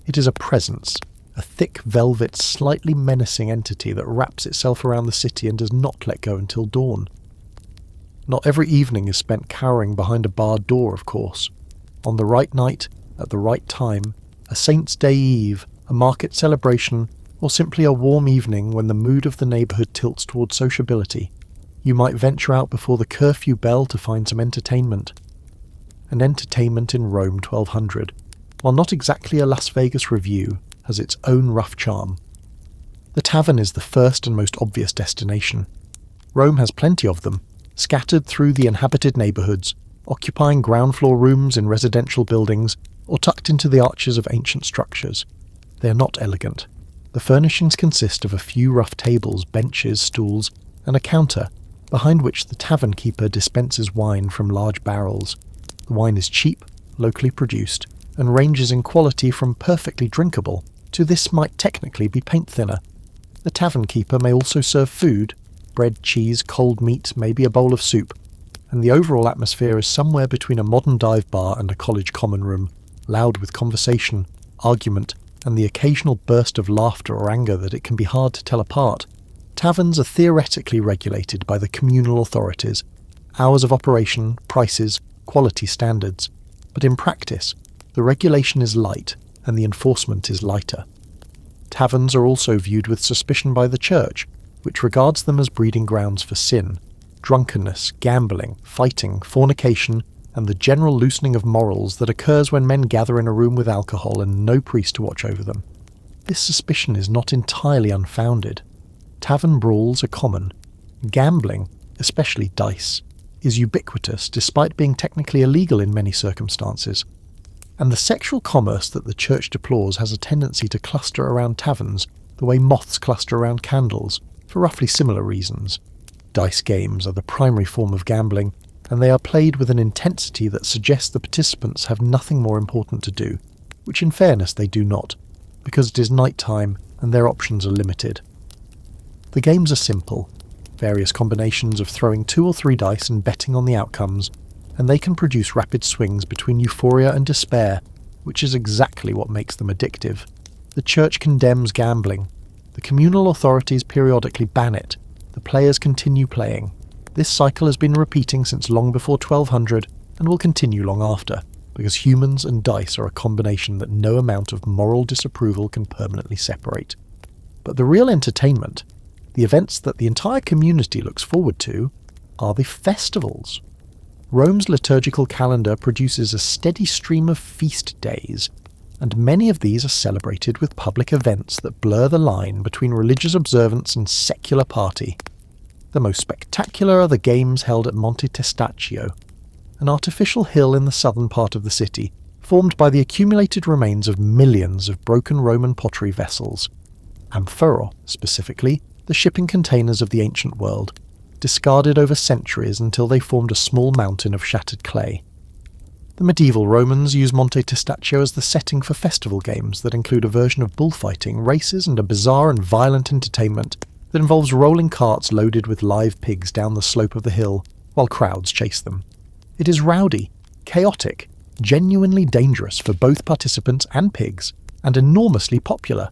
It is a presence, a thick velvet, slightly menacing entity that wraps itself around the city and does not let go until dawn. Not every evening is spent cowering behind a barred door, of course. On the right night, at the right time, a Saint's Day Eve, a market celebration, or simply a warm evening when the mood of the neighbourhood tilts towards sociability, you might venture out before the curfew bell to find some entertainment. An entertainment in Rome 1200, while not exactly a Las Vegas review, has its own rough charm. The tavern is the first and most obvious destination. Rome has plenty of them, scattered through the inhabited neighbourhoods, occupying ground floor rooms in residential buildings, or tucked into the arches of ancient structures. They are not elegant. The furnishings consist of a few rough tables, benches, stools, and a counter, behind which the tavern keeper dispenses wine from large barrels. The wine is cheap, locally produced, and ranges in quality from perfectly drinkable to this might technically be paint thinner. The tavern keeper may also serve food, bread, cheese, cold meat, maybe a bowl of soup, and the overall atmosphere is somewhere between a modern dive bar and a college common room, loud with conversation, argument, and the occasional burst of laughter or anger that it can be hard to tell apart. Taverns are theoretically regulated by the communal authorities, hours of operation, prices, quality standards, but in practice, the regulation is light and the enforcement is lighter. Taverns are also viewed with suspicion by the church, which regards them as breeding grounds for sin, drunkenness, gambling, fighting, fornication, and the general loosening of morals that occurs when men gather in a room with alcohol and no priest to watch over them. This suspicion is not entirely unfounded. Tavern brawls are common. Gambling, especially dice, is ubiquitous despite being technically illegal in many circumstances. And the sexual commerce that the church deplores has a tendency to cluster around taverns the way moths cluster around candles, for roughly similar reasons. Dice games are the primary form of gambling, and they are played with an intensity that suggests the participants have nothing more important to do, which in fairness they do not, because it is night time and their options are limited. The games are simple, various combinations of throwing 2 or 3 dice and betting on the outcomes, and they can produce rapid swings between euphoria and despair, which is exactly what makes them addictive. The church condemns gambling. The communal authorities periodically ban it. The players continue playing. This cycle has been repeating since long before 1200 and will continue long after, because humans and dice are a combination that no amount of moral disapproval can permanently separate. But the real entertainment, the events that the entire community looks forward to, are the festivals. Rome's liturgical calendar produces a steady stream of feast days, and many of these are celebrated with public events that blur the line between religious observance and secular party. The most spectacular are the games held at Monte Testaccio, an artificial hill in the southern part of the city, formed by the accumulated remains of millions of broken Roman pottery vessels. Amphora, specifically, the shipping containers of the ancient world, discarded over centuries until they formed a small mountain of shattered clay. The medieval Romans used Monte Testaccio as the setting for festival games that include a version of bullfighting, races, and a bizarre and violent entertainment that involves rolling carts loaded with live pigs down the slope of the hill while crowds chase them. It is rowdy, chaotic, genuinely dangerous for both participants and pigs, and enormously popular.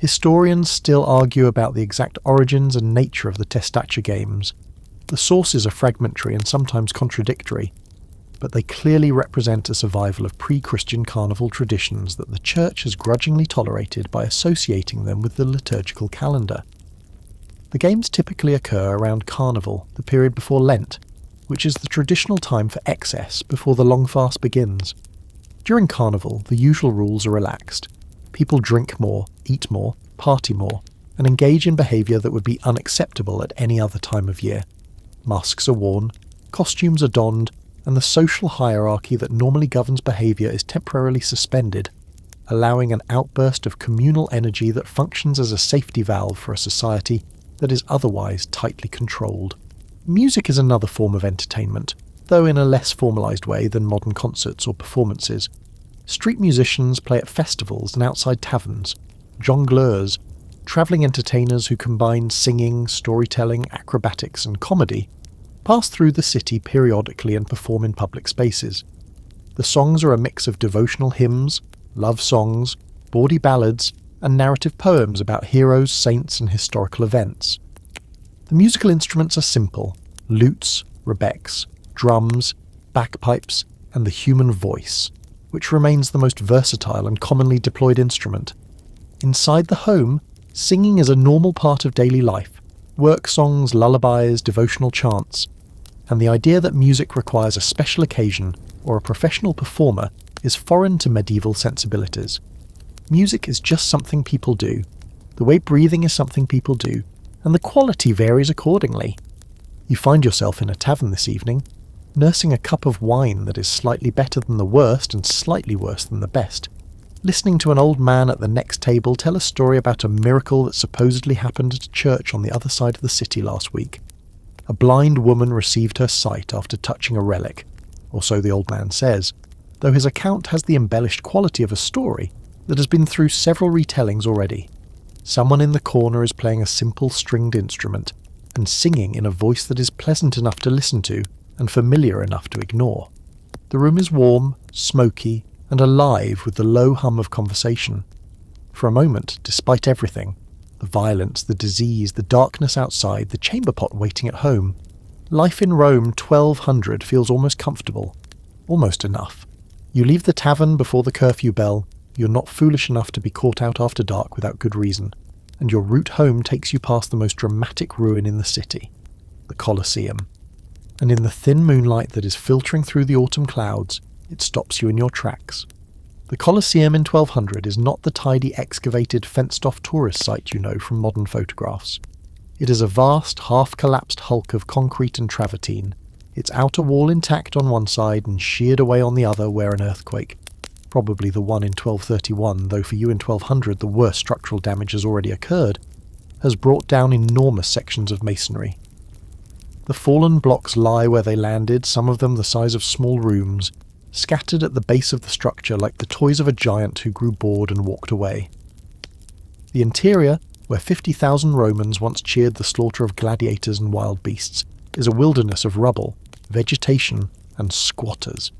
Historians still argue about the exact origins and nature of the Testaccio games. The sources are fragmentary and sometimes contradictory, but they clearly represent a survival of pre-Christian carnival traditions that the Church has grudgingly tolerated by associating them with the liturgical calendar. The games typically occur around Carnival, the period before Lent, which is the traditional time for excess before the long fast begins. During Carnival, the usual rules are relaxed. People drink more, eat more, party more, and engage in behaviour that would be unacceptable at any other time of year. Masks are worn, costumes are donned, and the social hierarchy that normally governs behaviour is temporarily suspended, allowing an outburst of communal energy that functions as a safety valve for a society that is otherwise tightly controlled. Music is another form of entertainment, though in a less formalised way than modern concerts or performances. Street musicians play at festivals and outside taverns, jongleurs, travelling entertainers who combine singing, storytelling, acrobatics and comedy, pass through the city periodically and perform in public spaces. The songs are a mix of devotional hymns, love songs, bawdy ballads, and narrative poems about heroes, saints and historical events. The musical instruments are simple: lutes, rebecks, drums, bagpipes, and the human voice, which remains the most versatile and commonly deployed instrument. Inside the home, singing is a normal part of daily life: work songs, lullabies, devotional chants, and the idea that music requires a special occasion or a professional performer is foreign to medieval sensibilities. Music is just something people do, the way breathing is something people do, and the quality varies accordingly. You find yourself in a tavern this evening, nursing a cup of wine that is slightly better than the worst and slightly worse than the best, listening to an old man at the next table tell a story about a miracle that supposedly happened at a church on the other side of the city last week. A blind woman received her sight after touching a relic, or so the old man says, though his account has the embellished quality of a story that has been through several retellings already. Someone in the corner is playing a simple stringed instrument and singing in a voice that is pleasant enough to listen to and familiar enough to ignore. The room is warm, smoky, and alive with the low hum of conversation. For a moment, despite everything, the violence, the disease, the darkness outside, the chamber pot waiting at home, life in Rome 1200 feels almost comfortable, almost enough. You leave the tavern before the curfew bell, you're not foolish enough to be caught out after dark without good reason, and your route home takes you past the most dramatic ruin in the city, the Colosseum. And in the thin moonlight that is filtering through the autumn clouds, it stops you in your tracks. The Colosseum in 1200 is not the tidy excavated fenced-off tourist site you know from modern photographs. It is a vast, half-collapsed hulk of concrete and travertine, its outer wall intact on one side and sheared away on the other where an earthquake, probably the one in 1231, though for you in 1200 the worst structural damage has already occurred, has brought down enormous sections of masonry. The fallen blocks lie where they landed, some of them the size of small rooms, scattered at the base of the structure like the toys of a giant who grew bored and walked away. The interior, where 50,000 Romans once cheered the slaughter of gladiators and wild beasts, is a wilderness of rubble, vegetation, and squatters.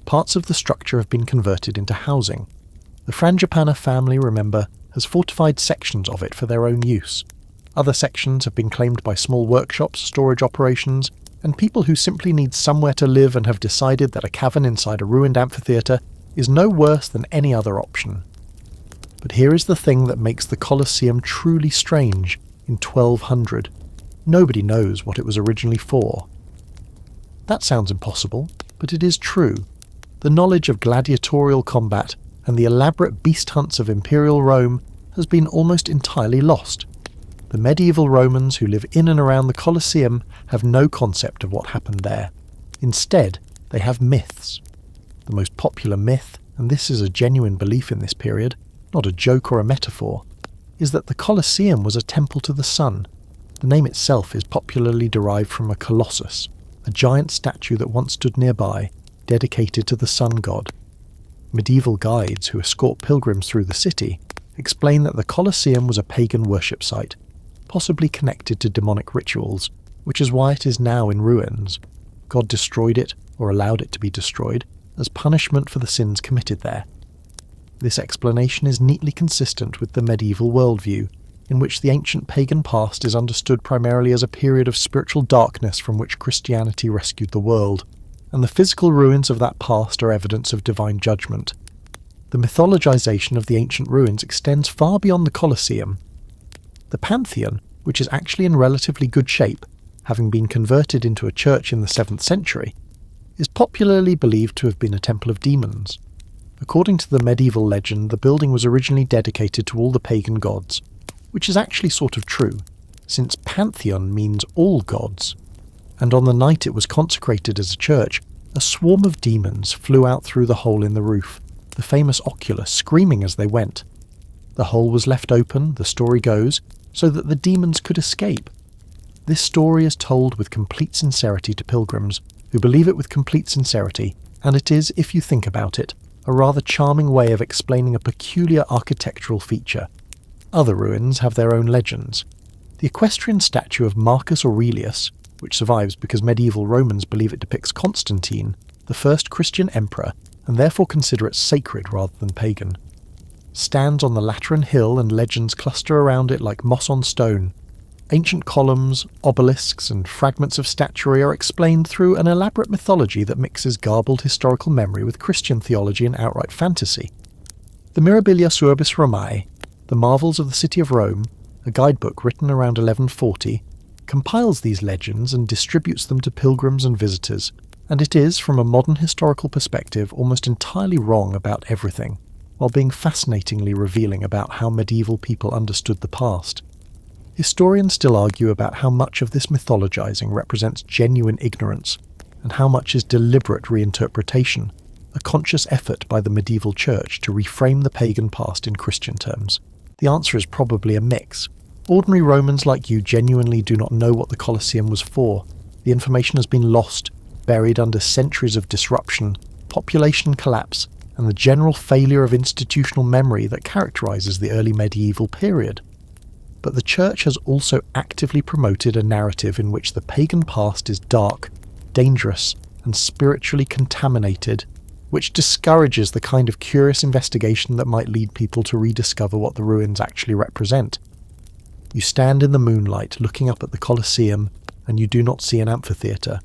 Parts of the structure have been converted into housing. The Frangipane family, remember, has fortified sections of it for their own use. Other sections have been claimed by small workshops, storage operations, and people who simply need somewhere to live and have decided that a cavern inside a ruined amphitheatre is no worse than any other option. But here is the thing that makes the Colosseum truly strange in 1200. Nobody knows what it was originally for. That sounds impossible, but it is true. The knowledge of gladiatorial combat and the elaborate beast hunts of imperial Rome has been almost entirely lost. The medieval Romans who live in and around the Colosseum have no concept of what happened there. Instead, they have myths. The most popular myth, and this is a genuine belief in this period, not a joke or a metaphor, is that the Colosseum was a temple to the sun. The name itself is popularly derived from a colossus, a giant statue that once stood nearby, dedicated to the sun god. Medieval guides who escort pilgrims through the city explain that the Colosseum was a pagan worship site, possibly connected to demonic rituals, which is why it is now in ruins. God destroyed it, or allowed it to be destroyed, as punishment for the sins committed there. This explanation is neatly consistent with the medieval worldview, in which the ancient pagan past is understood primarily as a period of spiritual darkness from which Christianity rescued the world, and the physical ruins of that past are evidence of divine judgment. The mythologization of the ancient ruins extends far beyond the Colosseum. The Pantheon, which is actually in relatively good shape, having been converted into a church in the 7th century, is popularly believed to have been a temple of demons. According to the medieval legend, the building was originally dedicated to all the pagan gods, which is actually sort of true, since Pantheon means all gods. And on the night it was consecrated as a church, a swarm of demons flew out through the hole in the roof, the famous oculus, screaming as they went. The hole was left open, the story goes, so that the demons could escape. This story is told with complete sincerity to pilgrims, who believe it with complete sincerity, and it is, if you think about it, a rather charming way of explaining a peculiar architectural feature. Other ruins have their own legends. The equestrian statue of Marcus Aurelius, which survives because medieval Romans believe it depicts Constantine, the first Christian emperor, and therefore consider it sacred rather than pagan, stands on the Lateran hill and legends cluster around it like moss on stone. Ancient columns, obelisks, and fragments of statuary are explained through an elaborate mythology that mixes garbled historical memory with Christian theology and outright fantasy. The Mirabilia Surbis Romae, The Marvels of the City of Rome, a guidebook written around 1140, compiles these legends and distributes them to pilgrims and visitors, and it is, from a modern historical perspective, almost entirely wrong about everything, while being fascinatingly revealing about how medieval people understood the past. Historians still argue about how much of this mythologizing represents genuine ignorance, and how much is deliberate reinterpretation, a conscious effort by the medieval church to reframe the pagan past in Christian terms. The answer is probably a mix. Ordinary Romans like you genuinely do not know what the Colosseum was for. The information has been lost, buried under centuries of disruption, population collapse, and the general failure of institutional memory that characterizes the early medieval period. But the Church has also actively promoted a narrative in which the pagan past is dark, dangerous, and spiritually contaminated, which discourages the kind of curious investigation that might lead people to rediscover what the ruins actually represent. You stand in the moonlight looking up at the Colosseum, and you do not see an amphitheatre.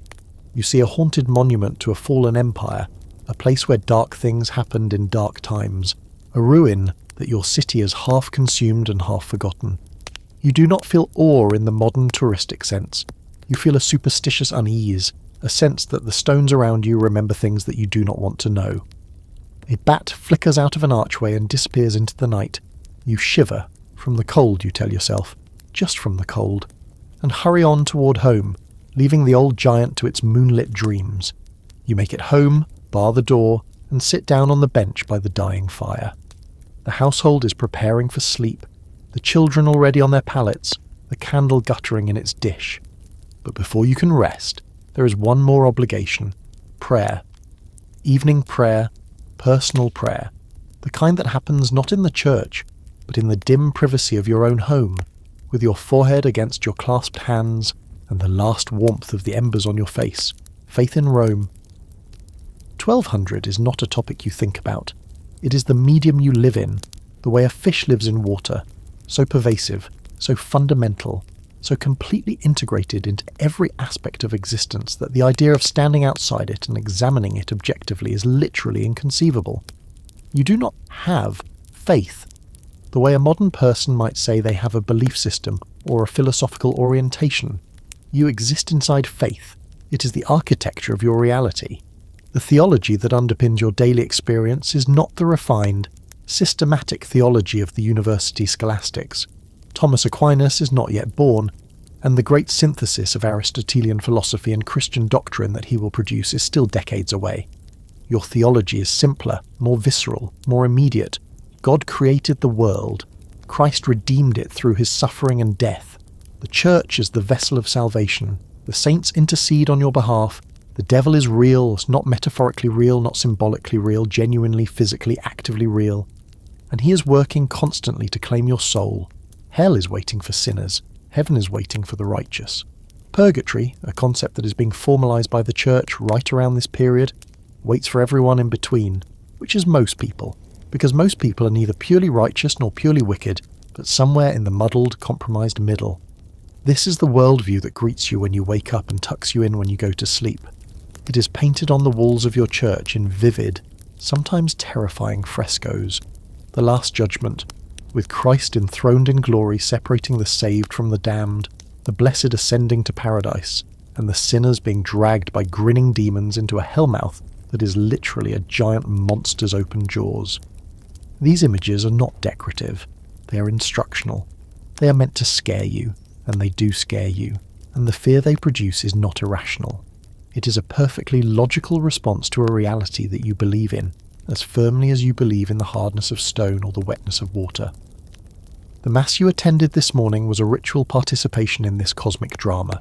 You see a haunted monument to a fallen empire, a place where dark things happened in dark times, a ruin that your city has half consumed and half forgotten. You do not feel awe in the modern touristic sense. You feel a superstitious unease, a sense that the stones around you remember things that you do not want to know. A bat flickers out of an archway and disappears into the night. You shiver, from the cold, you tell yourself, just from the cold, and hurry on toward home, leaving the old giant to its moonlit dreams. You make it home, bar the door, and sit down on the bench by the dying fire. The household is preparing for sleep, the children already on their pallets, the candle guttering in its dish. But before you can rest, there is one more obligation: prayer. Evening prayer, personal prayer, the kind that happens not in the church, but in the dim privacy of your own home, with your forehead against your clasped hands and the last warmth of the embers on your face. Faith in Rome. 1200 is not a topic you think about. It is the medium you live in, the way a fish lives in water, so pervasive, so fundamental, so completely integrated into every aspect of existence that the idea of standing outside it and examining it objectively is literally inconceivable. You do not have faith, the way a modern person might say they have a belief system or a philosophical orientation. You exist inside faith. It is the architecture of your reality. The theology that underpins your daily experience is not the refined, systematic theology of the university scholastics. Thomas Aquinas is not yet born, and the great synthesis of Aristotelian philosophy and Christian doctrine that he will produce is still decades away. Your theology is simpler, more visceral, more immediate. God created the world. Christ redeemed it through his suffering and death. The church is the vessel of salvation. The saints intercede on your behalf. The devil is real, not metaphorically real, not symbolically real, genuinely, physically, actively real. And he is working constantly to claim your soul. Hell is waiting for sinners. Heaven is waiting for the righteous. Purgatory, a concept that is being formalized by the church right around this period, waits for everyone in between, which is most people, because most people are neither purely righteous nor purely wicked, but somewhere in the muddled, compromised middle. This is the worldview that greets you when you wake up and tucks you in when you go to sleep. It is painted on the walls of your church in vivid, sometimes terrifying frescoes. The Last Judgment, with Christ enthroned in glory separating the saved from the damned, the blessed ascending to paradise, and the sinners being dragged by grinning demons into a hellmouth that is literally a giant monster's open jaws. These images are not decorative, they are instructional. They are meant to scare you, and they do scare you, and the fear they produce is not irrational. It is a perfectly logical response to a reality that you believe in, as firmly as you believe in the hardness of stone or the wetness of water. The Mass you attended this morning was a ritual participation in this cosmic drama.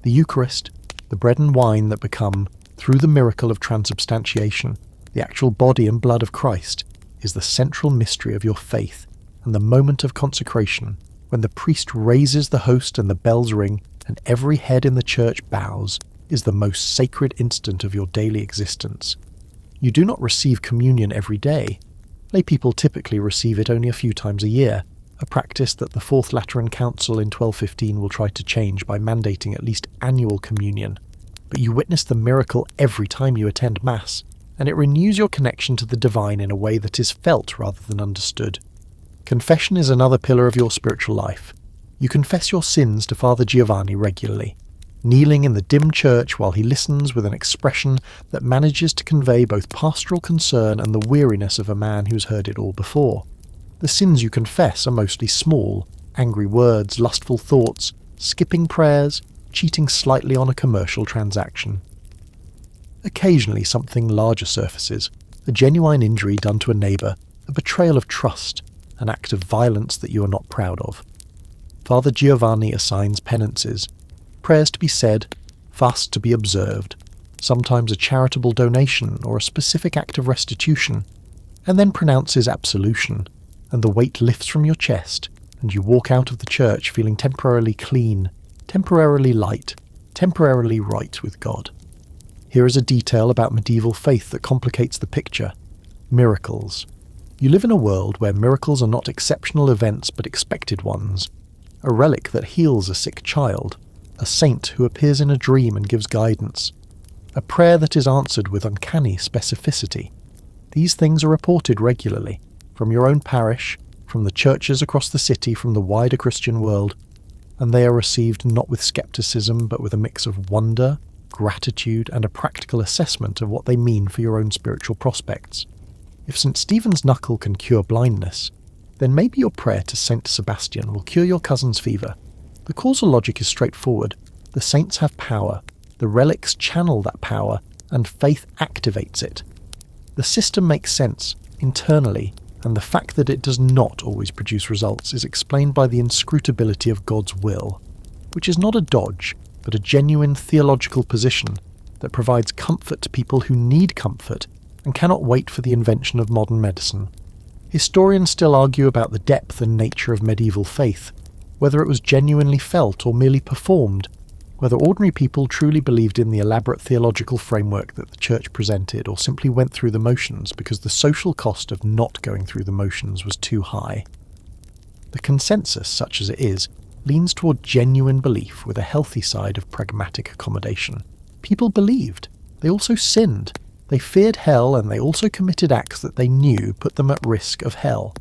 The Eucharist, the bread and wine that become, through the miracle of transubstantiation, the actual body and blood of Christ, is the central mystery of your faith, and the moment of consecration, when the priest raises the host and the bells ring and every head in the church bows, is the most sacred instant of your daily existence. You do not receive communion every day. Lay people typically receive it only a few times a year, a practice that the Fourth Lateran Council in 1215 will try to change by mandating at least annual communion. But you witness the miracle every time you attend Mass, and it renews your connection to the divine in a way that is felt rather than understood. Confession is another pillar of your spiritual life. You confess your sins to Father Giovanni regularly, kneeling in the dim church while he listens with an expression that manages to convey both pastoral concern and the weariness of a man who's heard it all before. The sins you confess are mostly small: angry words, lustful thoughts, skipping prayers, cheating slightly on a commercial transaction. Occasionally something larger surfaces: a genuine injury done to a neighbour, a betrayal of trust, an act of violence that you are not proud of. Father Giovanni assigns penances, prayers to be said, fasts to be observed, sometimes a charitable donation or a specific act of restitution, and then pronounces absolution, and the weight lifts from your chest, and you walk out of the church feeling temporarily clean, temporarily light, temporarily right with God. Here is a detail about medieval faith that complicates the picture: miracles. You live in a world where miracles are not exceptional events but expected ones. A relic that heals a sick child, a saint who appears in a dream and gives guidance, a prayer that is answered with uncanny specificity. These things are reported regularly, from your own parish, from the churches across the city, from the wider Christian world, and they are received not with skepticism but with a mix of wonder, gratitude, and a practical assessment of what they mean for your own spiritual prospects. If St. Stephen's knuckle can cure blindness, then maybe your prayer to St. Sebastian will cure your cousin's fever. The causal logic is straightforward. The saints have power, the relics channel that power, and faith activates it. The system makes sense, internally, and the fact that it does not always produce results is explained by the inscrutability of God's will, which is not a dodge, but a genuine theological position that provides comfort to people who need comfort and cannot wait for the invention of modern medicine. Historians still argue about the depth and nature of medieval faith, whether it was genuinely felt or merely performed, whether ordinary people truly believed in the elaborate theological framework that the Church presented or simply went through the motions because the social cost of not going through the motions was too high. The consensus, such as it is, leans toward genuine belief with a healthy side of pragmatic accommodation. People believed. They also sinned. They feared hell, and they also committed acts that they knew put them at risk of hell.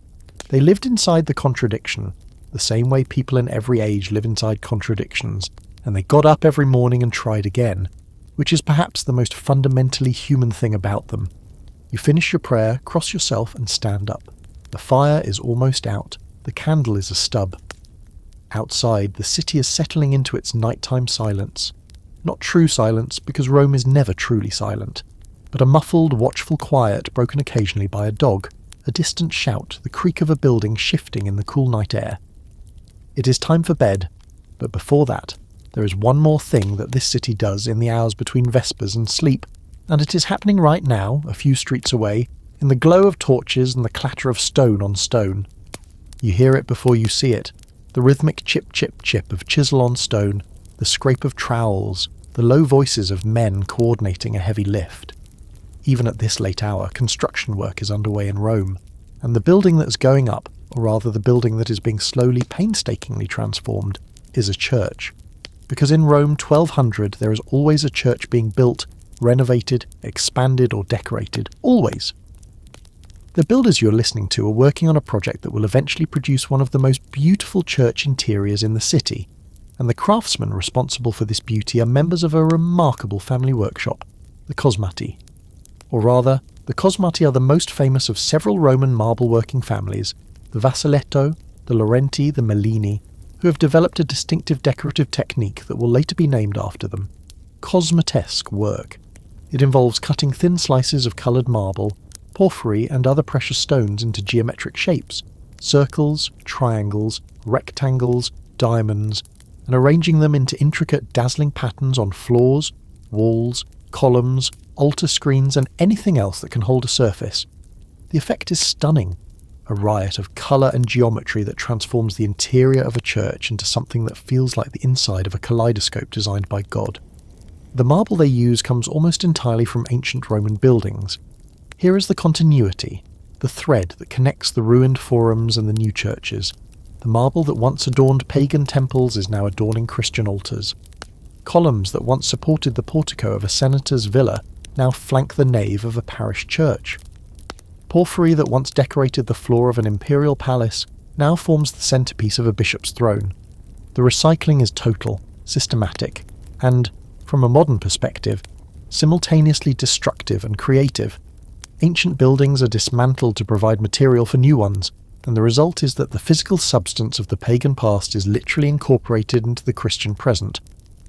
They lived inside the contradiction, the same way people in every age live inside contradictions, and they got up every morning and tried again, which is perhaps the most fundamentally human thing about them. You finish your prayer, cross yourself, and stand up. The fire is almost out. The candle is a stub. Outside, the city is settling into its nighttime silence. Not true silence, because Rome is never truly silent, but a muffled, watchful quiet broken occasionally by a dog, a distant shout, the creak of a building shifting in the cool night air. It is time for bed, but before that, there is one more thing that this city does in the hours between Vespers and sleep, and it is happening right now, a few streets away, in the glow of torches and the clatter of stone on stone. You hear it before you see it, the rhythmic chip-chip-chip of chisel on stone, the scrape of trowels, the low voices of men coordinating a heavy lift. Even at this late hour, construction work is underway in Rome, and the building that is going up, or rather the building that is being slowly, painstakingly transformed, is a church. Because in Rome 1200 there is always a church being built, renovated, expanded or decorated. Always. The builders you're listening to are working on a project that will eventually produce one of the most beautiful church interiors in the city, and the craftsmen responsible for this beauty are members of a remarkable family workshop, the Cosmati. Or rather, the Cosmati are the most famous of several Roman marble-working families, the Vasiletto, the Laurenti, the Mellini, who have developed a distinctive decorative technique that will later be named after them. Cosmatesque work. It involves cutting thin slices of coloured marble, porphyry and other precious stones into geometric shapes, circles, triangles, rectangles, diamonds, and arranging them into intricate, dazzling patterns on floors, walls, columns, altar screens, and anything else that can hold a surface. The effect is stunning, a riot of colour and geometry that transforms the interior of a church into something that feels like the inside of a kaleidoscope designed by God. The marble they use comes almost entirely from ancient Roman buildings. Here is the continuity, the thread that connects the ruined forums and the new churches. The marble that once adorned pagan temples is now adorning Christian altars. Columns that once supported the portico of a senator's villa now flank the nave of a parish church. Porphyry that once decorated the floor of an imperial palace now forms the centrepiece of a bishop's throne. The recycling is total, systematic, and, from a modern perspective, simultaneously destructive and creative. Ancient buildings are dismantled to provide material for new ones, and the result is that the physical substance of the pagan past is literally incorporated into the Christian present,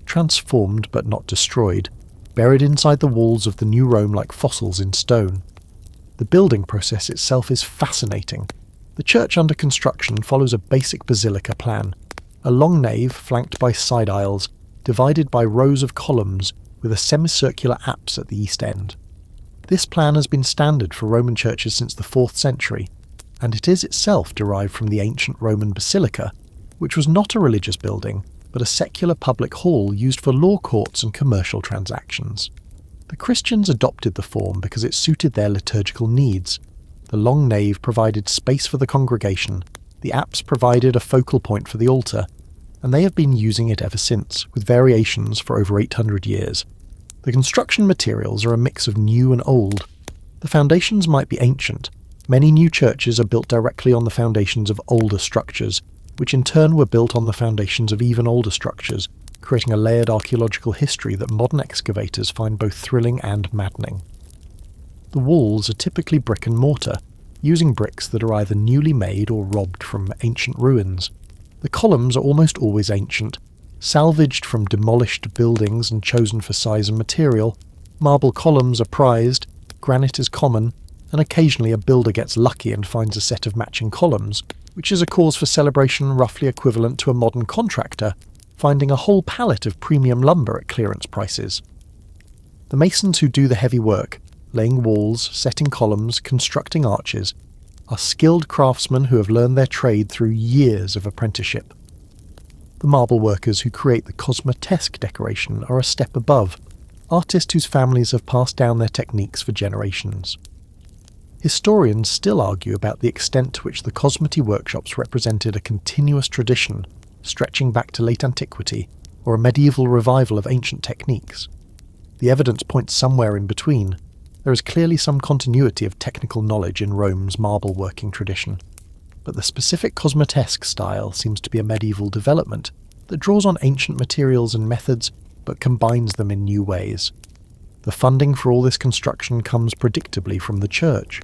transformed but not destroyed, buried inside the walls of the new Rome like fossils in stone. The building process itself is fascinating. The church under construction follows a basic basilica plan, a long nave flanked by side aisles, divided by rows of columns with a semicircular apse at the east end. This plan has been standard for Roman churches since the 4th century, and it is itself derived from the ancient Roman basilica, which was not a religious building, but a secular public hall used for law courts and commercial transactions. The Christians adopted the form because it suited their liturgical needs. The long nave provided space for the congregation, the apse provided a focal point for the altar, and they have been using it ever since, with variations for over 800 years. The construction materials are a mix of new and old. The foundations might be ancient. Many new churches are built directly on the foundations of older structures, which in turn were built on the foundations of even older structures, creating a layered archaeological history that modern excavators find both thrilling and maddening. The walls are typically brick and mortar, using bricks that are either newly made or robbed from ancient ruins. The columns are almost always ancient, salvaged from demolished buildings and chosen for size and material. Marble columns are prized, granite is common, and occasionally a builder gets lucky and finds a set of matching columns, which is a cause for celebration roughly equivalent to a modern contractor finding a whole pallet of premium lumber at clearance prices. The masons who do the heavy work, laying walls, setting columns, constructing arches, are skilled craftsmen who have learned their trade through years of apprenticeship. The marble workers who create the cosmotesque decoration are a step above, artists whose families have passed down their techniques for generations. Historians still argue about the extent to which the cosmety workshops represented a continuous tradition stretching back to late antiquity or a medieval revival of ancient techniques. The evidence points somewhere in between. There is clearly some continuity of technical knowledge in Rome's marble working tradition, but the specific cosmotesque style seems to be a medieval development that draws on ancient materials and methods but combines them in new ways. The funding for all this construction comes predictably from the church.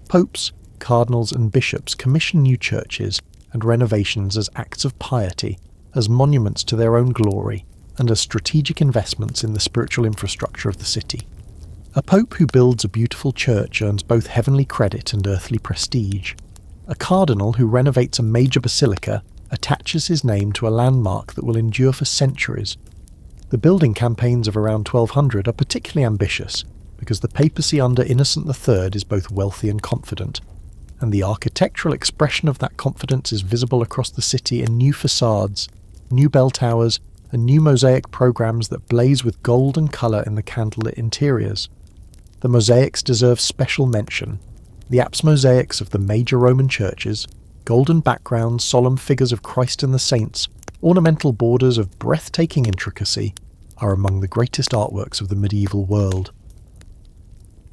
Popes, cardinals and bishops commission new churches and renovations as acts of piety, as monuments to their own glory, and as strategic investments in the spiritual infrastructure of the city. A pope who builds a beautiful church earns both heavenly credit and earthly prestige. A cardinal who renovates a major basilica attaches his name to a landmark that will endure for centuries. The building campaigns of around 1200 are particularly ambitious, because the papacy under Innocent III is both wealthy and confident, and the architectural expression of that confidence is visible across the city in new facades, new bell towers, and new mosaic programs that blaze with gold and colour in the candlelit interiors. The mosaics deserve special mention. The apse mosaics of the major Roman churches, golden backgrounds, solemn figures of Christ and the saints, ornamental borders of breathtaking intricacy, are among the greatest artworks of the medieval world.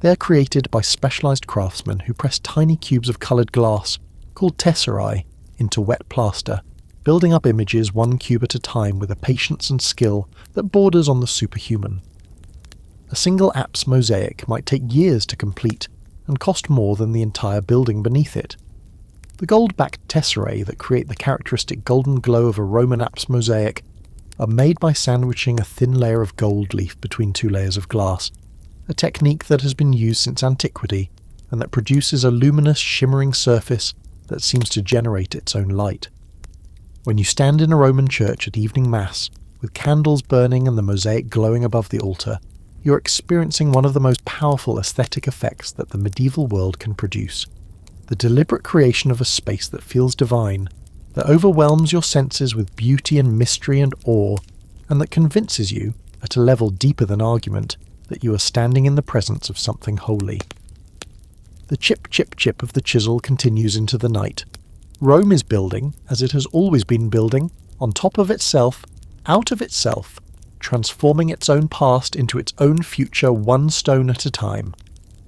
They are created by specialised craftsmen who press tiny cubes of coloured glass, called tesserae, into wet plaster, building up images one cube at a time with a patience and skill that borders on the superhuman. A single apse mosaic might take years to complete and cost more than the entire building beneath it. The gold-backed tesserae that create the characteristic golden glow of a Roman apse mosaic are made by sandwiching a thin layer of gold leaf between two layers of glass, a technique that has been used since antiquity and that produces a luminous, shimmering surface that seems to generate its own light. When you stand in a Roman church at evening mass, with candles burning and the mosaic glowing above the altar, you're experiencing one of the most powerful aesthetic effects that the medieval world can produce. The deliberate creation of a space that feels divine, that overwhelms your senses with beauty and mystery and awe, and that convinces you, at a level deeper than argument, that you are standing in the presence of something holy. The chip, chip, chip of the chisel continues into the night. Rome is building, as it has always been building, on top of itself, out of itself, transforming its own past into its own future one stone at a time.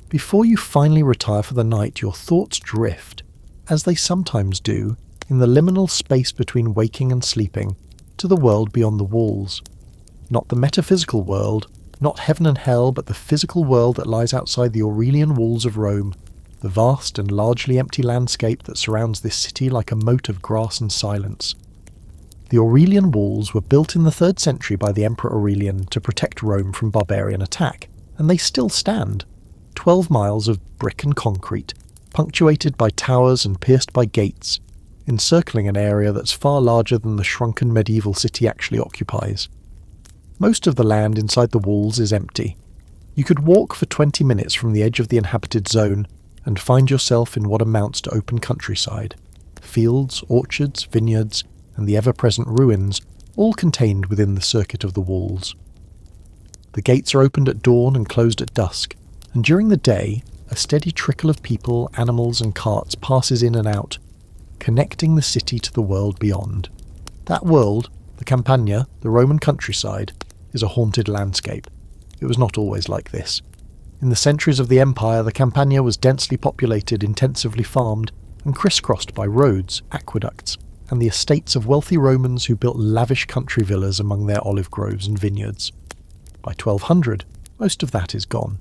Before you finally retire for the night, your thoughts drift, as they sometimes do, in the liminal space between waking and sleeping, to the world beyond the walls. Not the metaphysical world, not heaven and hell, but the physical world that lies outside the Aurelian walls of Rome, the vast and largely empty landscape that surrounds this city like a moat of grass and silence. The Aurelian walls were built in the 3rd century by the Emperor Aurelian to protect Rome from barbarian attack, and they still stand. 12 miles of brick and concrete, punctuated by towers and pierced by gates, encircling an area that's far larger than the shrunken medieval city actually occupies. Most of the land inside the walls is empty. You could walk for 20 minutes from the edge of the inhabited zone and find yourself in what amounts to open countryside. Fields, orchards, vineyards, and the ever-present ruins, all contained within the circuit of the walls. The gates are opened at dawn and closed at dusk, and during the day, a steady trickle of people, animals and carts passes in and out, connecting the city to the world beyond. That world, the Campagna, the Roman countryside, is a haunted landscape. It was not always like this. In the centuries of the empire, the Campagna was densely populated, intensively farmed, and crisscrossed by roads, aqueducts, and the estates of wealthy Romans who built lavish country villas among their olive groves and vineyards. By 1200, most of that is gone.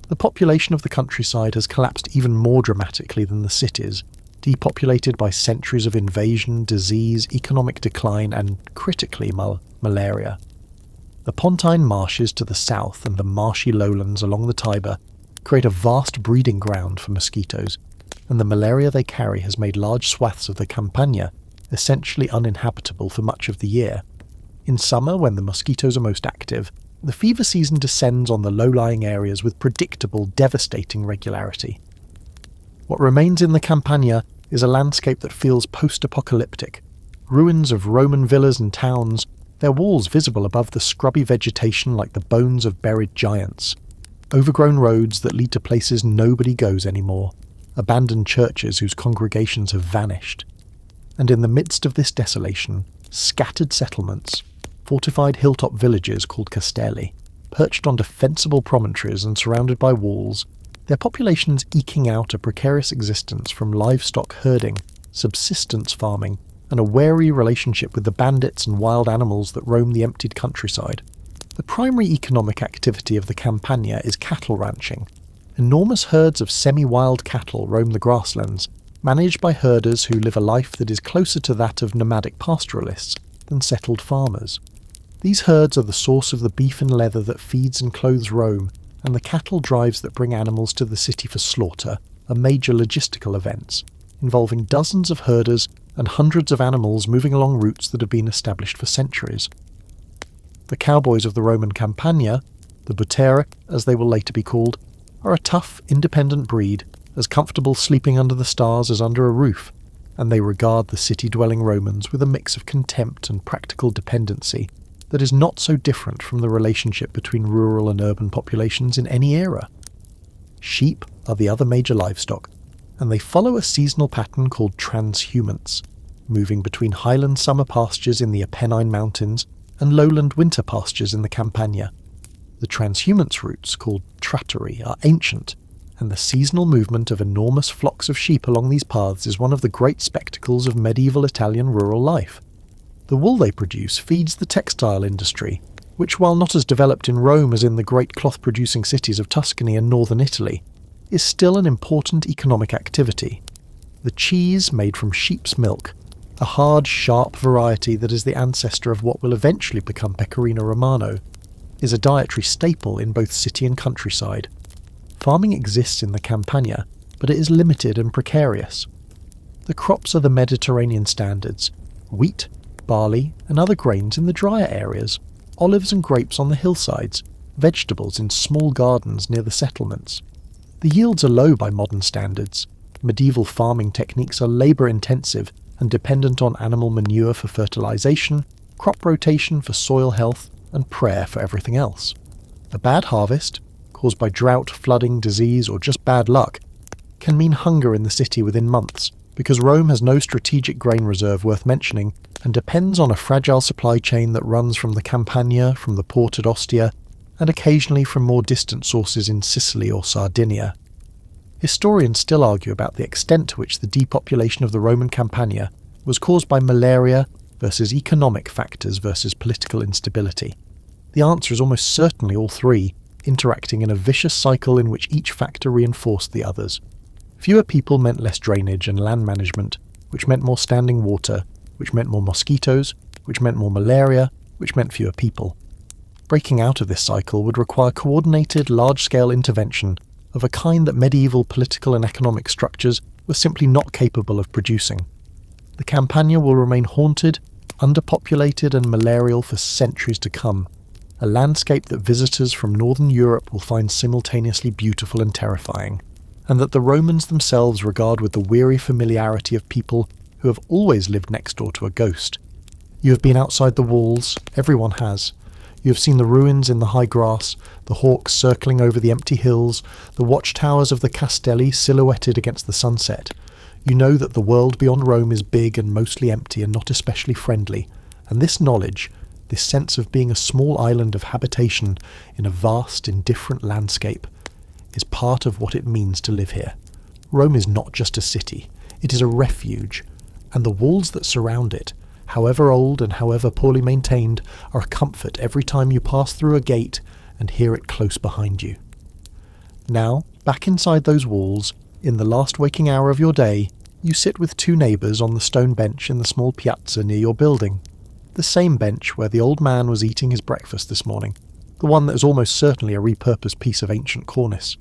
The population of the countryside has collapsed even more dramatically than the cities, depopulated by centuries of invasion, disease, economic decline, and, critically, malaria. The Pontine marshes to the south and the marshy lowlands along the Tiber create a vast breeding ground for mosquitoes, and the malaria they carry has made large swaths of the Campagna essentially uninhabitable for much of the year. In summer, when the mosquitoes are most active, the fever season descends on the low-lying areas with predictable, devastating regularity. What remains in the Campania is a landscape that feels post-apocalyptic. Ruins of Roman villas and towns, their walls visible above the scrubby vegetation like the bones of buried giants. Overgrown roads that lead to places nobody goes anymore. Abandoned churches whose congregations have vanished. And in the midst of this desolation, scattered settlements, fortified hilltop villages called castelli, perched on defensible promontories and surrounded by walls, their populations eking out a precarious existence from livestock herding, subsistence farming, and a wary relationship with the bandits and wild animals that roam the emptied countryside. The primary economic activity of the Campania is cattle ranching. Enormous herds of semi-wild cattle roam the grasslands, managed by herders who live a life that is closer to that of nomadic pastoralists than settled farmers. These herds are the source of the beef and leather that feeds and clothes Rome, and the cattle drives that bring animals to the city for slaughter are major logistical events, involving dozens of herders and hundreds of animals moving along routes that have been established for centuries. The cowboys of the Roman Campania, the buteri as they will later be called, are a tough, independent breed, as comfortable sleeping under the stars as under a roof, and they regard the city-dwelling Romans with a mix of contempt and practical dependency that is not so different from the relationship between rural and urban populations in any era. Sheep are the other major livestock, and they follow a seasonal pattern called transhumance, moving between highland summer pastures in the Apennine Mountains and lowland winter pastures in the Campania. The transhumance routes, called trattori, are ancient, and the seasonal movement of enormous flocks of sheep along these paths is one of the great spectacles of medieval Italian rural life. The wool they produce feeds the textile industry, which, while not as developed in Rome as in the great cloth-producing cities of Tuscany and northern Italy, is still an important economic activity. The cheese made from sheep's milk, a hard, sharp variety that is the ancestor of what will eventually become pecorino romano, is a dietary staple in both city and countryside. Farming exists in the Campania, but it is limited and precarious. The crops are the Mediterranean standards: wheat, barley, and other grains in the drier areas, olives and grapes on the hillsides, vegetables in small gardens near the settlements. The yields are low by modern standards. Medieval farming techniques are labour-intensive and dependent on animal manure for fertilisation, crop rotation for soil health, and prayer for everything else. A bad harvest, caused by drought, flooding, disease, or just bad luck, can mean hunger in the city within months, because Rome has no strategic grain reserve worth mentioning and depends on a fragile supply chain that runs from the Campania, from the port at Ostia, and occasionally from more distant sources in Sicily or Sardinia. Historians still argue about the extent to which the depopulation of the Roman Campania was caused by malaria versus economic factors versus political instability. The answer is almost certainly all three, interacting in a vicious cycle in which each factor reinforced the others. Fewer people meant less drainage and land management, which meant more standing water, which meant more mosquitoes, which meant more malaria, which meant fewer people. Breaking out of this cycle would require coordinated, large-scale intervention of a kind that medieval political and economic structures were simply not capable of producing. The Campania will remain haunted, underpopulated and malarial for centuries to come, a landscape that visitors from northern Europe will find simultaneously beautiful and terrifying, and that the Romans themselves regard with the weary familiarity of people who have always lived next door to a ghost. You have been outside the walls, everyone has. You have seen the ruins in the high grass, the hawks circling over the empty hills, the watchtowers of the castelli silhouetted against the sunset. You know that the world beyond Rome is big and mostly empty and not especially friendly, and this knowledge, this sense of being a small island of habitation in a vast, indifferent landscape, is part of what it means to live here. Rome is not just a city, it is a refuge, and the walls that surround it, however old and however poorly maintained, are a comfort every time you pass through a gate and hear it close behind you. Now, back inside those walls, in the last waking hour of your day, you sit with two neighbours on the stone bench in the small piazza near your building. The same bench where the old man was eating his breakfast this morning, the one that is almost certainly a repurposed piece of ancient cornice.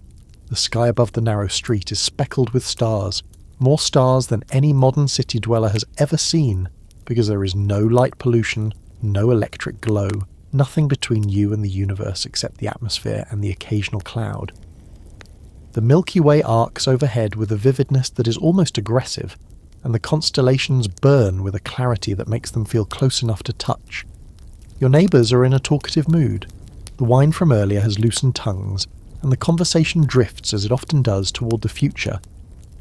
The sky above the narrow street is speckled with stars, more stars than any modern city dweller has ever seen, because there is no light pollution, No electric glow, nothing between you and the universe except the atmosphere and the occasional cloud. The Milky Way arcs overhead with a vividness that is almost aggressive, and the constellations burn with a clarity that makes them feel close enough to touch. Your neighbours are in a talkative mood. The wine from earlier has loosened tongues, and the conversation drifts as it often does toward the future.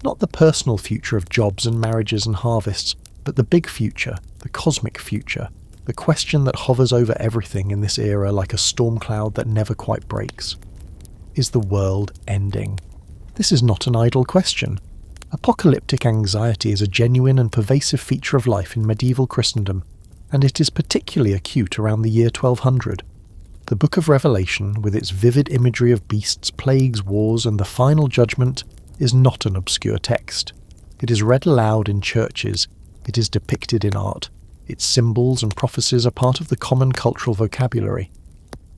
Not the personal future of jobs and marriages and harvests, but the big future, the cosmic future, the question that hovers over everything in this era like a storm cloud that never quite breaks. Is the world ending? This is not an idle question. Apocalyptic anxiety is a genuine and pervasive feature of life in medieval Christendom, and it is particularly acute around the year 1200. The Book of Revelation, with its vivid imagery of beasts, plagues, wars, and the final judgment, is not an obscure text. It is read aloud in churches. It is depicted in art. Its symbols and prophecies are part of the common cultural vocabulary.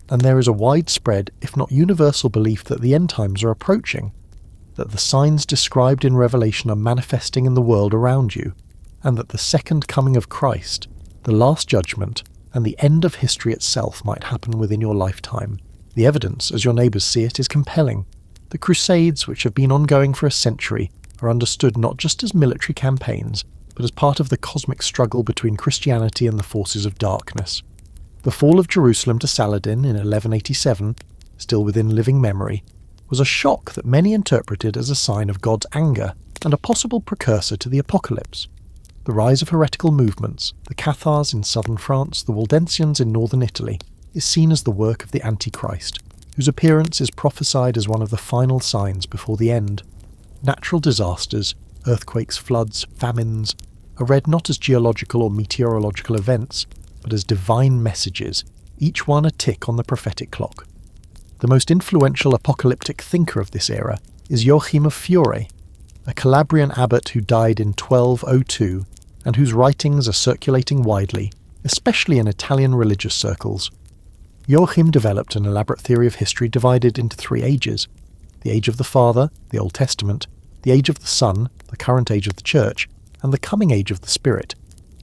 And there is a widespread, if not universal, belief that the end times are approaching, that the signs described in Revelation are manifesting in the world around you, and that the second coming of Christ, the last judgment, and the end of history itself might happen within your lifetime. The evidence, as your neighbours see it, is compelling. The Crusades, which have been ongoing for a century, are understood not just as military campaigns, but as part of the cosmic struggle between Christianity and the forces of darkness. The fall of Jerusalem to Saladin in 1187, still within living memory, was a shock that many interpreted as a sign of God's anger and a possible precursor to the apocalypse. The rise of heretical movements, the Cathars in southern France, the Waldensians in northern Italy, is seen as the work of the Antichrist, whose appearance is prophesied as one of the final signs before the end. Natural disasters, earthquakes, floods, famines, are read not as geological or meteorological events, but as divine messages, each one a tick on the prophetic clock. The most influential apocalyptic thinker of this era is Joachim of Fiore, a Calabrian abbot who died in 1202 and whose writings are circulating widely, especially in Italian religious circles. Joachim developed an elaborate theory of history divided into 3 ages: the age of the Father, the Old Testament, the age of the Son, the current age of the Church, and the coming age of the Spirit,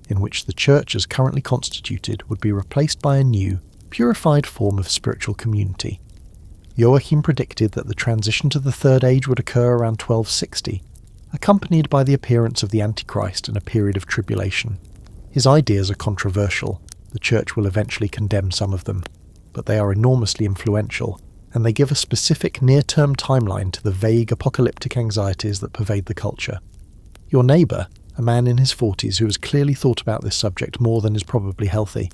in which the Church as currently constituted would be replaced by a new, purified form of spiritual community. Joachim predicted that the transition to the Third Age would occur around 1260, accompanied by the appearance of the Antichrist and a period of tribulation. His ideas are controversial. The Church will eventually condemn some of them, but they are enormously influential, and they give a specific near-term timeline to the vague apocalyptic anxieties that pervade the culture. Your neighbour, a man in his 40s who has clearly thought about this subject more than is probably healthy,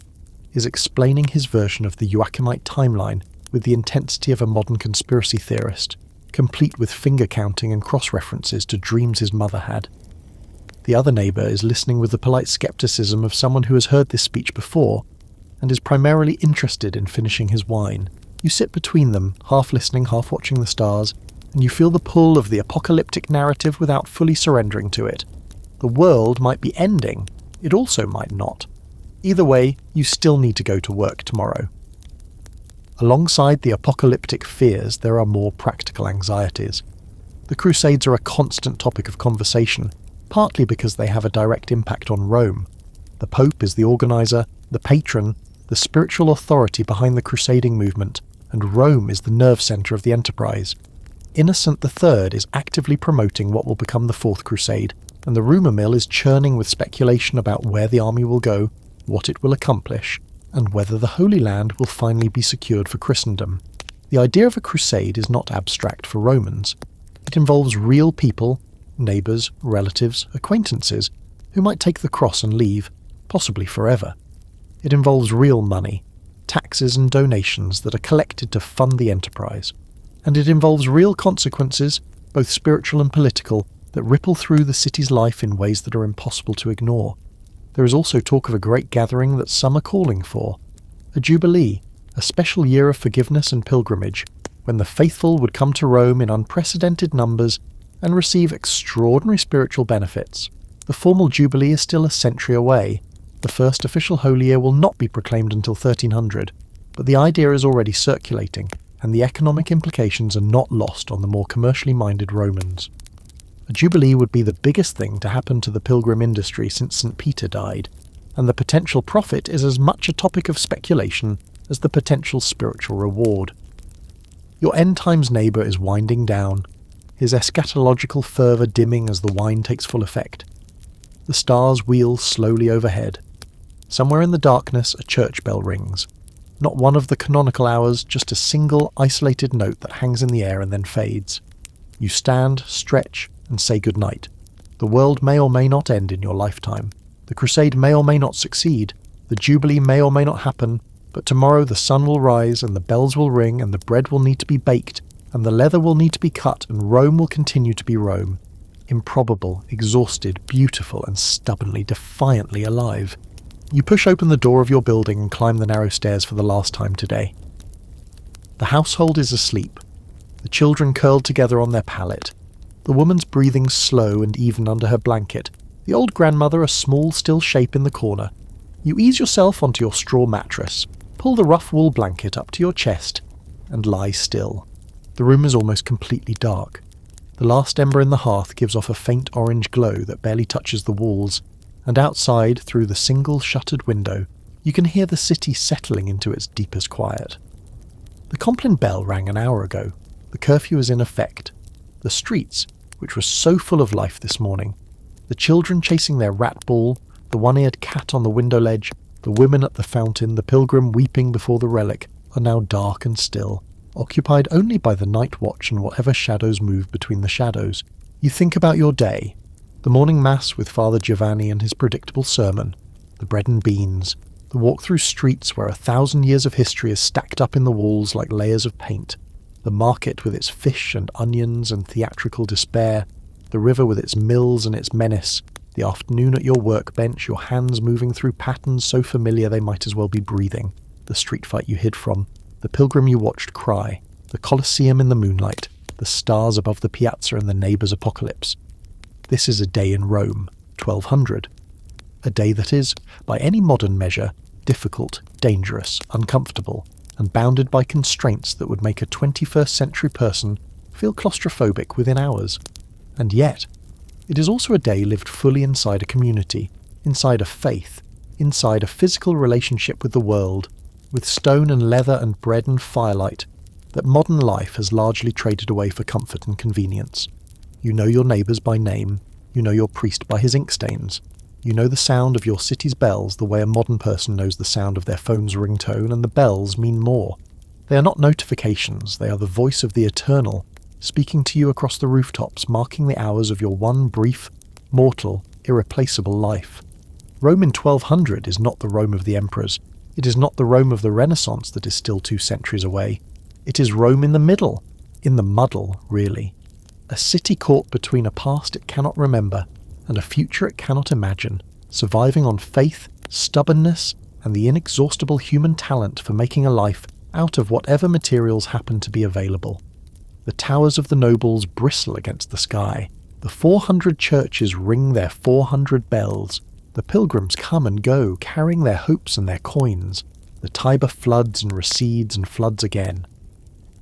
is explaining his version of the Joachimite timeline with the intensity of a modern conspiracy theorist, complete with finger-counting and cross-references to dreams his mother had. The other neighbour is listening with the polite scepticism of someone who has heard this speech before and is primarily interested in finishing his wine. You sit between them, half listening, half watching the stars, and you feel the pull of the apocalyptic narrative without fully surrendering to it. The world might be ending, it also might not. Either way, you still need to go to work tomorrow. Alongside the apocalyptic fears, there are more practical anxieties. The Crusades are a constant topic of conversation, partly because they have a direct impact on Rome. The Pope is the organiser, the patron, the spiritual authority behind the crusading movement, and Rome is the nerve centre of the enterprise. Innocent III is actively promoting what will become the Fourth Crusade, and the rumour mill is churning with speculation about where the army will go, what it will accomplish, and whether the Holy Land will finally be secured for Christendom. The idea of a crusade is not abstract for Romans. It involves real people, neighbours, relatives, acquaintances, who might take the cross and leave, possibly forever. It involves real money, taxes and donations that are collected to fund the enterprise. And it involves real consequences, both spiritual and political, that ripple through the city's life in ways that are impossible to ignore. There is also talk of a great gathering that some are calling for, a jubilee, a special year of forgiveness and pilgrimage, when the faithful would come to Rome in unprecedented numbers and receive extraordinary spiritual benefits. The formal jubilee is still a century away. The first official holy year will not be proclaimed until 1300, but the idea is already circulating, and the economic implications are not lost on the more commercially minded Romans. A jubilee would be the biggest thing to happen to the pilgrim industry since St. Peter died, and the potential profit is as much a topic of speculation as the potential spiritual reward. Your end times neighbour is winding down, his eschatological fervour dimming as the wine takes full effect. The stars wheel slowly overhead. Somewhere in the darkness a church bell rings. Not one of the canonical hours, just a single isolated note that hangs in the air and then fades. You stand, stretch, and say goodnight. The world may or may not end in your lifetime. The crusade may or may not succeed. The jubilee may or may not happen. But tomorrow the sun will rise, and the bells will ring, and the bread will need to be baked, and the leather will need to be cut, and Rome will continue to be Rome. Improbable, exhausted, beautiful, and stubbornly, defiantly alive. You push open the door of your building and climb the narrow stairs for the last time today. The household is asleep, the children curled together on their pallet, the woman's breathing slow and even under her blanket, the old grandmother a small still shape in the corner. You ease yourself onto your straw mattress, pull the rough wool blanket up to your chest, and lie still. The room is almost completely dark. The last ember in the hearth gives off a faint orange glow that barely touches the walls, and outside, through the single shuttered window, you can hear the city settling into its deepest quiet. The Compline bell rang an hour ago. The curfew is in effect. The streets, which were so full of life this morning, the children chasing their rat ball, the one-eared cat on the window ledge, the women at the fountain, the pilgrim weeping before the relic, are now dark and still, occupied only by the night watch and whatever shadows move between the shadows. You think about your day, the morning mass with Father Giovanni and his predictable sermon, the bread and beans, the walk through streets where 1,000 years of history is stacked up in the walls like layers of paint, the market with its fish and onions and theatrical despair, the river with its mills and its menace, the afternoon at your workbench, your hands moving through patterns so familiar they might as well be breathing, the street fight you hid from, the pilgrim you watched cry, the Colosseum in the moonlight, the stars above the piazza and the neighbour's apocalypse. This is a day in Rome, 1200. A day that is, by any modern measure, difficult, dangerous, uncomfortable, and bounded by constraints that would make a 21st century person feel claustrophobic within hours. And yet, it is also a day lived fully inside a community, inside a faith, inside a physical relationship with the world, with stone and leather and bread and firelight, that modern life has largely traded away for comfort and convenience. You know your neighbours by name, you know your priest by his ink stains, you know the sound of your city's bells the way a modern person knows the sound of their phone's ringtone, and the bells mean more. They are not notifications, they are the voice of the eternal, speaking to you across the rooftops, marking the hours of your one brief, mortal, irreplaceable life. Rome in 1200 is not the Rome of the emperors. It is not the Rome of the Renaissance that is still 2 centuries away. It is Rome in the middle, in the muddle, really. A city caught between a past it cannot remember and a future it cannot imagine, surviving on faith, stubbornness, and the inexhaustible human talent for making a life out of whatever materials happen to be available. The towers of the nobles bristle against the sky. The 400 churches ring their 400 bells. The pilgrims come and go, carrying their hopes and their coins. The Tiber floods and recedes and floods again.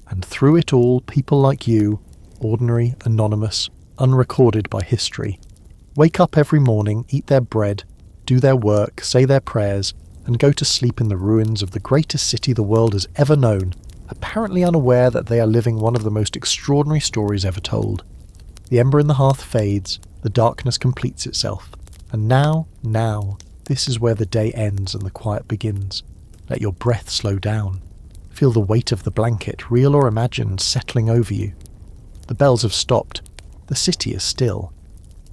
And through it all, people like you, ordinary, anonymous, unrecorded by history, wake up every morning, eat their bread, do their work, say their prayers, and go to sleep in the ruins of the greatest city the world has ever known, apparently unaware that they are living one of the most extraordinary stories ever told. The ember in the hearth fades, the darkness completes itself, and now, this is where the day ends and the quiet begins. Let your breath slow down. Feel the weight of the blanket, real or imagined, settling over you. The bells have stopped. The city is still.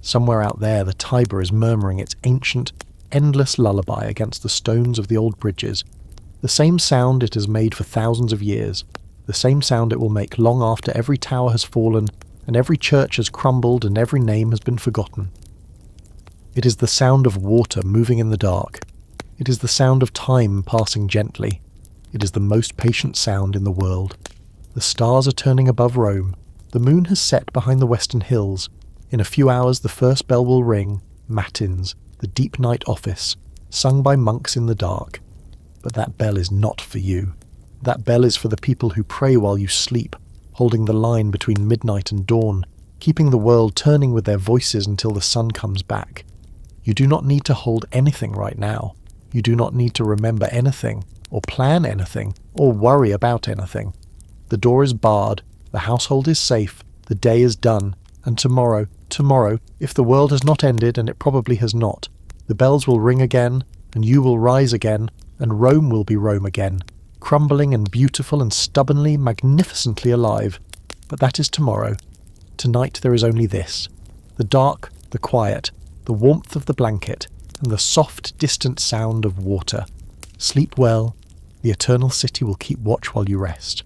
Somewhere out there the Tiber is murmuring its ancient, endless lullaby against the stones of the old bridges. The same sound it has made for thousands of years. The same sound it will make long after every tower has fallen, and every church has crumbled, and every name has been forgotten. It is the sound of water moving in the dark. It is the sound of time passing gently. It is the most patient sound in the world. The stars are turning above Rome. The moon has set behind the western hills. In a few hours the first bell will ring, matins, the deep night office, sung by monks in the dark. But that bell is not for you. That bell is for the people who pray while you sleep, holding the line between midnight and dawn, keeping the world turning with their voices until the sun comes back. You do not need to hold anything right now. You do not need to remember anything, or plan anything, or worry about anything. The door is barred, the household is safe, the day is done, and tomorrow, if the world has not ended, and it probably has not, the bells will ring again, and you will rise again, and Rome will be Rome again, crumbling and beautiful and stubbornly, magnificently alive. But that is tomorrow. Tonight there is only this: the dark, the quiet, the warmth of the blanket, and the soft, distant sound of water. Sleep well. The eternal city will keep watch while you rest.